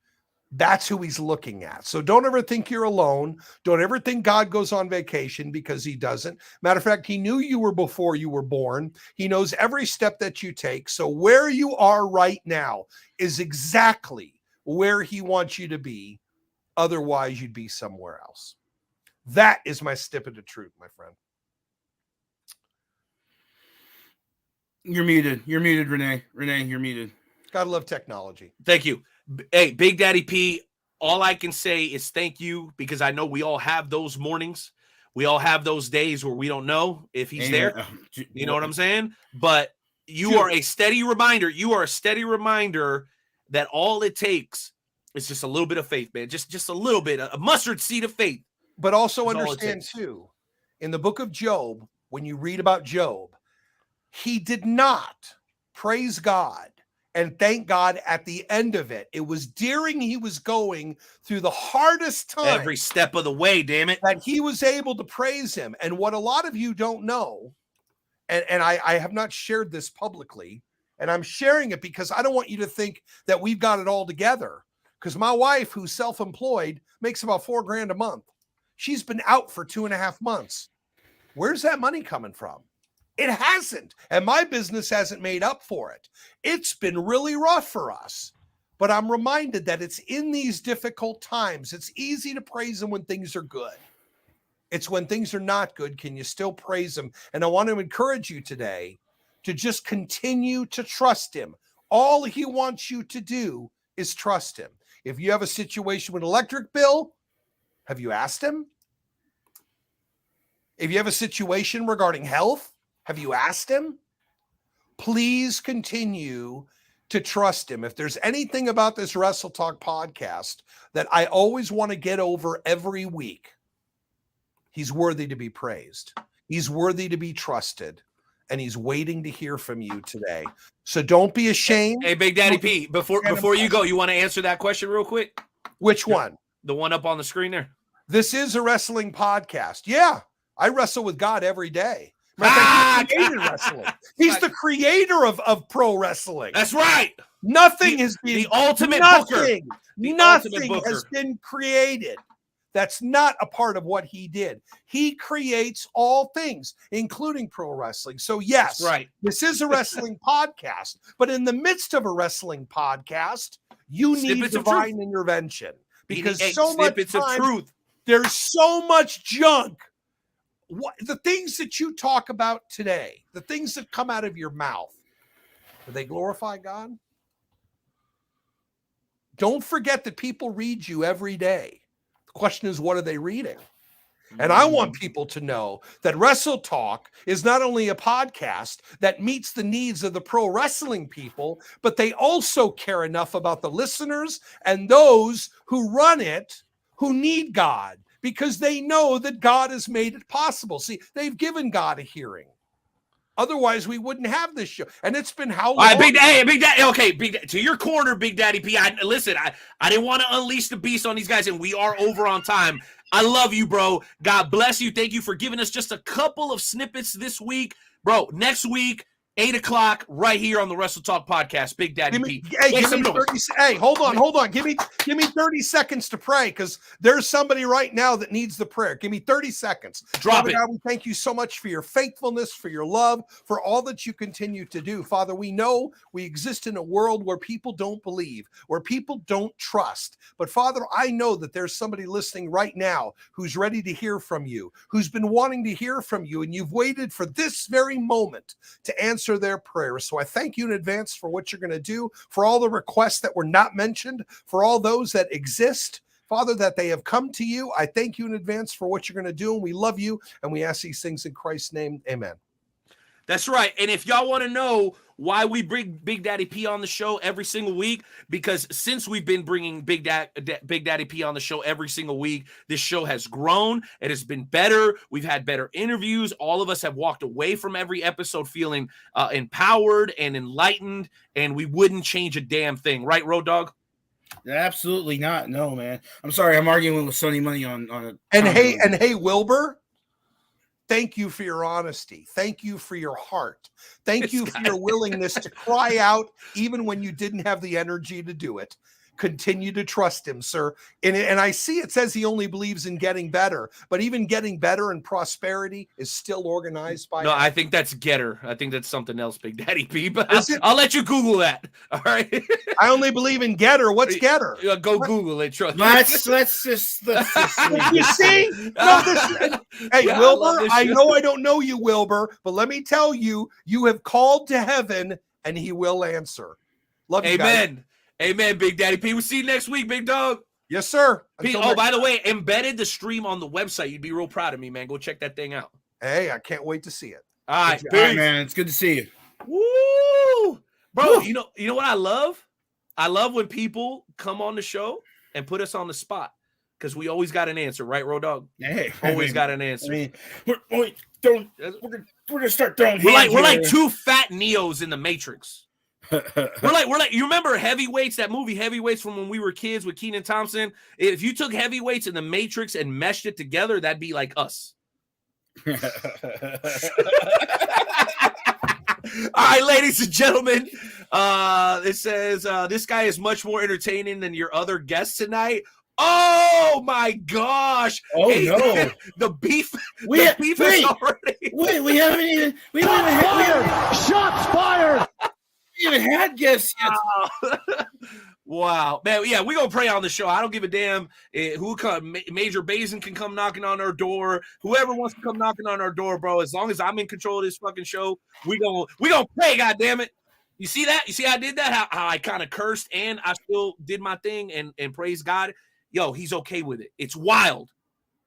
that's who he's looking at. So don't ever think you're alone. Don't ever think God goes on vacation, because he doesn't. Matter of fact, he knew you were before you were born. He knows every step that you take. So where you are right now is exactly where he wants you to be. Otherwise, you'd be somewhere else. That is my snippet of truth, my friend. You're muted. You're muted, Renee. Renee, you're muted. Gotta love technology. Thank you. Hey, Big Daddy P, all I can say is thank you, because I know we all have those mornings. We all have those days where we don't know if he's there. You know what I'm saying? But you are a steady reminder. You are a steady reminder that all it takes is just a little bit of faith, man. Just a little bit, a mustard seed of faith. But also understand too, in the book of Job, when you read about Job, he did not praise God and thank God at the end of it. It was during he was going through the hardest time. Every step of the way, damn it. That he was able to praise him. And what a lot of you don't know, and I have not shared this publicly, and I'm sharing it because I don't want you to think that we've got it all together. Because my wife, who's self-employed, makes about $4,000 a month. She's been out for 2.5 months. Where's that money coming from? It hasn't. And my business hasn't made up for it. It's been really rough for us. But I'm reminded that it's in these difficult times. It's easy to praise him when things are good. It's when things are not good, can you still praise him? And I want to encourage you today to just continue to trust him. All he wants you to do is trust him. If you have a situation with an electric bill, have you asked him? If you have a situation regarding health, have you asked him? Please continue to trust him. If there's anything about this Wrestle Talk podcast that I always want to get over every week, he's worthy to be praised. He's worthy to be trusted. And he's waiting to hear from you today. So don't be ashamed. Hey, Big Daddy P, before you go, you want to answer that question real quick? Which one? The one up on the screen there. This is a wrestling podcast. Yeah, I wrestle with God every day. He created wrestling. He's the creator of pro wrestling. That's right. Nothing has been the ultimate booker. Nothing has been created. That's not a part of what he did. He creates all things, including pro wrestling. So yes, right. This is a wrestling podcast, but in the midst of a wrestling podcast, you need divine intervention because so much time, there's so much junk. The things that you talk about today, the things that come out of your mouth, do they glorify God? Don't forget that people read you every day. The question is, what are they reading? And I want people to know that Wrestle Talk is not only a podcast that meets the needs of the pro wrestling people, but they also care enough about the listeners and those who run it who need God, because they know that God has made it possible. See, they've given God a hearing. Otherwise, we wouldn't have this show. And it's been how long? All right, Big Daddy. Okay, to your corner, Big Daddy P. Listen, I didn't want to unleash the beast on these guys, and we are over on time. I love you, bro. God bless you. Thank you for giving us just a couple of snippets this week. Bro, next week, 8 o'clock, right here on the Wrestle Talk podcast. Big Daddy P. Hold on. Give me 30 seconds to pray, because there's somebody right now that needs the prayer. Give me 30 seconds. Drop it. God, we thank you so much for your faithfulness, for your love, for all that you continue to do. Father, we know we exist in a world where people don't believe, where people don't trust. But Father, I know that there's somebody listening right now who's ready to hear from you, who's been wanting to hear from you, and you've waited for this very moment to answer their prayers. So I thank you in advance for what you're going to do, for all the requests that were not mentioned, for all those that exist, Father, that they have come to you. I thank you in advance for what you're going to do, and we love you, and we ask these things in Christ's name. Amen. That's right. And if y'all want to know why we bring Big Daddy P on the show every single week, because since we've been bringing Big Daddy P on the show every single week, this show has grown. It has been better. We've had better interviews. All of us have walked away from every episode feeling empowered and enlightened, and we wouldn't change a damn thing. Right, Road Dogg? Absolutely not. No, man. I'm sorry. I'm arguing with Sonny Money on it. And hey, Wilbur, thank you for your honesty. Thank you for your heart. Thank you for your willingness to cry out even when you didn't have the energy to do it. Continue to trust him, sir. And I see it says he only believes in getting better, but even getting better and prosperity is still organized by him. I think that's Getter. I think that's something else, Big Daddy P, but I'll let you Google that. All right. I only believe in Getter. What's Getter? Google it. Trust let's just you see? Hey, Wilbur, I know I don't know you, Wilbur, but let me tell you, you have called to heaven and he will answer. Love you guys. Amen, Big Daddy P. We'll see you next week, big dog. Yes, sir. By the way, embedded the stream on the website. You'd be real proud of me, man. Go check that thing out. Hey, I can't wait to see it. All right, man. It's good to see you. Woo! Bro, you know what I love? I love when people come on the show and put us on the spot, because we always got an answer, right, Road Dogg? Hey, always got an answer. I mean, we're gonna start throwing. We're like two fat Neos in the Matrix. We're like you remember Heavyweights, that movie Heavyweights from when we were kids with Kenan Thompson? If you took Heavyweights in the Matrix and meshed it together, that'd be like us. All right, ladies and gentlemen, it says this guy is much more entertaining than your other guests tonight. Oh my gosh! Oh no! The beef. We the beef is already. Wait, we haven't even. Shots fired! We haven't had guests yet. Wow, man. Yeah, we gonna pray on the show. I don't give a damn who come. Major Bazin can come knocking on our door. Whoever wants to come knocking on our door, bro. As long as I'm in control of this fucking show, we gonna pray. God damn it! You see that? You see I did that? How I kind of cursed and I still did my thing and praise God. Yo, he's okay with it. It's wild.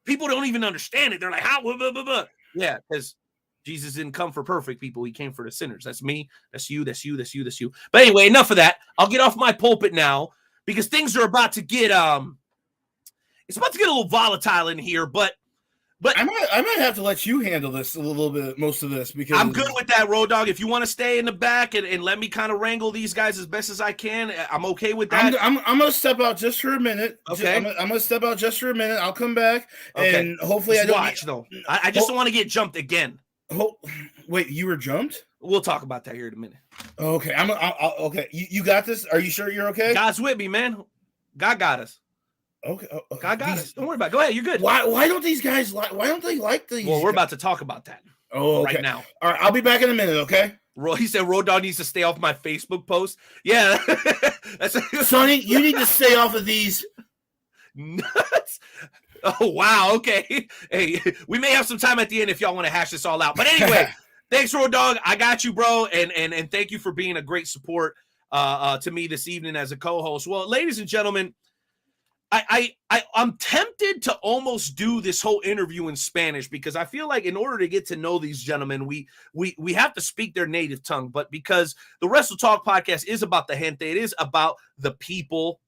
People don't even understand it. They're like, how? Blah, blah, blah, blah. Yeah, because Jesus didn't come for perfect people. He came for the sinners. That's me. That's you. That's you. That's you. That's you. But anyway, enough of that. I'll get off my pulpit now because things are about to get it's about to get a little volatile in here. But I might have to let you handle this a little bit, most of this, because I'm good with that, Road Dogg. If you want to stay in the back and let me kind of wrangle these guys as best as I can, I'm okay with that. I'm gonna step out just for a minute. Okay, I'm gonna step out just for a minute. I'll come back and hopefully just I don't watch though. I just don't want to get jumped again. Wait, you were jumped? We'll talk about that here in a minute. Okay, okay. You got this? Are you sure you're okay? God's with me, man. God got us. Okay. God got us. Don't worry about it. Go ahead. You're good. Why don't these guys like? Why don't they like these? Well, we're about to talk about that. Oh, okay. Right now. All right, I'll be back in a minute. Okay. He said Road Dogg needs to stay off my Facebook post. Yeah, Sonny, you need to stay off of these. Nuts. Oh wow. Okay. Hey, we may have some time at the end if y'all want to hash this all out. But anyway, thanks, Road Dogg. I got you, bro, and thank you for being a great support to me this evening as a co-host. Well, ladies and gentlemen, I'm tempted to almost do this whole interview in Spanish because I feel like in order to get to know these gentlemen, we have to speak their native tongue. But because the Wrestle Talk podcast is about the gente, it is about the people.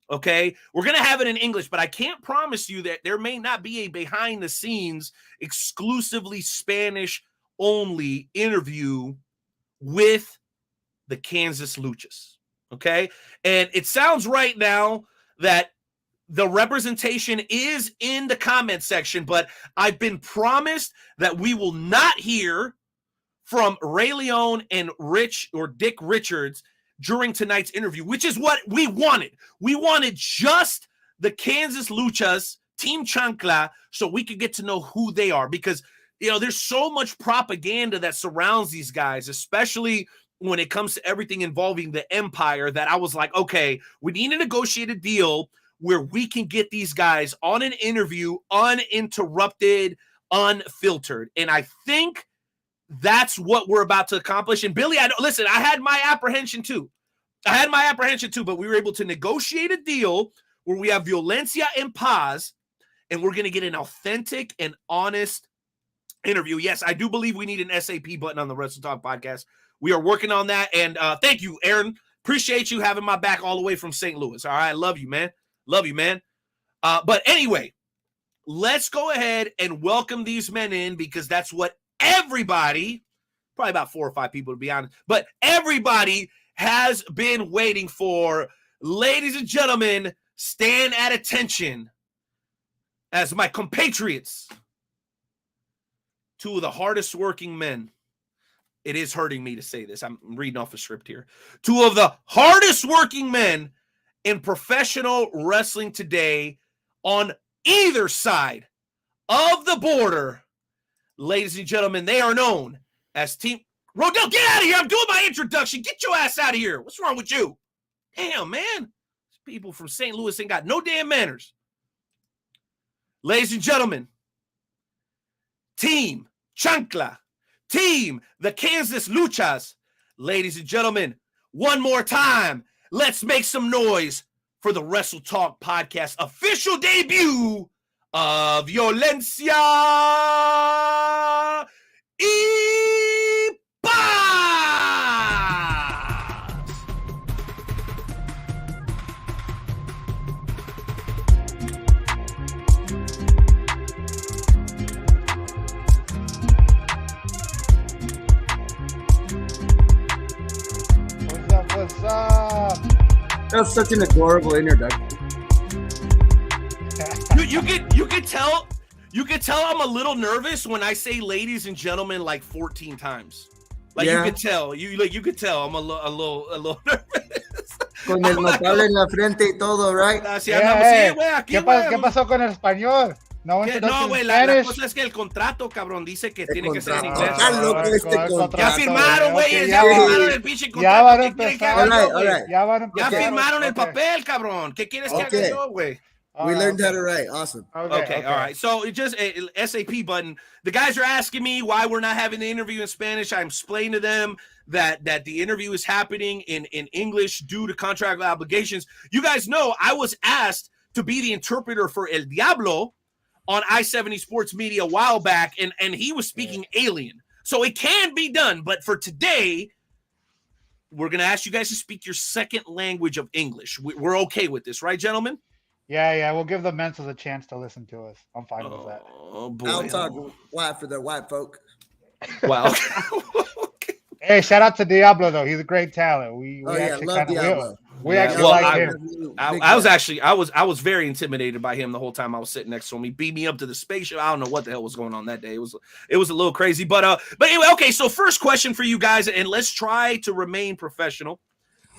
Okay, we're gonna have it in English, but I can't promise you that there may not be a behind the scenes, exclusively Spanish only interview with the Kansas Luchas. Okay, and it sounds right now that the representation is in the comment section, but I've been promised that we will not hear from Ray Leon and Dick Richards during tonight's interview, which is what we wanted. We wanted just the Kansas Luchas, Team Chancla, so we could get to know who they are because, you know, there's so much propaganda that surrounds these guys, especially when it comes to everything involving the Empire, that I was like, okay, we need a negotiated deal where we can get these guys on an interview, uninterrupted, unfiltered. And I think that's what we're about to accomplish. And Billy, I had my apprehension too. But we were able to negotiate a deal where we have Violencia y Paz, and we're going to get an authentic and honest interview. Yes, I do believe we need an SAP button on the Wrestle Talk podcast. We are working on that. And thank you, Aaron. Appreciate you having my back all the way from St. Louis. All right. Love you, man. But anyway, let's go ahead and welcome these men in because that's what everybody, probably about 4 or 5 people to be honest, but everybody has been waiting for. Ladies and gentlemen, stand at attention as my compatriots, 2 of the hardest working men. It is hurting me to say this. I'm reading off a script here. 2 of the hardest working men in professional wrestling today on either side of the border. Ladies and gentlemen, they are known as Team Rodell. Get out of here. I'm doing my introduction. Get your ass out of here. What's wrong with you? Damn, man. These people from St. Louis ain't got no damn manners. Ladies and gentlemen, Team Chancla, Team the Kansas Luchas. Ladies and gentlemen, one more time, let's make some noise for the Wrestle Talk podcast official debut of Violencia y Paz. What's up? That was such an adorable introduction. You could tell I'm a little nervous when I say ladies and gentlemen like 14 times. Like, yeah. You could tell I'm a little nervous. Con el nopal en la frente y todo, right? Así andamos. Sí, güey, aquí, ¿Qué, güey. ¿Qué pasó con el español? No, No, güey, la cosa es que el contrato, cabrón, dice que tiene que ser en inglés. Está loco este contrato. Ya firmaron, güey, ya okay, firmaron el pinche Ya van contrato. a ¿Qué quieren que empezar. haga yo, güey? Ya van a empezar. Ya firmaron el papel, cabrón. ¿Qué quieres que haga yo, güey? We learned how to write. Awesome. Okay, all right. So it just SAP button. The guys are asking me why we're not having the interview in Spanish. I'm explaining to them that the interview is happening in English due to contract obligations. You guys know I was asked to be the interpreter for El Diablo on I-70 Sports Media a while back, and he was speaking alien. So it can be done, but for today, we're going to ask you guys to speak your second language of English. We're okay with this, right, gentlemen? Yeah, we'll give the Mensos a chance to listen to us. I'm fine with that. Oh, boy. I'll talk white for the white folk. Wow. Hey, shout out to Diablo, though. He's a great talent. We love Diablo. We actually like him. I was very intimidated by him the whole time I was sitting next to him. He beat me up to the spaceship. I don't know what the hell was going on that day. It was a little crazy, but anyway, okay. So first question for you guys, and let's try to remain professional.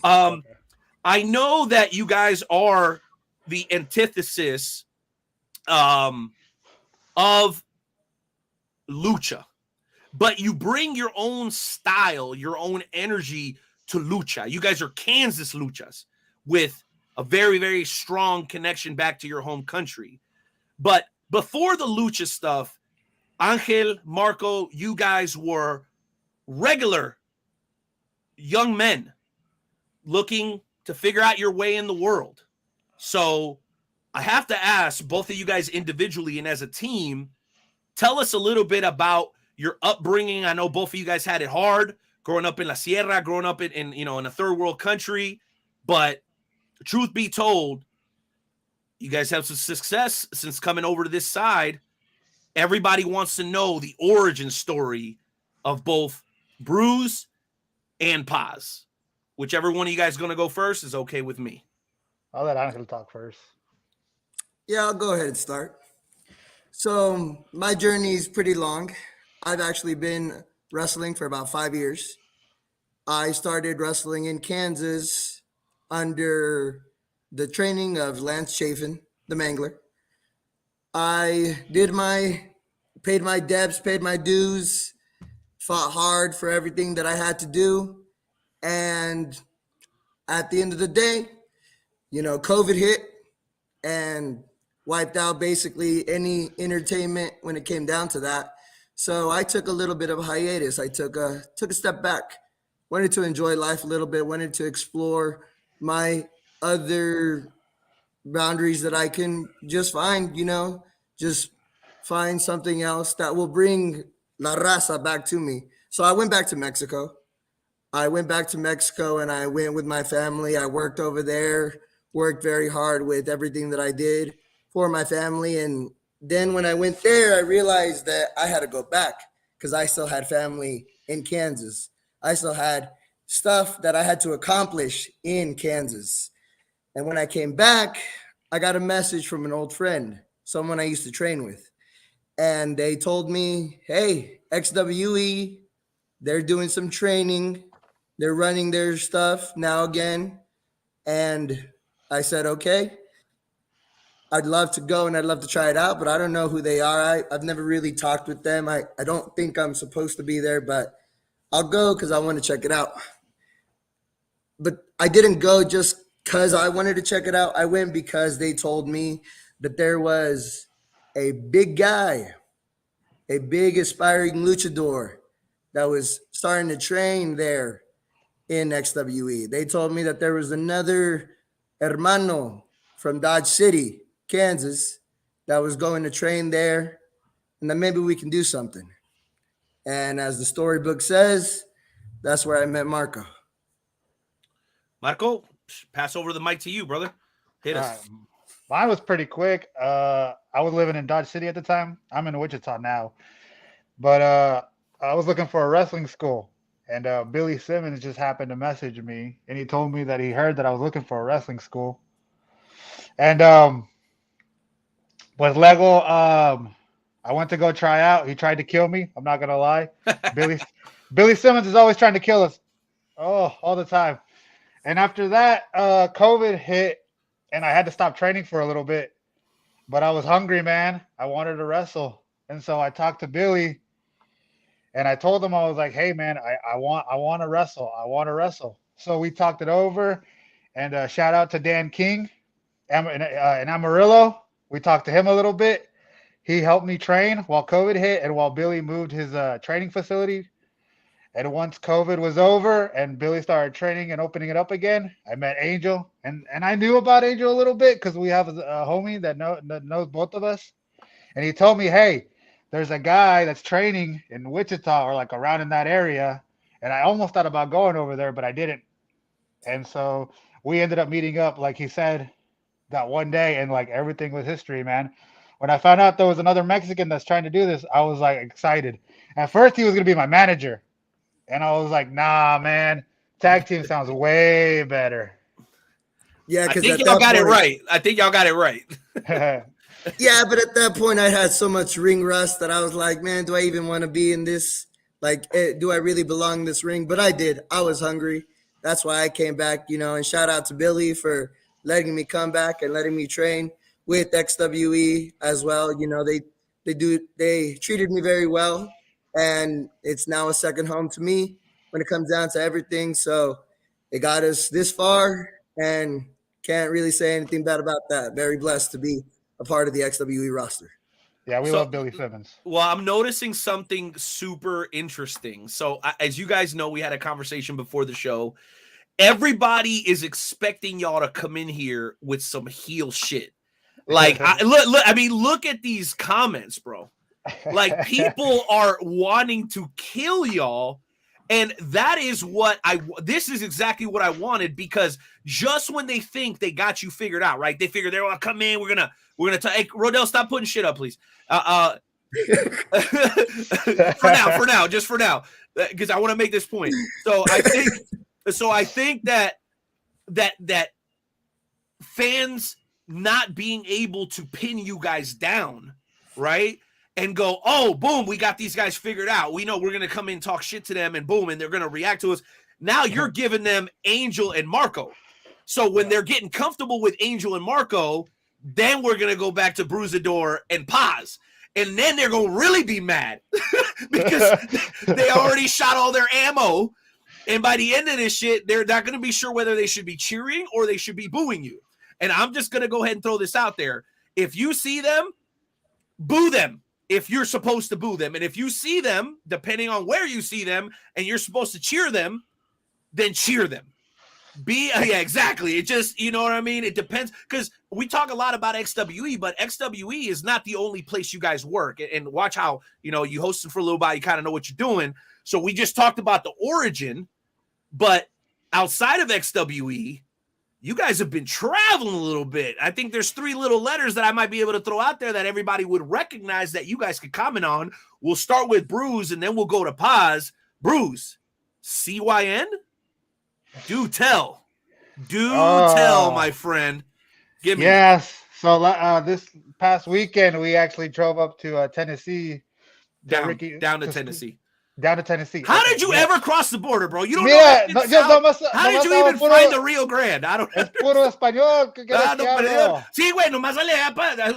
I know that you guys are the antithesis of lucha, but you bring your own style, your own energy to lucha. You guys are Kansas luchas with a very, very strong connection back to your home country. But before the lucha stuff, Angel, Marco, you guys were regular young men looking to figure out your way in the world. So I have to ask both of you guys individually and as a team, tell us a little bit about your upbringing. I know both of you guys had it hard growing up in La Sierra, growing up in a third world country. But truth be told, you guys have some success since coming over to this side. Everybody wants to know the origin story of both Bruise and Paz. Whichever one of you guys is going to go first is okay with me. I'll let Angel talk first. Yeah, I'll go ahead and start. So my journey is pretty long. I've actually been wrestling for about 5 years. I started wrestling in Kansas under the training of Lance Chafin, the Mangler. I paid my debts, paid my dues, fought hard for everything that I had to do. And at the end of the day, COVID hit and wiped out basically any entertainment when it came down to that. So I took a little bit of a hiatus. I took a step back, wanted to enjoy life a little bit, wanted to explore my other boundaries that I can just find, just find something else that will bring La Raza back to me. So I went back to Mexico. And I went with my family. I worked over there, worked very hard with everything that I did for my family. And then when I went there, I realized that I had to go back because I still had family in Kansas. I still had stuff that I had to accomplish in Kansas. And when I came back, I got a message from an old friend, someone I used to train with. And they told me, hey, XWE, they're doing some training. They're running their stuff now again. And I said, okay, I'd love to go and I'd love to try it out, but I don't know who they are. I've never really talked with them. I don't think I'm supposed to be there, but I'll go because I want to check it out. But I didn't go just because I wanted to check it out. I went because they told me that there was a big guy, a big aspiring luchador that was starting to train there in XWE. They told me that there was another hermano from Dodge City, Kansas, that was going to train there, and that maybe we can do something. And as the storybook says, that's where I met Marco. Marco, pass over the mic to you, brother. Hit us. Mine was pretty quick. I was living in Dodge City at the time. I'm in Wichita now. But I was looking for a wrestling school. And Billy Simmons just happened to message me. And he told me that he heard that I was looking for a wrestling school. And with Lego, I went to go try out. He tried to kill me. I'm not going to lie. Billy Simmons is always trying to kill us. Oh, all the time. And after that, COVID hit, and I had to stop training for a little bit. But I was hungry, man. I wanted to wrestle, and so I talked to Billy, and I told him, I was like, "Hey, man, I want to wrestle. I want to wrestle." So we talked it over, and shout out to Dan King, in Amarillo. We talked to him a little bit. He helped me train while COVID hit, and while Billy moved his training facility. And once COVID was over and Billy started training and opening it up again, I met Angel, and I knew about Angel a little bit because we have a homie that knows both of us, and he told me, hey, there's a guy that's training in Wichita or like around in that area, and I almost thought about going over there, but I didn't, and so we ended up meeting up, like he said, that one day, and like everything was history, man. When I found out there was another Mexican that's trying to do this, I was like excited. At first, he was gonna be my manager. And I was like, nah, man, tag team sounds way better. Yeah, I because think y'all got it right. I think y'all got it right. Yeah, but at that point, I had so much ring rust that I was like, man, do I even want to be in this? Like, do I really belong in this ring? But I did. I was hungry. That's why I came back, and shout out to Billy for letting me come back and letting me train with XWE as well. They treated me very well, and it's now a second home to me when it comes down to everything. So it got us this far, and can't really say anything bad about that. Very blessed to be a part of the XWE roster. Yeah, we love Billy Simmons. Well, I'm noticing something super interesting. So, as you guys know, we had a conversation before the show. Everybody is expecting y'all to come in here with some heel shit. Like, look at these comments, bro. Like, people are wanting to kill y'all. And that is this is exactly what I wanted, because just when they think they got you figured out, right? They figure they're gonna come in. We're gonna hey, Rodell, stop putting shit up, please. For now, because I want to make this point. So I think that fans not being able to pin you guys down, right? And go, oh, boom, we got these guys figured out. We know we're going to come in and talk shit to them, and boom, and they're going to react to us. Now you're giving them Angel and Marco. So when they're getting comfortable with Angel and Marco, then we're going to go back to Bruisador and Paz. And then they're going to really be mad because they already shot all their ammo. And by the end of this shit, they're not going to be sure whether they should be cheering or they should be booing you. And I'm just going to go ahead and throw this out there. If you see them, boo them. If you're supposed to boo them. And if you see them, depending on where you see them, and you're supposed to cheer them, then cheer them. Yeah, exactly. It just, you know what I mean? It depends, because we talk a lot about XWE, but XWE is not the only place you guys work. And watch how, you hosted for a little while, you kind of know what you're doing. So we just talked about the origin, but outside of XWE, you guys have been traveling a little bit. I think there's 3 little letters that I might be able to throw out there that everybody would recognize that you guys could comment on. We'll start with Bruise, and then we'll go to Paz. Bruise, CYN? Do tell. Tell, my friend. Give me. Yes. So this past weekend, we actually drove up to Tennessee. Down to Tennessee. Down to Tennessee. How did you ever cross the border, bro? You don't know. How did you even find the Rio Grande? I don't know. Es puro español. Sí, güey, nomás sale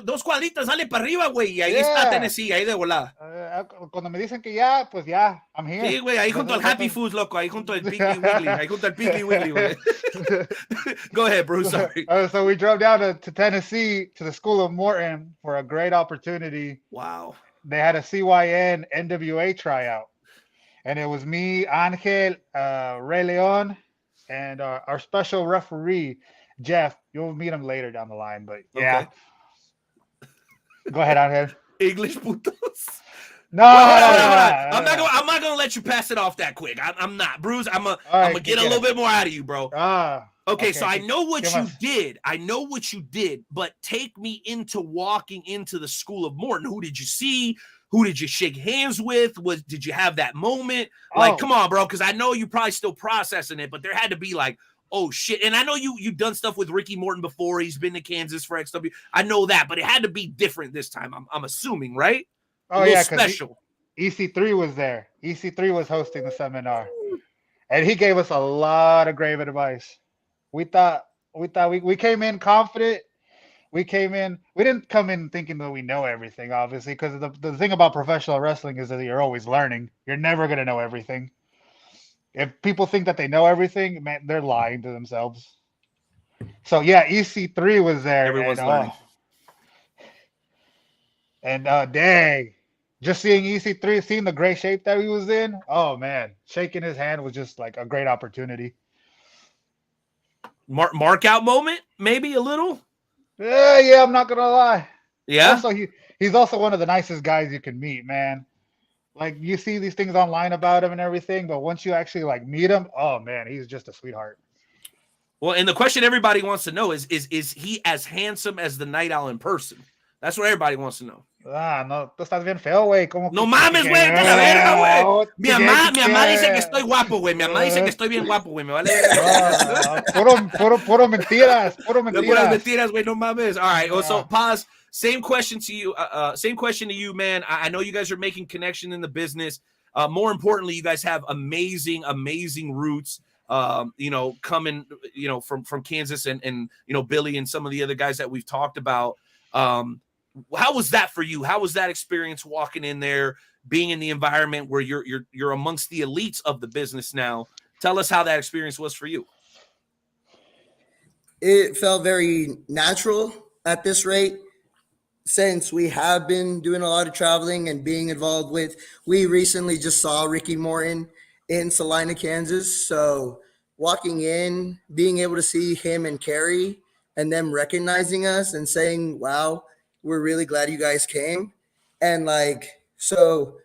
2 cuadritas, sale para arriba, güey, y ahí está Tennessee, ahí de volada. Cuando me dicen que ya, pues ya, I'm here. Sí, güey, ahí junto al Happy Foods, loco, ahí junto al Piggly Wiggly, güey. Go ahead, Bruce, sorry. So we drove down to Tennessee to the School of Morton for a great opportunity. Wow. They had a CYN NWA tryout. And it was me, Angel, Ray Leon, and our special referee, Jeff. You'll meet him later down the line, but yeah. Okay. Go ahead, Angel. English putos. No, I'm not gonna let you pass it off that quick. I'm not, Bruce. I'm gonna get a little bit more out of you, bro. Okay, so I know what you did. But take me into walking into the School of Morton. Who did you see? Who did you shake hands with? Did you have that moment? Like, come on, bro, because I know you're probably still processing it, but there had to be like, oh shit. And I know you've done stuff with Ricky Morton before. He's been to Kansas for XW. I know that, but it had to be different this time. I'm assuming, right? Oh yeah, special. EC3 was there. EC3 was hosting the seminar, and he gave us a lot of great advice. We came in confident. We didn't come in thinking that we know everything, obviously, because the thing about professional wrestling is that you're always learning. You're never going to know everything. If people think that they know everything, man, they're lying to themselves. So yeah, EC3 was there. Everyone's and, learning. Dang, just seeing EC3, seeing the great shape that he was in. Oh man, shaking his hand was just like a great opportunity. Mark out moment, maybe a little. Yeah, I'm not gonna lie. Yeah. Also, he's also one of the nicest guys you can meet, man. Like you see these things online about him and everything, but once you actually like meet him, oh man, he's just a sweetheart. Well, and the question everybody wants to know is he as handsome as the Night Owl in person? That's what everybody wants to know. No, tú estás bien feo, güey. No mames, güey, de la verga, güey. Mi mamá dice que estoy guapo, güey. Mi mamá dice que estoy bien guapo, güey. Me vale verga. Puro mentiras, puro mentiras. Puras mentiras, güey. No mames. All right. Well, so Paz, same question to you. Same question to you, man. I know you guys are making connection in the business. More importantly, you guys have amazing roots. Coming, from Kansas and Billy and some of the other guys that we've talked about. How was that for you? How was that experience walking in there, being in the environment where you're amongst the elites of the business now? Tell us how that experience was for you. It felt very natural at this rate, since we have been doing a lot of traveling and being involved with. We recently just saw Ricky Morton in Salina, Kansas. So walking in, being able to see him and Carrie and them recognizing us and saying, wow, we're really glad you guys came. And so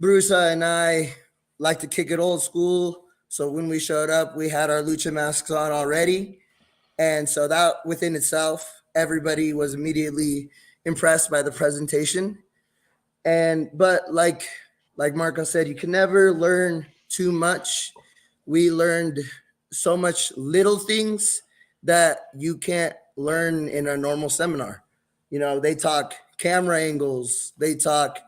Brusa and I like to kick it old school. So when we showed up, we had our lucha masks on already. And so that within itself, everybody was immediately impressed by the presentation. But like Marco said, you can never learn too much. We learned so much little things that you can't learn in a normal seminar. They talk camera angles. They talk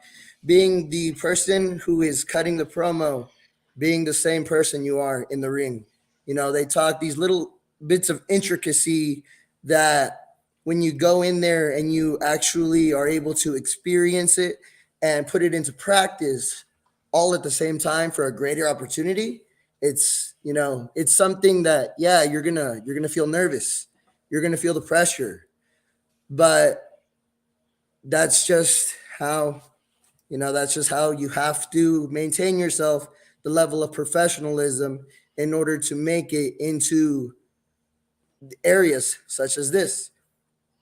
being the person who is cutting the promo, being the same person you are in the ring. They talk these little bits of intricacy that when you go in there and you actually are able to experience it and put it into practice all at the same time for a greater opportunity, it's something that, yeah, you're gonna feel nervous. You're gonna feel the pressure. But that's just how you have to maintain yourself, the level of professionalism, in order to make it into areas such as this.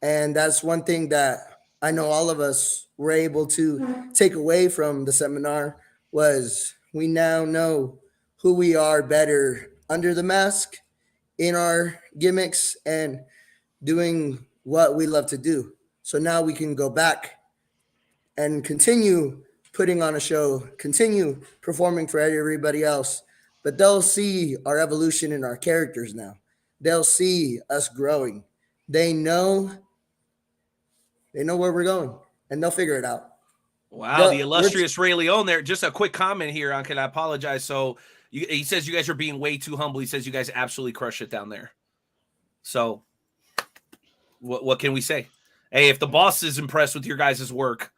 And that's one thing that I know all of us were able to take away from the seminar, was we now know who we are better under the mask, in our gimmicks, and doing what we love to do. So now we can go back and continue putting on a show, continue performing for everybody else, but they'll see our evolution in our characters now. They'll see us growing. They know where we're going, and they'll figure it out. Wow, the illustrious Ray Leone there. Just a quick comment here, Uncle. I apologize. So he says you guys are being way too humble. He says you guys absolutely crush it down there. So what can we say? Hey, if the boss is impressed with your guys' work,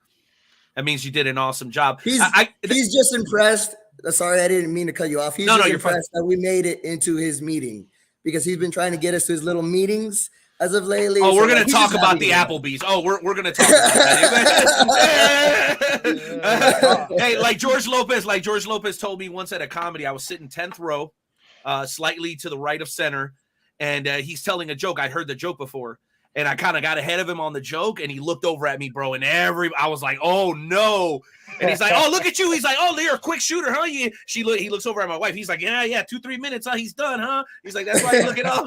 that means you did an awesome job. He's just impressed. Sorry, I didn't mean to cut you off. He's just impressed that we made it into his meeting, because he's been trying to get us to his little meetings as of lately. Oh, we're going to talk about the Applebee's. Oh, we're going to talk about that. Hey, like George Lopez told me once at a comedy, I was sitting 10th row, slightly to the right of center, and he's telling a joke. I heard the joke before, and I kind of got ahead of him on the joke, and he looked over at me, bro, and I was like, oh, no. And he's like, oh, look at you. He's like, oh, you're a quick shooter, huh? He looks over at my wife. He's like, yeah, 2-3 minutes, huh? He's done, huh? He's like, that's why you look it up.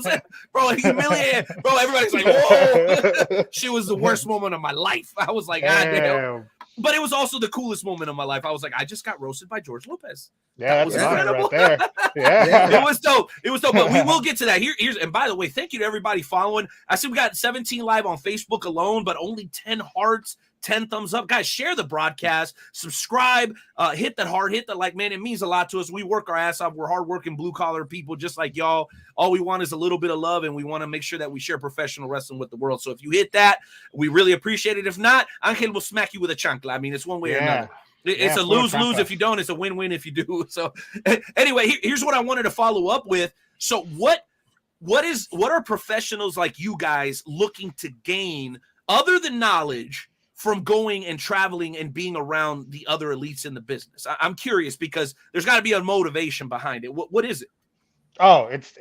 Bro, he's humiliated. Bro, everybody's like, whoa. She was the worst moment of my life. I was like, God damn. But it was also the coolest moment of my life. I was like, I just got roasted by George Lopez. Yeah, that's incredible. Right there. Yeah. It was dope. But we will get to that. Here's and by the way, thank you to everybody following. I see we got 17 live on Facebook alone, but only 10 hearts, 10 thumbs up. Guys, share the broadcast, subscribe, hit that heart, hit that like, man, it means a lot to us. We work our ass off. We're hardworking blue-collar people just like y'all. All we want is a little bit of love, and we want to make sure that we share professional wrestling with the world. So if you hit that, we really appreciate it. If not, Angel will smack you with a chancla. I mean, it's one way or another. It's a lose-lose if you don't. It's a win-win if you do. So anyway, here's what I wanted to follow up with. So what are professionals like you guys looking to gain other than knowledge from going and traveling and being around the other elites in the business? I'm curious because there's got to be a motivation behind it. What is it? Oh, it's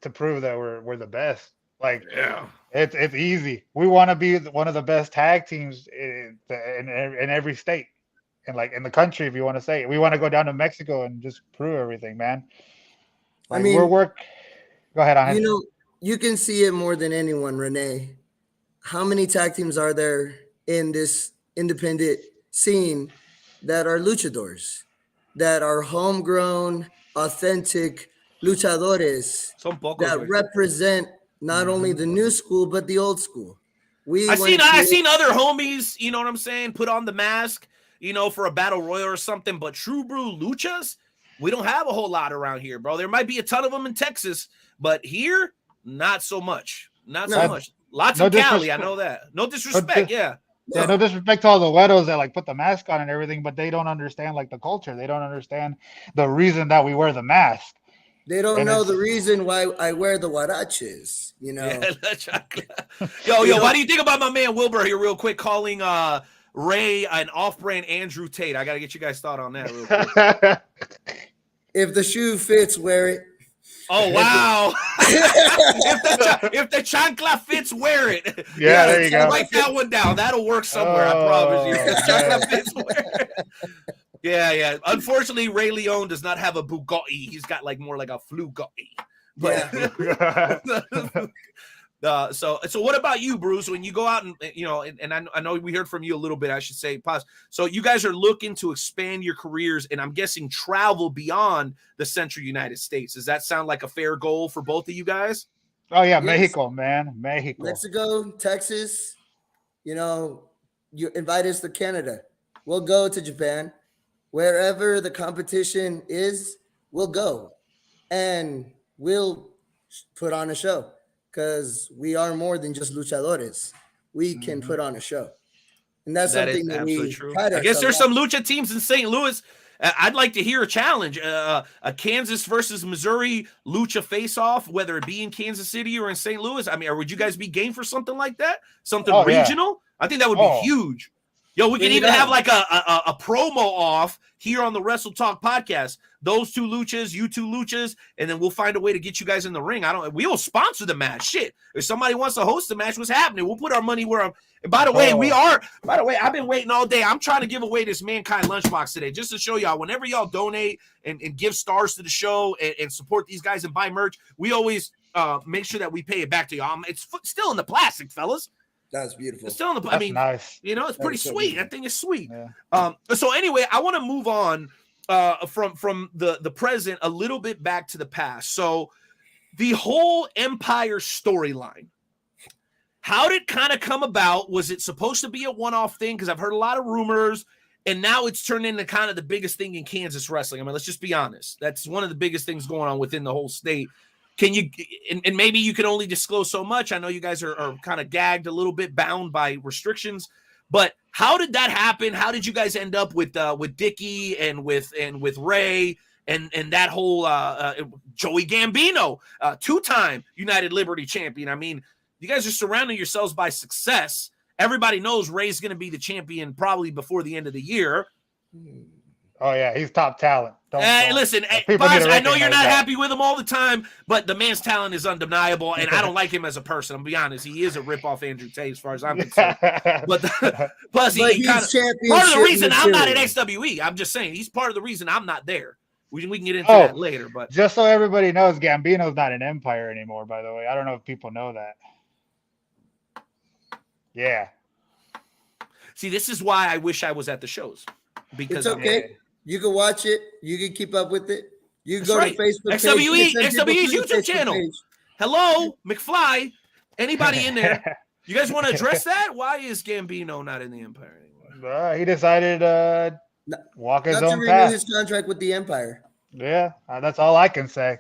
to prove that we're the best. Like, it's easy. We want to be one of the best tag teams in every state and like in the country, if you want to say it. We want to go down to Mexico and just prove everything, man. Like, Go ahead, Angel. You know, you can see it more than anyone, Renee. How many tag teams are there in this independent scene that are luchadors, that are homegrown, authentic luchadores that represent not only the new school but the old school? I seen other homies, you know what I'm saying, put on the mask, for a battle royal or something. But true brew luchas, we don't have a whole lot around here, bro. There might be a ton of them in Texas, but here, not so much. Not so much. Lots in Cali, I know that. No disrespect, Yeah, no disrespect to all the weirdos that like put the mask on and everything, but they don't understand like the culture. They don't understand the reason that we wear the mask. They don't know the reason why I wear the huaraches, Yeah, yo, why do you think about my man Wilbur here real quick calling Ray an off-brand Andrew Tate? I got to get you guys thought on that real quick. If the shoe fits, wear it. Oh, wow. if the chancla fits, wear it. Yeah, there you go. Write that one down. That'll work somewhere, I promise you. If the chancla fits, wear it. Yeah. Unfortunately, Ray Leone does not have a Bugatti. He's got more like a Flugatti. But, so what about you, Bruce? When you go out and I know we heard from you a little bit, I should say, pause. So you guys are looking to expand your careers, and I'm guessing travel beyond the central United States. Does that sound like a fair goal for both of you guys? Oh yeah, yes. Mexico, man, Mexico, Mexico, Texas. You invite us to Canada. We'll go to Japan. Wherever the competition is, we'll go, and we'll put on a show. Because we are more than just luchadores. We can put on a show. And that's something that we true. I guess there's some lucha teams in St. Louis. I'd like to hear a challenge. A Kansas versus Missouri lucha face-off, whether it be in Kansas City or in St. Louis. I mean, or would you guys be game for something like that? Something regional? Yeah. I think that would be huge. Yo, we can even have like a promo off here on the Wrestle Talk podcast. Those two luchas, you two luchas, and then we'll find a way to get you guys in the ring. We'll sponsor the match. Shit. If somebody wants to host the match, what's happening? We'll put our money where and by the way, I've been waiting all day. I'm trying to give away this Mankind lunchbox today just to show y'all whenever y'all donate and give stars to the show and support these guys and buy merch, we always make sure that we pay it back to y'all. It's still in the plastic, fellas. That's beautiful. It's still in the, nice. It's pretty sweet. That thing is sweet. Yeah. So anyway, I want to move on from the present a little bit back to the past. So the whole Empire storyline, how did it kind of come about? Was it supposed to be a one-off thing? Because I've heard a lot of rumors, and now it's turned into kind of the biggest thing in Kansas wrestling. I mean, let's just be honest. That's one of the biggest things going on within the whole state. Can you, and maybe you can only disclose so much. I know you guys are kind of gagged a little bit, bound by restrictions, but how did that happen? How did you guys end up with Dickie and with Ray and that whole Joey Gambino, two-time United Liberty champion? I mean, you guys are surrounding yourselves by success. Everybody knows Ray's going to be the champion probably before the end of the year. Oh yeah, he's top talent. Listen, Paz, I know you're not happy with him all the time, but the man's talent is undeniable, and I don't like him as a person. I'll be honest; he is a rip-off Andrew Tate, as far as I'm concerned. But plus, he's part of the reason I'm not at XWE. I'm just saying he's part of the reason I'm not there. We can get into that later, but just so everybody knows, Gambino's not an Empire anymore. By the way, I don't know if people know that. Yeah. See, this is why I wish I was at the shows, because it's okay. You can watch it. You can keep up with it. You can go to Facebook XWE's YouTube channel. Hello, McFly. Anybody in there? You guys want to address that? Why is Gambino not in the Empire anymore? He decided walk his Not to own renew path. his contract with the Empire. Yeah, that's all I can say.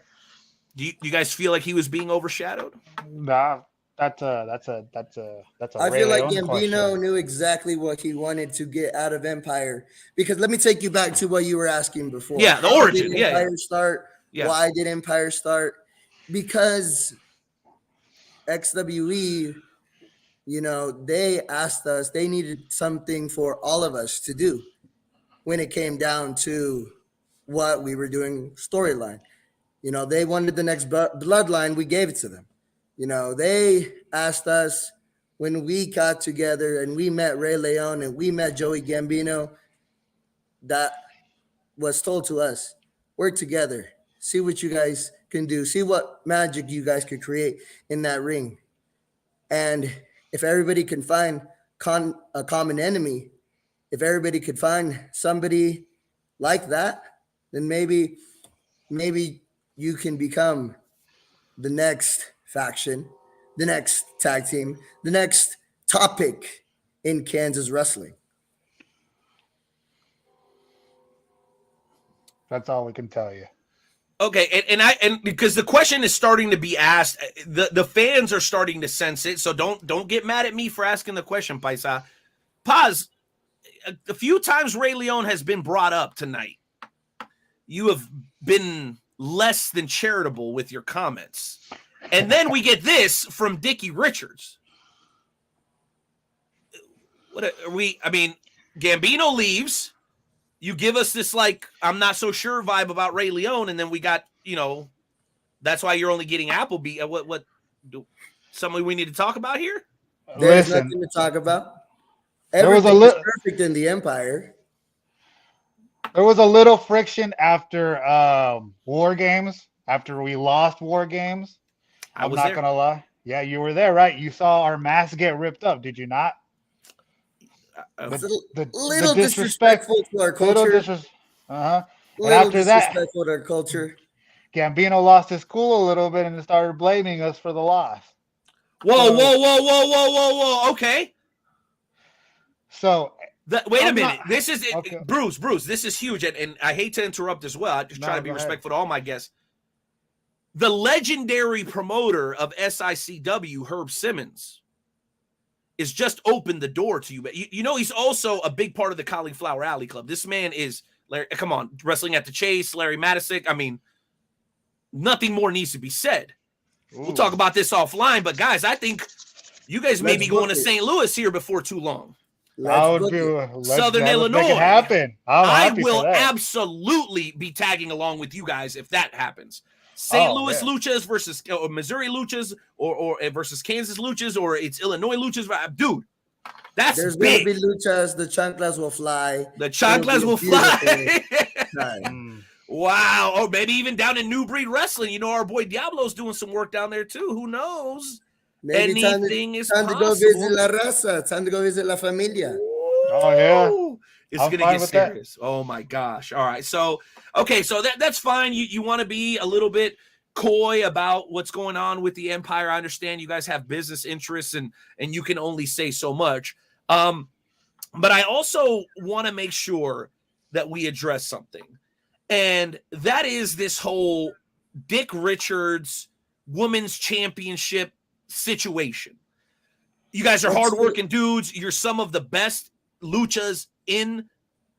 Do you guys feel like he was being overshadowed? Nah, that's a I Ray feel like Leon Gambino question. knew exactly what he wanted to get out of Empire. Because let me take you back to what you were asking before. Yeah, the How origin. did Yeah, Empire start? Yeah. Why did Empire start? Because XWE, they asked us, they needed something for all of us to do when it came down to what we were doing storyline. They wanted the next bloodline, we gave it to them. They asked us when we got together and we met Ray Leon and we met Joey Gambino, that was told to us, work together, see what you guys can do, see what magic you guys could create in that ring. And if everybody can find a common enemy, if everybody could find somebody like that, then maybe you can become the next faction, the next tag team, the next topic in Kansas wrestling. That's all we can tell you. Okay, and because the question is starting to be asked, the fans are starting to sense it. So don't get mad at me for asking the question, Paisa. Paz, a few times Ray Leon has been brought up tonight. You have been less than charitable with your comments. And then we get this from Dickie Richards. What are we? I mean, Gambino leaves. You give us this, like, I'm not so sure vibe about Ray Leon, and then we got, that's why you're only getting Appleby. What something we need to talk about here? There's Listen, nothing to talk about. There was Everything is perfect in the Empire. There was a little friction after War Games, after we lost War Games. I'm not going to lie. Yeah, you were there, right? You saw our masks get ripped up, did you not? The little disrespectful to our culture. And after that, disrespectful to our culture. Gambino lost his cool a little bit and started blaming us for the loss. Whoa. Okay. So wait a minute. This is okay. Bruce. This is huge, and I hate to interrupt as well. I just try to be respectful to all my guests. The legendary promoter of SICW, Herb Simmons, is just opened the door to you. But he's also a big part of the Cauliflower Alley Club. This man is, come on, Wrestling at the Chase, Larry Matisic. I mean, nothing more needs to be said. Ooh. We'll talk about this offline. But, guys, I think you guys may be going to St. Louis here before too long. Southern Illinois. Make it happen. I will absolutely be tagging along with you guys if that happens. St. Louis Luchas versus Missouri Luchas or versus Kansas Luchas, or it's Illinois Luchas. Dude, there's big. Gonna be Luchas. The chanclas will fly. The chanclas will fly. Wow. Or maybe even down in New Breed Wrestling. Our boy Diablo's doing some work down there too. Who knows? Maybe anything is possible. Time to go visit La Raza. Time to go visit La Familia. Oh, yeah. It's going to get serious. That. Oh, my gosh. All right. So, okay. So that's fine. You want to be a little bit coy about what's going on with the Empire. I understand you guys have business interests and you can only say so much. But I also want to make sure that we address something. And that is this whole Dick Richards Women's Championship situation. You guys are hardworking dudes. You're some of the best luchas in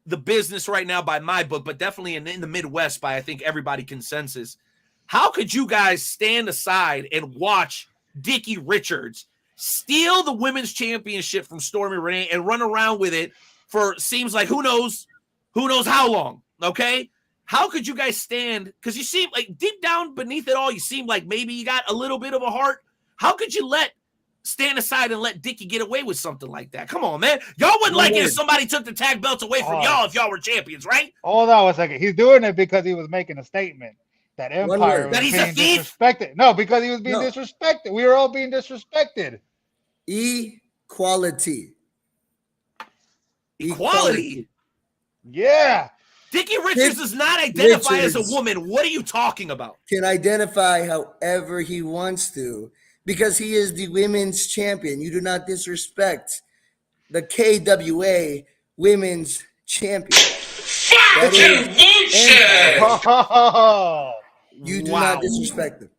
the business right now by my book, but definitely in the Midwest by, I think, everybody consensus. How could you guys stand aside and watch Dickie Richards steal the women's championship from Stormy Renee and run around with it for seems like who knows how long, okay? How could you guys stand? Because you seem like deep down beneath it all, you seem like maybe you got a little bit of a heart. How could you stand aside and let Dickie get away with something like that? Come on, man. Y'all wouldn't like it if somebody took the tag belts away from y'all if y'all were champions, right? Hold on a second. He's doing it because he was making a statement that Empire was being disrespected. No, because he was being disrespected. We were all being disrespected. Equality. Yeah. Dickie Richards does not identify as a woman. What are you talking about? Can identify however he wants to, because he is the women's champion. You do not disrespect the KWA women's champion. That is you do not disrespect them.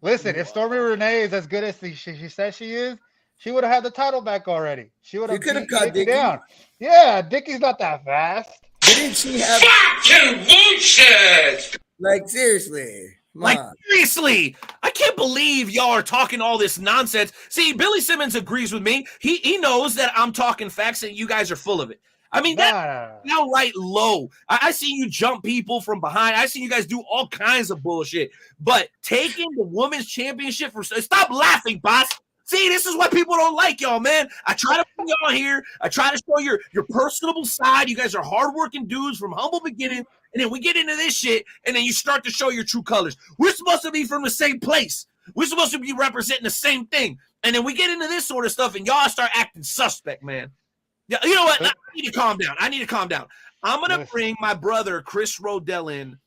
Listen, if Stormy Renee is as good as she says she is, she would have had the title back already. She would have cut Dickie down. Yeah, Dickie's not that fast. Didn't she have like seriously? Like, seriously, I can't believe y'all are talking all this nonsense. See, Billy Simmons agrees with me. He knows that I'm talking facts and you guys are full of it. I mean, that's downright low. I see you jump people from behind. I see you guys do all kinds of bullshit. But taking the women's championship for – stop laughing, boss. See, this is why people don't like y'all, man. I try to bring y'all here. I try to show your personable side. You guys are hardworking dudes from humble beginnings. And then we get into this shit, and then you start to show your true colors. We're supposed to be from the same place. We're supposed to be representing the same thing. And then we get into this sort of stuff, and y'all start acting suspect, man. Yeah, you know what? I need to calm down. I'm going to bring my brother, Chris Rodell, in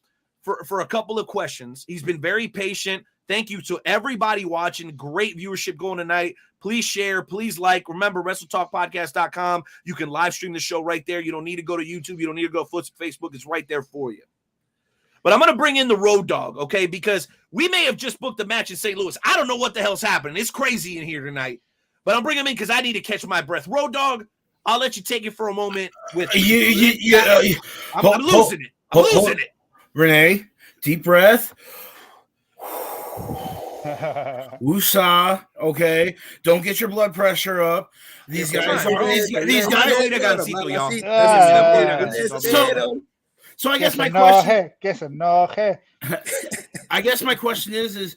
for a couple of questions. He's been very patient. Thank you to everybody watching. Great viewership going tonight. Please share. Please like. Remember, WrestleTalkPodcast.com. You can live stream the show right there. You don't need to go to YouTube. You don't need to go to Facebook. It's right there for you. But I'm going to bring in the Road Dogg, okay? Because we may have just booked a match in St. Louis. I don't know what the hell's happening. It's crazy in here tonight. But I'm bringing him in because I need to catch my breath. Road Dogg, I'll let you take it for a moment. With I'm losing it. I'm losing it. Renee, deep breath. Woosah, okay. Don't get your blood pressure up. These guys are these guys. So I guess my question. I guess my question is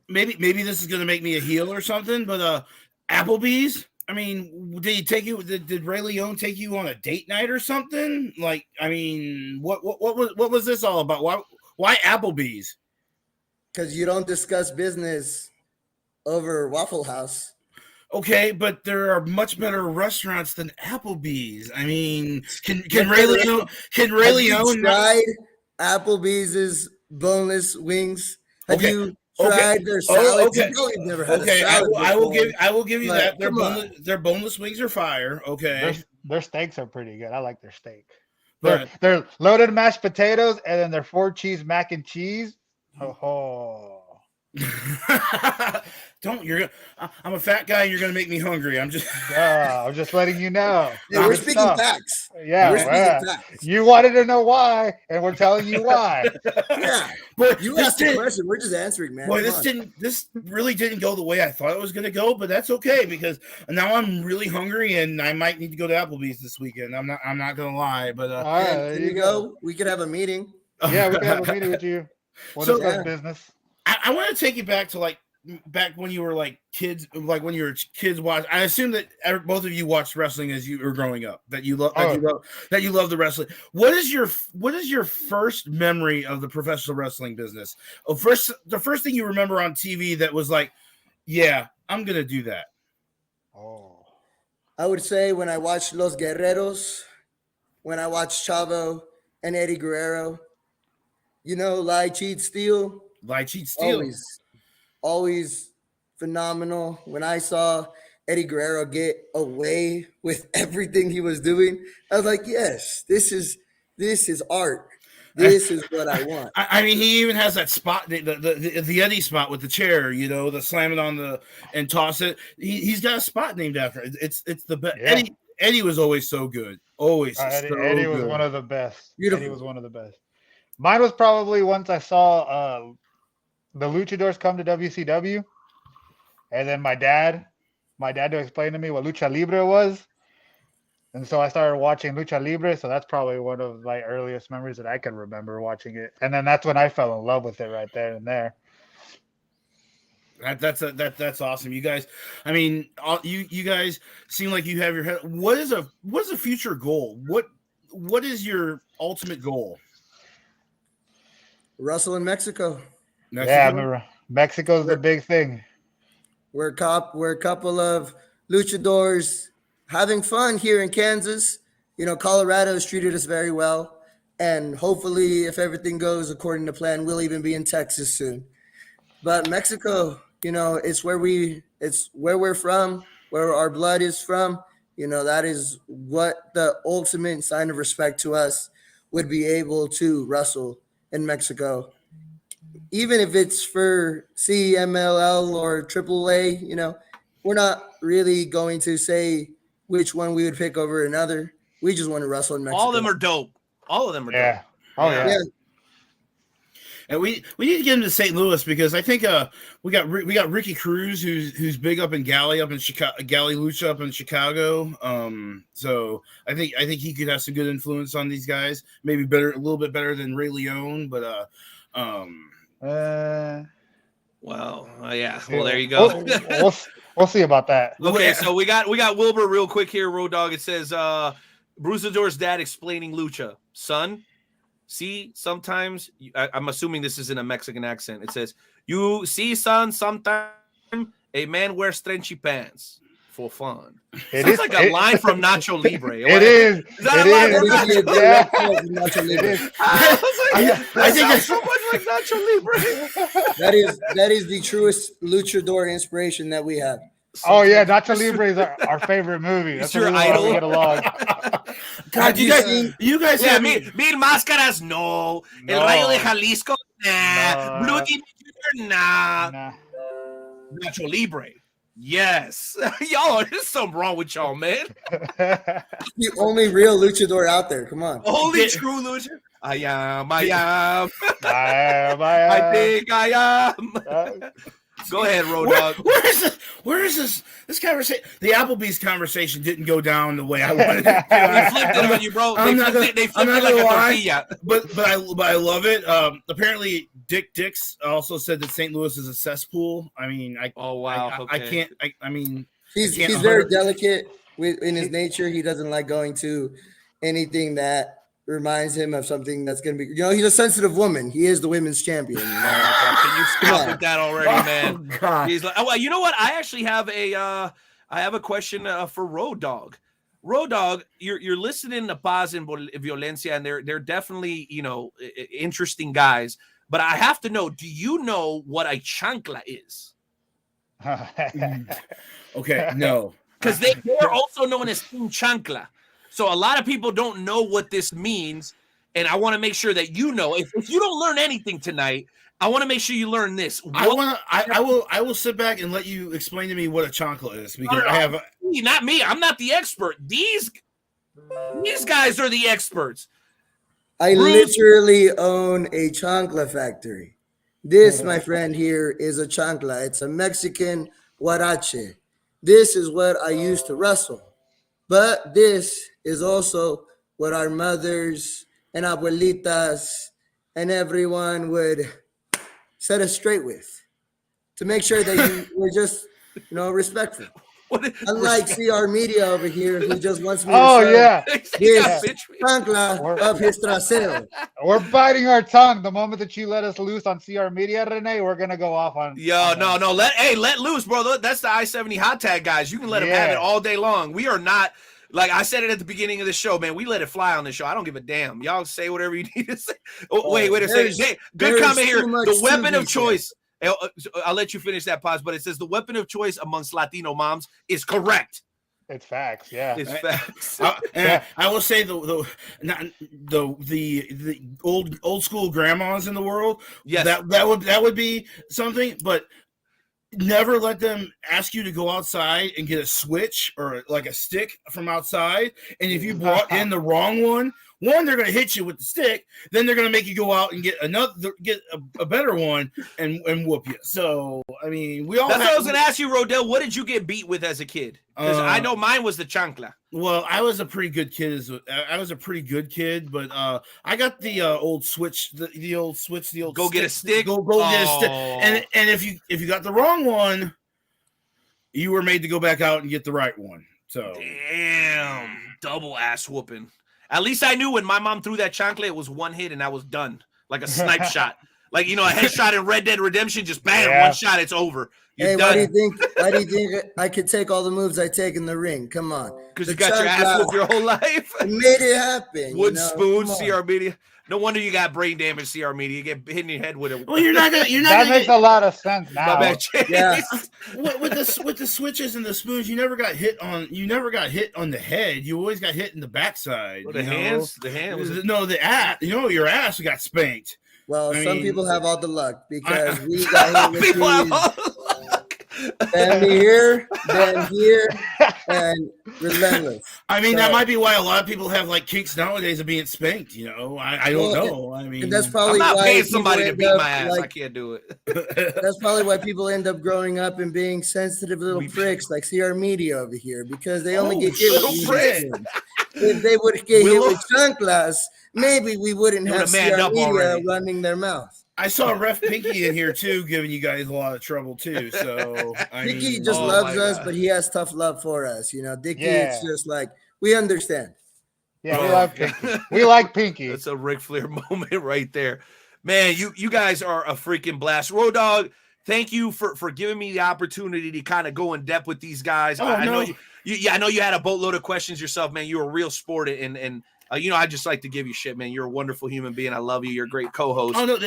maybe this is gonna make me a heel or something, but Applebee's. I mean, did he take you? Did Ray Leone take you on a date night or something? Like, I mean, what was this all about? Why Applebee's? Because you don't discuss business over Waffle House. Okay, but there are much better restaurants than Applebee's. I mean, can Ray Leone tried Applebee's boneless wings? Have you tried their salads? Okay. You've never had a salad I will give you that. Their boneless wings are fire. Okay. Their steaks are pretty good. I like their steak. They're loaded mashed potatoes and then their 4-cheese mac and cheese. Oh. I'm a fat guy. You're gonna make me hungry. I'm just letting you know. Yeah, we're speaking facts. Yeah, we're speaking facts. You wanted to know why, and we're telling you why. Yeah, but you asked the question. We're just answering, man. Boy, this really didn't go the way I thought it was gonna go, but that's okay because now I'm really hungry and I might need to go to Applebee's this weekend. I'm not gonna lie, but all right, there you go. We could have a meeting. Yeah, we could have a meeting with you. Business. I want to take you back to back when you were like kids, like when you were kids watch. I assume that both of you watched wrestling as you were growing up. That you love the wrestling. What is your first memory of the professional wrestling business? The first thing you remember on TV that was like, yeah, I'm gonna do that. Oh, I would say when I watched Los Guerreros, when I watched Chavo and Eddie Guerrero. You know, lie, cheat, steal. Always phenomenal. When I saw Eddie Guerrero get away with everything he was doing, I was like, yes, this is art. This is what I want. I mean, he even has that spot, the Eddie spot with the chair, you know, the slam it on and toss it. He's got a spot named after it. It's the best. Yeah. Eddie was always so good. Eddie was one of the best. Beautiful. Eddie was one of the best. Mine was probably once I saw the Luchadors come to WCW, and then my dad to explain to me what Lucha Libre was, and so I started watching Lucha Libre. So that's probably one of my earliest memories that I can remember watching it, and then that's when I fell in love with it right there and there. That's awesome. You guys, I mean, you guys seem like you have your head. What is a future goal? What is your ultimate goal? Wrestle in Mexico. Yeah, Mexico's the big thing. We're a couple of luchadors having fun here in Kansas. You know, Colorado has treated us very well. And hopefully, if everything goes according to plan, we'll even be in Texas soon. But Mexico it's where we're from, where our blood is from. That is what the ultimate sign of respect to us would be able to wrestle in Mexico. Even if it's for CMLL or AAA, we're not really going to say which one we would pick over another. We just want to wrestle in Mexico. All of them are dope. All of them are dope. Oh yeah. And we need to get him to St. Louis because I think we got Ricky Cruz who's big up in Galley Lucha up in Chicago. So I think he could have some good influence on these guys. Maybe a little bit better than Ray Leone, but yeah. Well, there you go. We'll see about that. Okay, so we got Wilbur real quick here, Road Dog. It says Bruisador's dad explaining lucha. Son, see, sometimes I'm assuming this is in a Mexican accent. It says, "You see, son, sometimes a man wears stretchy pants for fun." It's like a line from Nacho Libre. It is. Is that a line from Nacho Libre? I think it's so much like Nacho Libre. That is the truest luchador inspiration that we have. Oh yeah, Nacho Libre is our favorite movie. That's your why idol. we get along. God, you guys have Mil Máscaras, no. El Rayo de Jalisco, nah. Blue Demon Jr., nah. Nacho Libre. Yes. Y'all, there's something wrong with y'all, man. The only real luchador out there. Come on. Only true luchador. I am. I think I am. Go ahead, Road Dog. Where is this conversation? The Applebee's conversation didn't go down the way I wanted it. They flipped it on you, bro. They flipped it like a tortilla. But I love it. Apparently, Dick Dix also said that St. Louis is a cesspool. I mean, He's very delicate in his nature. He doesn't like going to anything that reminds him of something that's going to be, he's a sensitive woman. He is the women's champion. Can you stop with that already, man? Oh, God. He's like, you know what? I actually have a question for Road Dog. Road Dog, you're listening to Paz and Violencia, and they're definitely, interesting guys. But I have to know, do you know what a chancla is? Okay, no. Because they're also known as Team Chancla. So a lot of people don't know what this means, and I want to make sure that you know. If you don't learn anything tonight, I want to make sure you learn this. I will sit back and let you explain to me what a chancla is because I have not me. I'm not the expert. These guys are the experts. I literally own a chancla factory. This, my friend here, is a chancla. It's a Mexican huarache. This is what I used to wrestle. But this is also what our mothers and abuelitas and everyone would set us straight with to make sure that you were just, respectful. Unlike CR Media over here, who just wants me to this chancla of his trasero. We're biting our tongue. The moment that you let us loose on CR Media, Renee, we're gonna go off on. No. Let loose, bro. That's the I-70 hot tag guys. You can let them have it all day long. We are not. Like I said it at the beginning of the show, man, we let it fly on the show. I don't give a damn. Y'all say whatever you need to say. Wait a second. Good comment here. The weapon of choice. I'll let you finish that, Paz, but it says the weapon of choice amongst Latino moms is correct. It's facts, yeah. It's facts. And I will say the old school grandmas in the world. Yes, that would be something, but never let them ask you to go outside and get a switch or like a stick from outside. And if you brought in the wrong one, they're going to hit you with the stick. Then they're going to make you go out and get a better one and whoop you. So, I mean, we all. That's what I was going to ask you, Rodell. What did you get beat with as a kid? Because I know mine was the chancla. Well, I was a pretty good kid. But I got the old switch, the old go get a stick. Go get a stick. And if you got the wrong one, you were made to go back out and get the right one. So damn, double ass whooping. At least I knew when my mom threw that chancla, it was one hit and I was done, like a snipe shot. Like, a headshot in Red Dead Redemption, just bam, one shot, it's over. You're done. Why do you think I could take all the moves I take in the ring? Come on. Because you got your ass whooped your whole life. I made it happen. Wood spoon, CR Media. No wonder you got brain damage, CR Media. You get hit in your head with it. Well, you're not That gonna makes get, a lot of sense My now. bad, Chase. Yeah. with the switches and the spoons. You never got hit on the head. You always got hit in the backside. Well, the hands. No, the ass. Your ass got spanked. Well, I some mean, people have all the luck because we got hit with People have all these family here, then here, and relentless. I mean, So- that might be why a lot of people have like kinks nowadays of being spanked. I don't Well, know. I mean, And that's I'm probably not why paying people somebody to end beat up, my ass. I like, can't do it. that's probably why people end up growing up and being sensitive little pricks like CR Media over here because they only get hit with little these prick. spoons. If they would get hit Willow- with chanclas, maybe we wouldn't They have would've manned CR up Media already. running their mouth. I saw Ref Pinky in here too, giving you guys a lot of trouble too. So Dickie mean, just Oh loves my us, God. but he has tough love for us. Dickie, Yeah. it's just like we understand. Yeah, we Oh, like God. Pinky. We like Pinky. That's a Ric Flair moment right there. Man, you guys are a freaking blast. Road Dogg, thank you for giving me the opportunity to kind of go in depth with these guys. Oh, I know no. I know you had a boatload of questions yourself, man. You're a real sport, and I just like to give you shit, man. You're a wonderful human being. I love you. You're a great co-host. Oh no,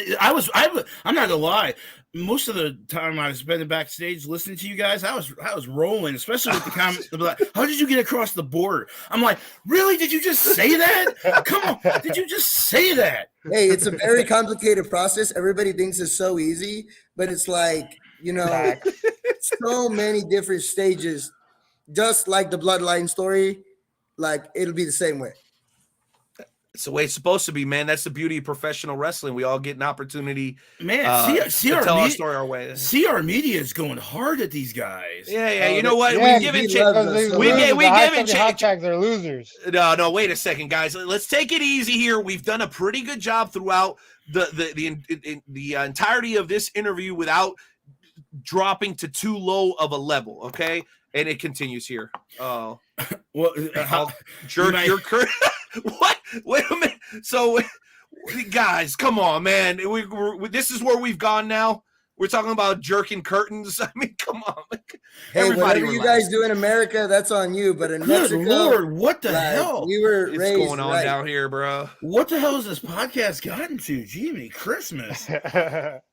I'm not gonna lie. Most of the time I was spending backstage listening to you guys, I was rolling, especially with the comments. They'll be like, how did you get across the border? I'm like, really? Did you just say that? Come on, did you just say that? Hey, it's a very complicated process. Everybody thinks it's so easy, but it's like, Facts. so many different stages. Just like the bloodline story, like it'll be the same way. It's the way it's supposed to be, man. That's the beauty of professional wrestling. We all get an opportunity Man, to tell our story our way. CR Media is going hard at these guys. Yeah. Oh, You know what? Yeah, we give it. he loves Because us these so we much. get- losers, we the high give it something cha- hashtags are losers. No, wait a second, guys. Let's take it easy here. We've done a pretty good job throughout the entirety of this interview without dropping to too low of a level. Okay, and it continues here. Oh, Well, jerk might- your cur. What? Wait a minute. So, guys, come on, man. This is where we've gone now. We're talking about jerking curtains. I mean, come on. Hey, Everybody whatever you relax. guys do in America, that's on you. But in good Mexico, Lord, what the like, hell? we were It's raised going on right. down here, bro. What the hell has this podcast gotten to? Jimmy Christmas.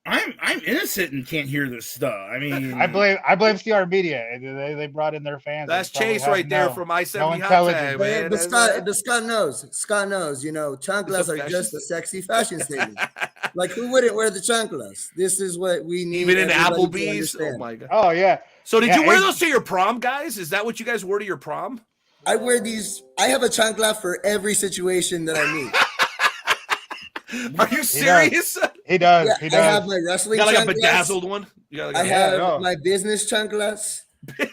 I'm innocent and can't hear this stuff. I mean, I blame CR Media. They brought in their fans. That's They probably Chase have right there no- from no I-70 Hot intelligence. Tag, But, man. but Scott knows. Scott knows. Chanclas It's a are fashion just a sexy fashion statement. Like, who wouldn't wear the chanclas? This is what we need. Even in everybody to Applebee's. Oh understand. my god. Oh yeah. So did Yeah, you wear it- those to your prom, guys? Is that what you guys wore to your prom? I wear these. I have a chancla for every situation that I meet. Are you serious? He does. Yeah, He I does. have my You wrestling got like a chanclas. bedazzled one? You got I like have no. my business chanclas. a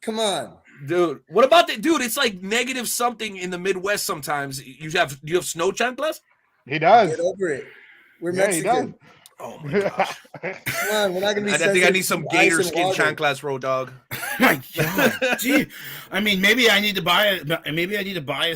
Come on. dude. What about the dude? It's like negative something in the Midwest sometimes. You have snow chanclas? He does. Get over it. We're Yeah, he Mexican. Oh my gosh. Come on, we're not gonna be. I think I sensitive need some to ice gator and skin water. chanclas, Road Dog. my God, gee, I mean, maybe I need to buy a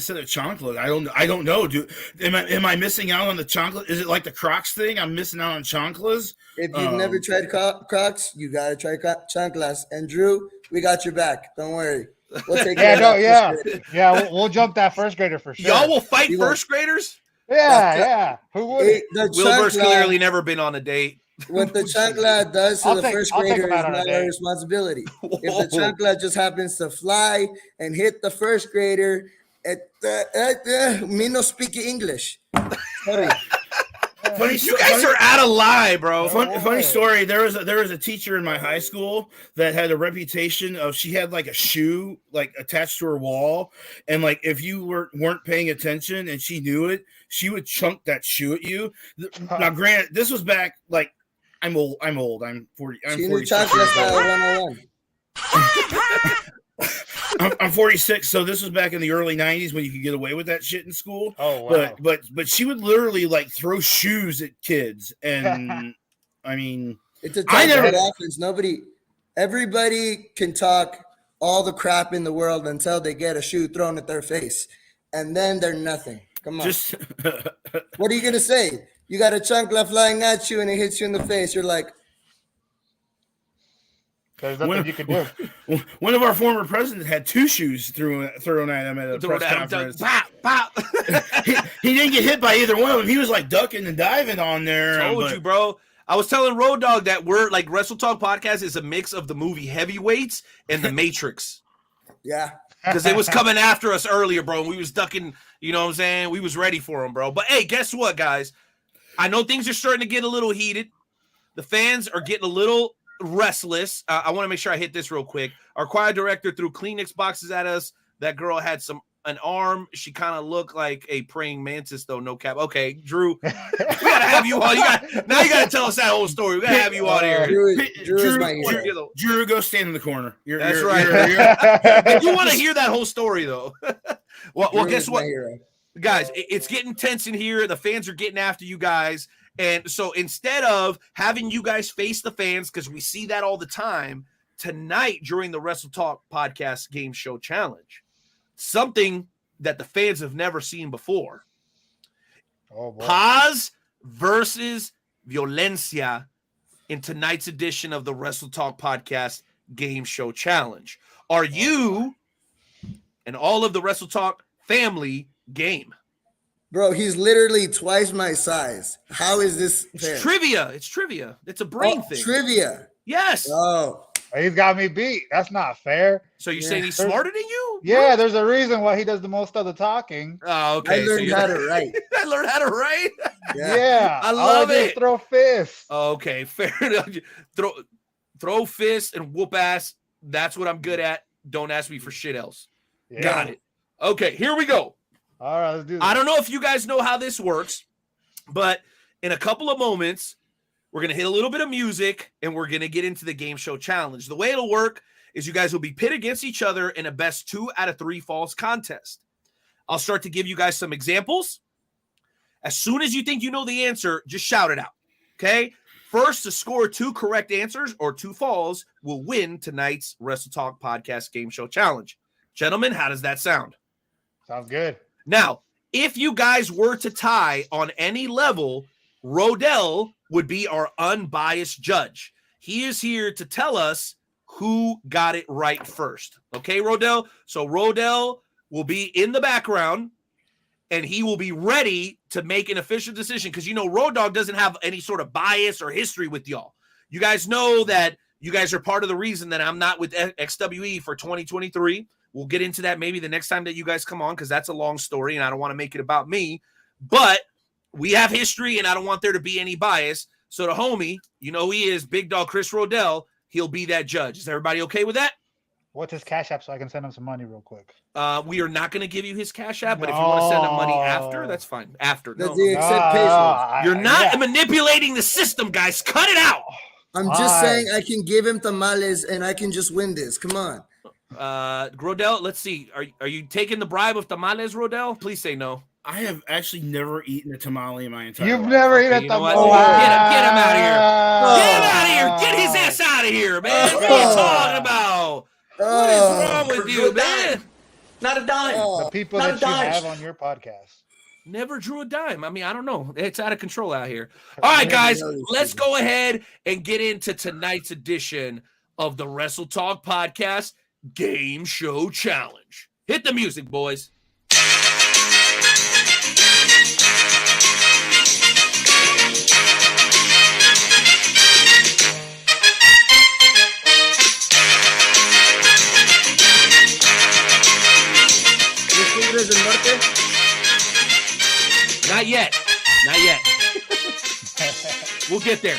set of chanclas. I don't know, dude. Am I missing out on the chanclas? Is it like the Crocs thing? I'm missing out on chanclas. If you've never tried Crocs, you gotta try chanclas. And Drew, we got your back. Don't worry. We'll take Yeah, care no, of that yeah, first grade. yeah. We'll jump that first grader for sure. Y'all will fight You won't. first graders? Yeah, yeah. Who would? Hey, the Wilbur's chancla- clearly never been on a date. What the chancla does to I'll the take- first I'll take grader him out is on a not date. our responsibility. If the Whoa. chancla just happens to fly and hit the first grader, me no speak English. Sorry. You guys are out of line, bro. Funny story. There was a teacher in my high school that had a reputation of she had like a shoe like attached to her wall, and like if you weren't paying attention and she knew it, she would chunk that shoe at you. Now, granted, this was back like I'm old. I'm 40. I'm She knew 46. chancla style 101. I'm 46, so this was back in the early 90s when you could get away with that shit in school. Oh wow. But she would literally like throw shoes at kids, and I mean, It's a I never- type of offense. Everybody can talk all the crap in the world until they get a shoe thrown at their face, and then they're nothing. Come on. just What are you gonna say? You got a chancla flying at you and it hits you in the face. You're like, There's nothing you can do. One of our former presidents had 2 shoes thrown at him at a press conference. Pop, pop. he didn't get hit by either one of them. He was like ducking and diving on there. Told you, bro. I was telling Road Dogg that we're like Wrestle Talk Podcast is a mix of the movie Heavyweights and The Matrix. Yeah. Because it was coming after us earlier, bro. And we was ducking, you know what I'm saying? We was ready for him, bro. But hey, guess what, guys? I know things are starting to get a little heated. The fans are getting a little restless. I want to make sure I hit this real quick. Our choir director threw Kleenex boxes at us. That girl had an arm. She kind of looked like a praying mantis, though. No cap. Okay, Drew, we gotta have you on. Now you gotta tell us that whole story. We gotta have you on here. Drew, go stand in the corner. That's right. I do want to hear that whole story, though. well, guess what, guys? It's getting tense in here. The fans are getting after you guys. And so instead of having you guys face the fans, because we see that all the time, tonight during the Wrestle Talk Podcast Game Show Challenge, something that the fans have never seen before. Oh, boy. Paz versus Violencia in tonight's edition of the Wrestle Talk Podcast Game Show Challenge. Are you and all of the Wrestle Talk family game? Bro, he's literally twice my size. How is this fair? It's trivia. It's a brain thing. Trivia. Yes. Oh. He's got me beat. That's not fair. So you're saying he's smarter than you? Yeah, there's a reason why he does the most of the talking. Oh, okay. I learned how to write. I learned how to write? Yeah. I love it. Throw fists. Okay, fair enough. Throw fists and whoop ass. That's what I'm good at. Don't ask me for shit else. Yeah. Got it. Okay, here we go. All right, let's do this. I don't know if you guys know how this works, but in a couple of moments, we're going to hit a little bit of music and we're going to get into the game show challenge. The way it'll work is you guys will be pit against each other in a best 2 out of 3 falls contest. I'll start to give you guys some examples. As soon as you think you know the answer, just shout it out. Okay? First to score 2 correct answers or 2 falls will win tonight's Wrestle Talk Podcast Game Show Challenge. Gentlemen, how does that sound? Sounds good. Now, if you guys were to tie on any level, Rodell would be our unbiased judge. He is here to tell us who got it right first. Okay, Rodell? So Rodell will be in the background, and he will be ready to make an official decision because, you know, Road Dogg doesn't have any sort of bias or history with y'all. You guys know that you guys are part of the reason that I'm not with XWE for 2023. We'll get into that maybe the next time that you guys come on because that's a long story and I don't want to make it about me. But we have history and I don't want there to be any bias. So the homie, you know he is, Big Dog Chris Rodell, he'll be that judge. Is everybody okay with that? What's his Cash App so I can send him some money real quick? We are not going to give you his Cash App, but if you want to send him money after, that's fine. After. That's the accept patience. You're not manipulating the system, guys. Cut it out. I'm just saying I can give him tamales and I can just win this. Come on. Rodell, let's see. Are you taking the bribe of tamales, Rodell? Please say no. I have actually never eaten a tamale in my entire You've life. never eaten a tamale. Get him out of here. Get him out of here. Get his ass out of here, man. What are you talking about? What is wrong with you, man? Not a dime. The people that you have on your podcast. Never drew a dime. I mean, I don't know. It's out of control out here. All right, guys, let's go ahead and get into tonight's edition of the Wrestle Talk Podcast Game Show Challenge. Hit the music, boys. Not yet. Not yet. We'll get there.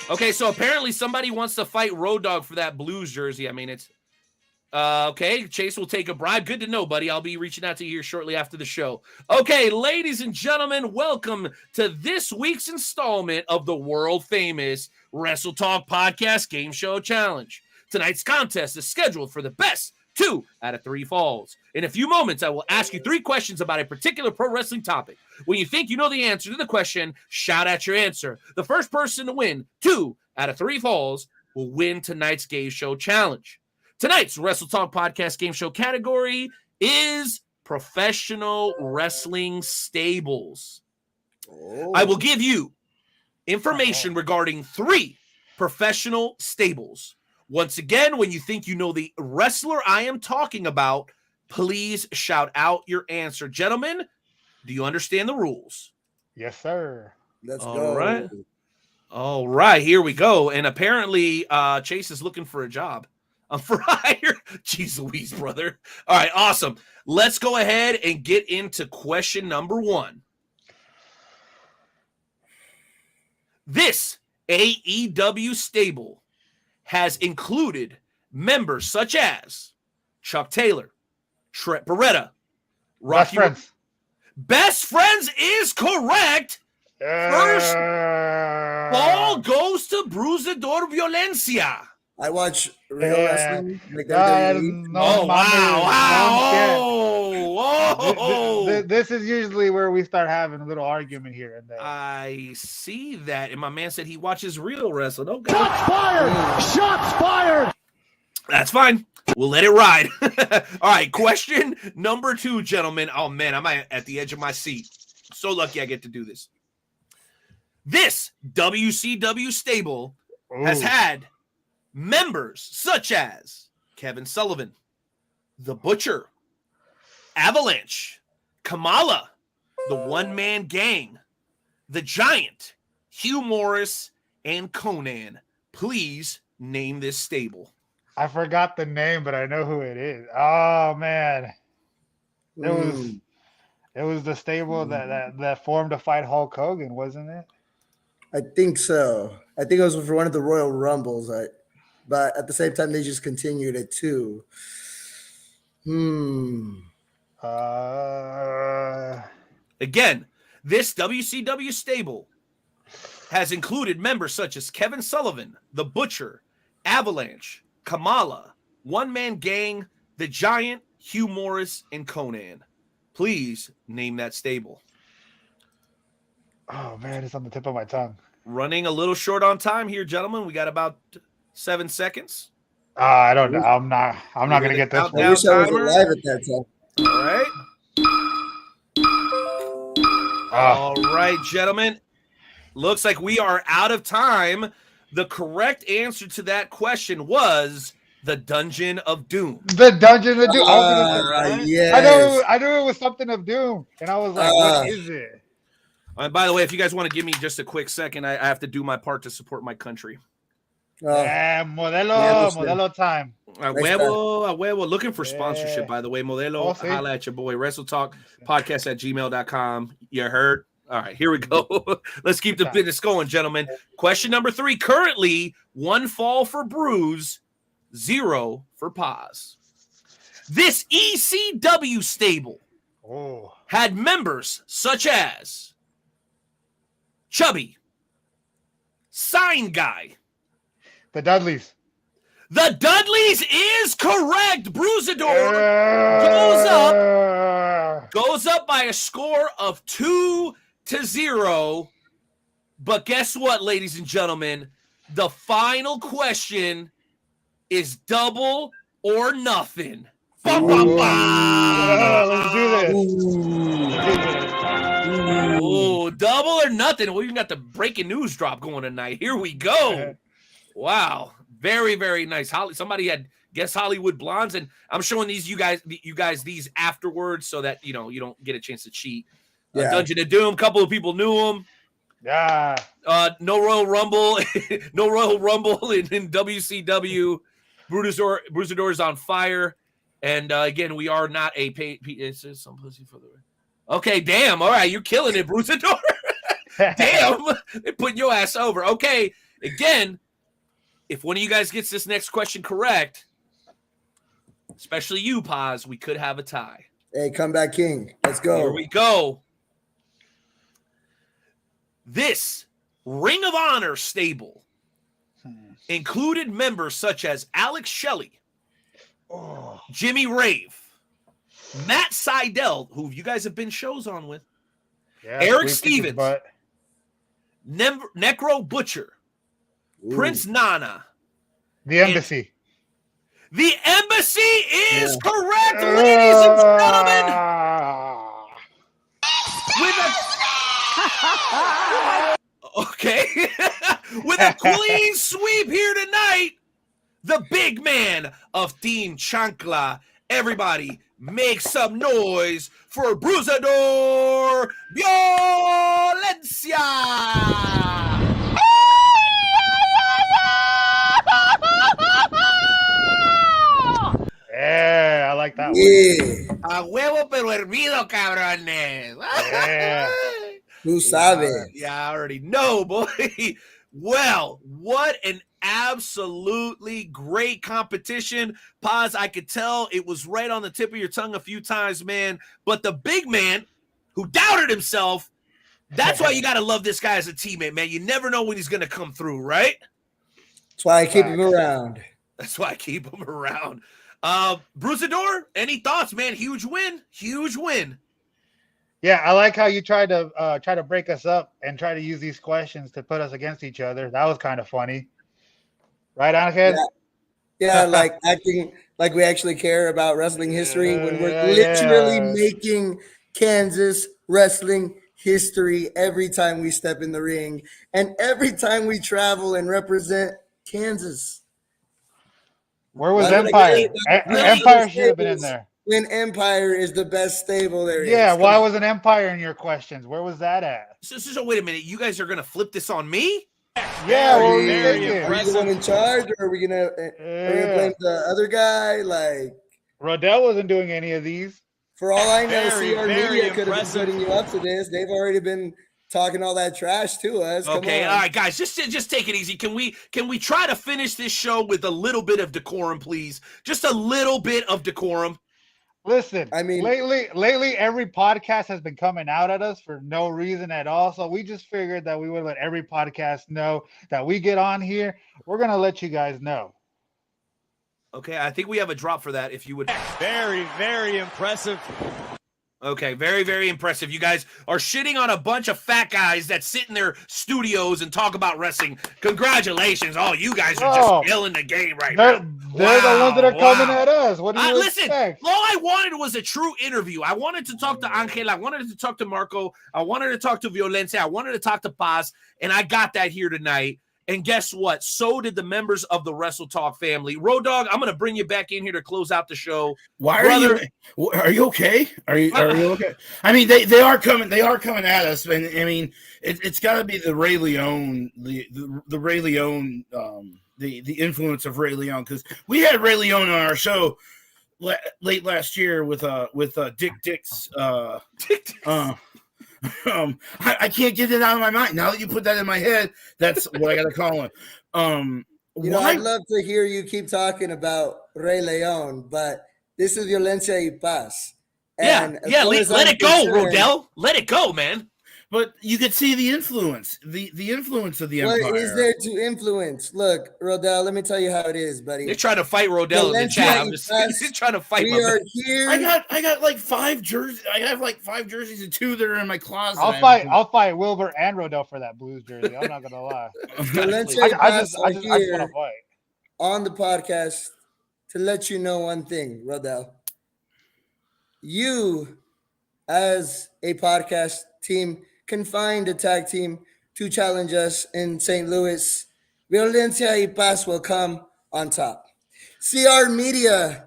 Okay, so apparently somebody wants to fight Road Dogg for that Blues jersey. I mean, it's okay. Chase will take a bribe. Good to know, buddy. I'll be reaching out to you here shortly after the show. Okay, ladies and gentlemen, welcome to this week's installment of the world famous Wrestle Talk Podcast Game Show Challenge. Tonight's contest is scheduled for the best 2 out of 3 falls. In a few moments, I will ask you 3 questions about a particular pro wrestling topic. When you think you know the answer to the question, shout out your answer. The first person to win 2 out of 3 falls will win tonight's game show challenge. Tonight's Wrestle Talk Podcast game show category is professional wrestling stables. I will give you information regarding 3 professional stables. Once again, when you think you know the wrestler I am talking about, please shout out your answer. Gentlemen, do you understand the rules? Yes, sir. Let's All go. right. All right, here we go. And apparently, Chase is looking for a job. For hire. Jeez Louise, brother. All right, awesome. Let's go ahead and get into question number 1. This AEW stable has included members such as Chuck Taylor, Trent Beretta, Best friends. Best Friends is correct. First ball goes to Bruisador Violencia. I watch real wrestling. Like No Oh, mames, wow. This is usually where we start having a little argument here and there. I see that. And my man said he watches real wrestling. Okay. Shots fired! Shots fired! That's fine. We'll let it ride. All right. Question number 2, gentlemen. Oh, man, I'm at the edge of my seat. So lucky I get to do this. This WCW stable has had members such as Kevin Sullivan, The Butcher, Avalanche, Kamala, The One Man Gang, The Giant, Hugh Morris, and Conan. Please name this stable. I forgot the name, but I know who it is. Oh man, it was the stable that formed to fight Hulk Hogan, wasn't it? I think so. I think it was for one of the Royal Rumbles. But at the same time, they just continued it too. Again, this WCW stable has included members such as Kevin Sullivan, The Butcher, Avalanche, Kamala, One Man Gang, The Giant, Hugh Morris, and Conan. Please name that stable. Oh man, it's on the tip of my tongue. Running a little short on time here, gentlemen. We got about 7 seconds. I don't know. I'm not gonna get this one. I wish I was alive at that time. All right. All right, gentlemen. Looks like we are out of time. The correct answer to that question was the Dungeon of Doom. The Dungeon of Doom. Yes. I knew it was something of Doom, and I was like, what is it? By the way, if you guys want to give me just a quick second, I have to do my part to support my country. Modelo time. A huevo. Looking for sponsorship, by the way. Modelo, holla at your boy. WrestleTalkPodcast@gmail.com. You heard? All right, here we go. Let's keep the business going, gentlemen. Question number 3. Currently, 1 fall for Bruise, 0 for Paz. This ECW stable had members such as Chubby, Sign Guy. The Dudleys. The Dudleys is correct. Bruisador goes up by a score of 2-0. But guess what, ladies and gentlemen? The final question is double or nothing. Let's do this. Oh, double or nothing. We even got the breaking news drop going tonight. Here we go. Wow. Very, very nice. Somebody had guessed Hollywood Blondes, and I'm showing you guys these afterwards so that you don't get a chance to cheat. Dungeon of Doom, a couple of people knew them. Yeah. No Royal Rumble, no Royal Rumble in WCW. Bruisador is on fire, and again, we are not a pay. It's just some pussy for the. Okay, damn. All right, you're killing it, Bruisador. Damn, they're putting your ass over. Okay, again. If one of you guys gets this next question correct, especially you, Paz, we could have a tie. Hey, comeback king. Let's go. Here we go. This Ring of Honor stable included members such as Alex Shelley, Jimmy Rave, Matt Sydal, who you guys have been shows on with, Eric Stevens, Necro Butcher, Prince Nana. The Embassy. The Embassy is correct, ladies and gentlemen. With a clean sweep here tonight, the big man of Team Chancla. Everybody, make some noise for Bruisador Violencia. Yeah, I like that one. Yeah. A huevo pero hervido, cabrones. Yeah. Who sabe? Yeah, I already know, boy. Well, what an absolutely great competition. Paz, I could tell it was right on the tip of your tongue a few times, man. But the big man who doubted himself, that's why you got to love this guy as a teammate, man. You never know when he's going to come through, right? That's why I keep him around. That's why I keep him around. Bruisador, any thoughts, man? Huge win. Huge win. Yeah, I like how you tried to break us up and try to use these questions to put us against each other. That was kind of funny, right, Angel? Yeah, like acting like we actually care about wrestling history when we're literally making Kansas wrestling history every time we step in the ring and every time we travel and represent Kansas. Where was Empire? Empire should have been in there. When Empire is the best stable there is. Yeah, why wasn't Empire in your questions? Where was that at? So wait a minute. You guys are going to flip this on me? Yeah, are we the one in charge, or are we gonna blame the other guy? Like Rodell wasn't doing any of these. For all I know, CR Media could have been putting you up to this. They've already been talking all that trash to us. Okay, all right, guys, just take it easy. Can we try to finish this show with a little bit of decorum, please? Just a little bit of decorum. Listen, I mean, lately, every podcast has been coming out at us for no reason at all. So we just figured that we would let every podcast know that we get on here. We're gonna let you guys know. Okay, I think we have a drop for that. If you would, very, very impressive. Okay, very, very impressive. You guys are shitting on a bunch of fat guys that sit in their studios and talk about wrestling. Congratulations. Oh, you guys are just killing the game right now. They're the ones that are coming at us. What do you expect? All I wanted was a true interview. I wanted to talk to Angel. I wanted to talk to Marco. I wanted to talk to Violencia. I wanted to talk to Paz, and I got that here tonight. And guess what? So did the members of the Wrestle Talk family. Road Dogg, I'm going to bring you back in here to close out the show. Why are you okay? Are you okay? I mean, they are coming. They are coming at us, and I mean, it's got to be the Ray Leone, the Ray Leone, the influence of Ray Leone, because we had Ray Leone on our show late last year with Dick Dix. I can't get it out of my mind. Now that you put that in my head, that's what I got to call him. I'd love to hear you keep talking about Rey Leon, but this is Violencia y Paz. And let it go, Rodell. Let it go, man. But you could see the influence, the influence of the Empire. What is there to influence? Look, Rodell, let me tell you how it is, buddy. They're trying to fight Rodell in the chat. I'm just trying to fight. We are here. I got like 5 jerseys. I have like 5 jerseys and 2 that are in my closet. I'll fight Wilbur and Rodell for that Blues jersey. I'm not gonna lie. I just want to fight on the podcast to let you know one thing, Rodell. You, as a podcast team, can find a tag team to challenge us in St. Louis. Violencia y Paz will come on top. CR Media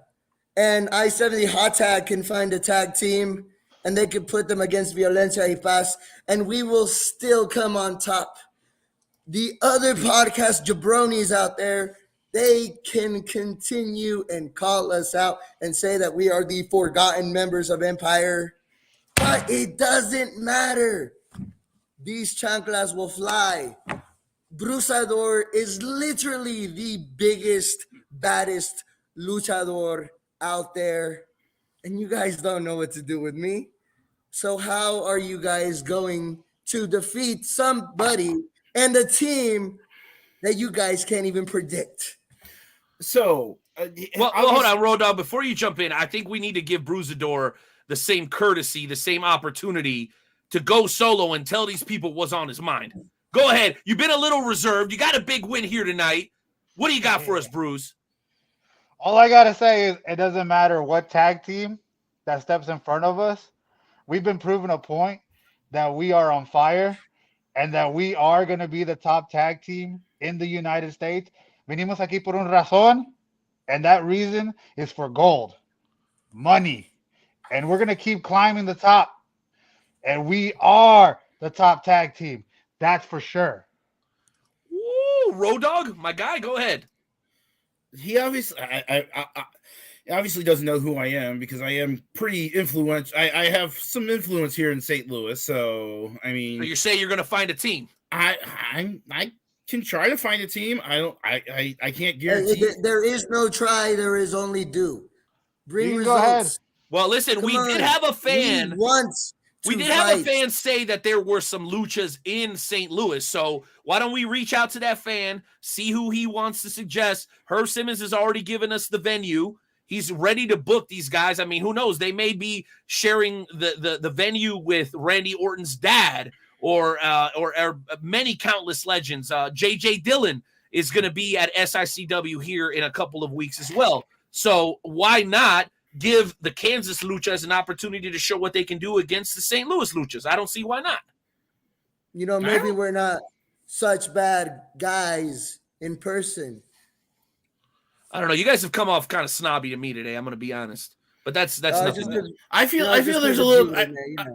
and I-70 Hot Tag can find a tag team, and they can put them against Violencia y Paz, and we will still come on top. The other podcast jabronis out there, they can continue and call us out and say that we are the forgotten members of Empire, but it doesn't matter. These chanclas will fly. Bruisador is literally the biggest, baddest luchador out there, and you guys don't know what to do with me. So how are you guys going to defeat somebody and a team that you guys can't even predict? So, hold on, Road Dogg. Before you jump in, I think we need to give Bruisador the same courtesy, the same opportunity to go solo and tell these people what's on his mind. Go ahead. You've been a little reserved. You got a big win here tonight. What do you got for us, Bruce? All I got to say is it doesn't matter what tag team that steps in front of us. We've been proving a point that we are on fire and that we are going to be the top tag team in the United States. Venimos aquí por un razón, and that reason is for gold, money. And we're going to keep climbing the top. And we are the top tag team. That's for sure. Woo, Road Dogg, my guy, go ahead. He obviously, he obviously doesn't know who I am because I am pretty influential. I have some influence here in St. Louis, so I mean, So you're saying you're going to find a team? I can try to find a team. I can't guarantee. There is no try. There is only do. Bring results. Go ahead. Well, listen, we did have a fan. We did have a fan say that there were some luchas in St. Louis. So why don't we reach out to that fan, see who he wants to suggest? Herb Simmons has already given us the venue. He's ready to book these guys. I mean, who knows? They may be sharing the venue with Randy Orton's dad or many countless legends. J.J. Dillon is going to be at SICW here in a couple of weeks as well. So why not give the Kansas Luchas an opportunity to show what they can do against the St. Louis Luchas? I don't see why not. You know, maybe we're not such bad guys in person. I don't know. You guys have come off kind of snobby to me today. I'm going to be honest. But that's nothing. I feel there's a little.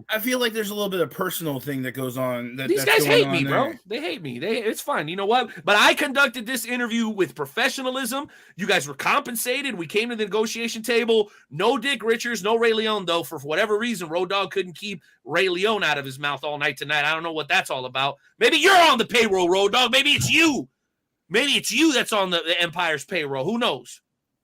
I feel like there's a little bit of personal thing that goes on. These guys hate me, bro. They hate me. It's fine. You know what? But I conducted this interview with professionalism. You guys were compensated. We came to the negotiation table. No Dick Richards, no Ray Leon, though. For whatever reason, Road Dogg couldn't keep Ray Leon out of his mouth all night tonight. I don't know what that's all about. Maybe you're on the payroll, Road Dogg. Maybe it's you. Maybe it's you that's on the Empire's payroll. Who knows?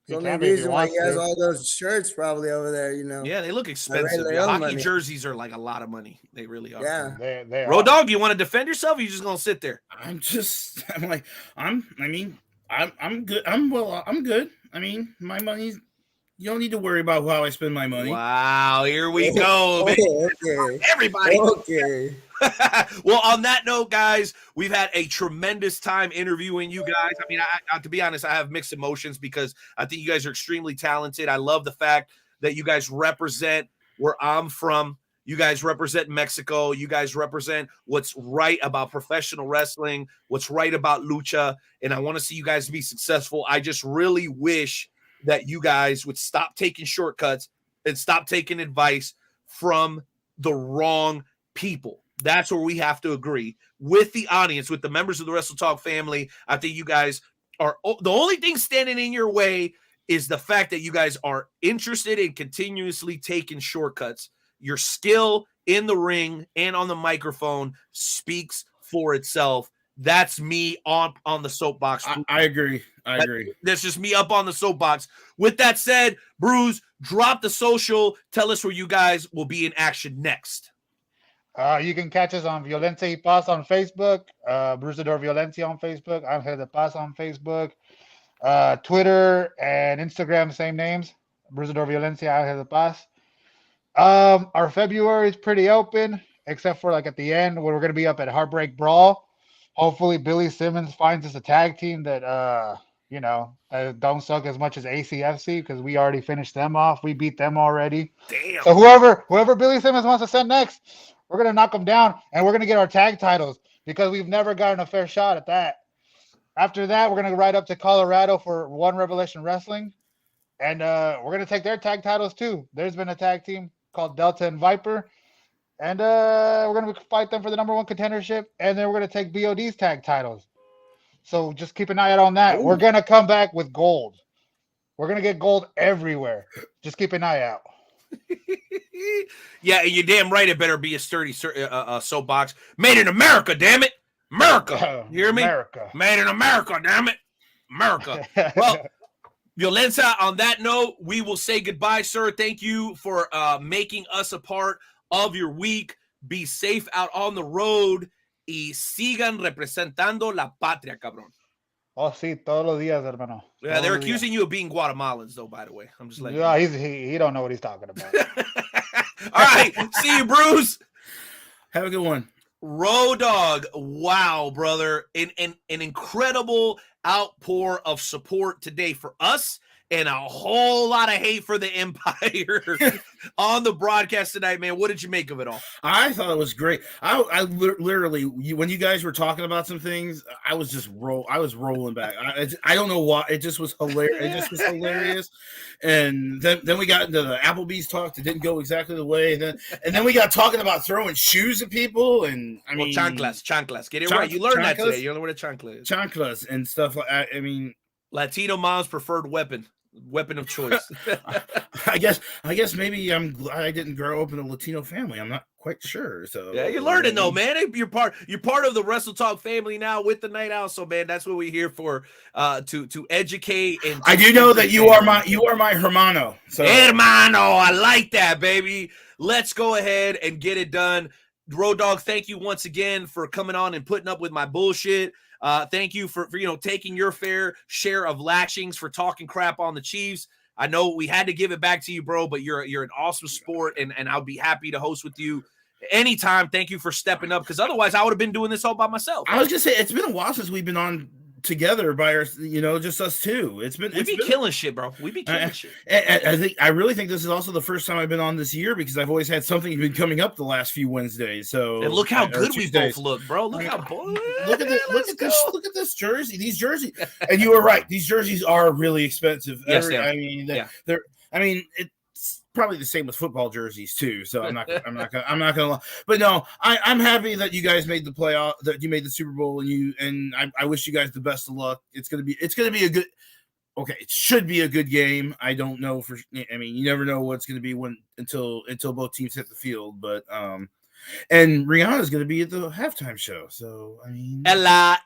The only reason why he has all those shirts probably over there, you know. Yeah, they look expensive. Hockey jerseys are like a lot of money. They really are. Yeah. They Road Dogg, you want to defend yourself? Or you just gonna sit there? I'm good. I'm good. I mean, my money's. You don't need to worry about how I spend my money. Wow, here we go. Okay. Everybody. Okay. Well, on that note, guys, we've had a tremendous time interviewing you guys. I mean, I to be honest, I have mixed emotions because I think you guys are extremely talented. I love the fact that you guys represent where I'm from. You guys represent Mexico. You guys represent what's right about professional wrestling, what's right about lucha, and I want to see you guys be successful. I just really wish that you guys would stop taking shortcuts and stop taking advice from the wrong people. That's where we have to agree with the audience, with the members of the Wrestle Talk family. I think you guys are the only thing standing in your way is the fact that you guys are interested in continuously taking shortcuts. Your skill in the ring and on the microphone speaks for itself. That's me on the soapbox. I agree. That's just me up on the soapbox. With that said, Bruce, drop the social. Tell us where you guys will be in action next. You can catch us on Violencia y Paz on Facebook, Brusador Violencia on Facebook, Angel de Paz on Facebook, Twitter and Instagram, same names, Brusador Violencia, Angel de Paz. Our February is pretty open, except for like at the end where we're going to be up at Heartbreak Brawl. Hopefully Billy Simmons finds us a tag team that, don't suck as much as ACFC because we already finished them off. We beat them already. Damn. So whoever Billy Simmons wants to send next, we're going to knock them down and we're going to get our tag titles because we've never gotten a fair shot at that. After that, we're going to ride up to Colorado for One Revelation Wrestling. And we're going to take their tag titles too. There's been a tag team called Delta and Viper. And we're going to fight them for the #1 contendership. And then we're going to take BOD's tag titles. So just keep an eye out on that. Ooh. We're going to come back with gold. We're going to get gold everywhere. Just keep an eye out. Yeah, you're damn right. It better be a sturdy soapbox. Made in America, damn it. America. You hear me? America. Made in America, damn it. America. Well, Violencia, on that note, we will say goodbye, sir. Thank you for making us a part of your week. Be safe out on the road y sigan representando la patria, cabrón. Oh, sí, todos los días, hermano. Yeah, they're accusing you of being Guatemalans, though, by the way. I'm just letting you know. He don't know what he's talking about. All right. See you, Bruce. Have a good one. Road Dogg. Wow, brother. An incredible outpour of support today for us and a whole lot of hate for the Empire on the broadcast tonight, man. What did you make of it all? I thought it was great. I literally, when you guys were talking about some things, I was just rolling back. I don't know why. It just was hilarious. It just was hilarious. And then we got into the Applebee's talk that didn't go exactly the way. And then we got talking about throwing shoes at people. And I mean, chanclas. Get it right. You learned that today. You learned what a chancla is. Chanclas and stuff like that. I mean, Latino mom's preferred weapon of choice. I guess maybe I didn't grow up in a Latino family. I'm not quite sure. So yeah, you're learning though, man. You're part of the Wrestle Talk family now with the Night Owl. So man, that's what we're here for. To educate and I do know that you are my hermano. So hermano, I like that, baby. Let's go ahead and get it done. Road Dogg, thank you once again for coming on and putting up with my bullshit. Thank you for taking your fair share of lashings for talking crap on the Chiefs. I know we had to give it back to you, bro, but you're an awesome sport, and I'll be happy to host with you anytime. Thank you for stepping up, because otherwise I would have been doing this all by myself. I was gonna say, it's been a while since we've been on together by our, just us two. We be killing shit, bro. We be killing shit. I really think this is also the first time I've been on this year, because I've always had something been coming up the last few Wednesdays. So and look how good we both look, bro. Look at this jersey. These jerseys, and you were right. These jerseys are really expensive. Yes, It's probably the same with football jerseys too. So I'm not gonna lie. But no, I'm happy that you guys made the playoff, that you made the Super Bowl, and I wish you guys the best of luck. It should be a good game. I don't know you never know what's going to be until both teams hit the field. But and Rihanna's going to be at the halftime show. So Ella.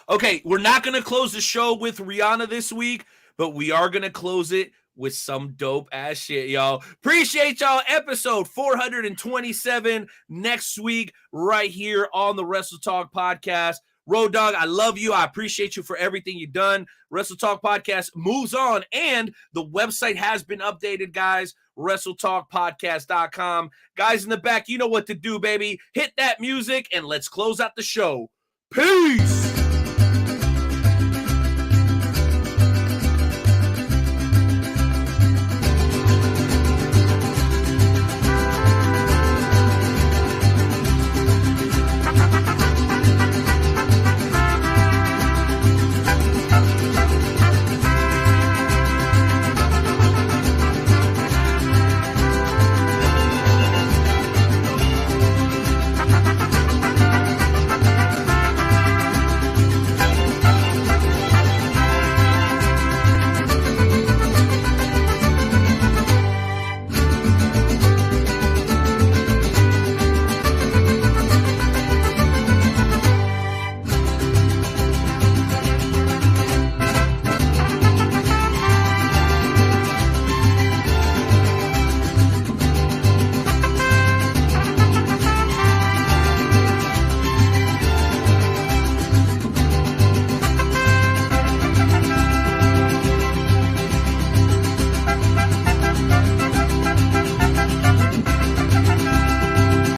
Okay, we're not going to close the show with Rihanna this week, but we are going to close it with some dope ass shit, y'all. Appreciate y'all. Episode 427 next week right here on the Wrestle Talk podcast. Road Dogg, I love you. I appreciate you for everything you've done. Wrestle Talk podcast moves on, and the website has been updated, guys. WrestleTalkPodcast.com. Guys in the back, you know what to do, baby. Hit that music and let's close out the show. Peace.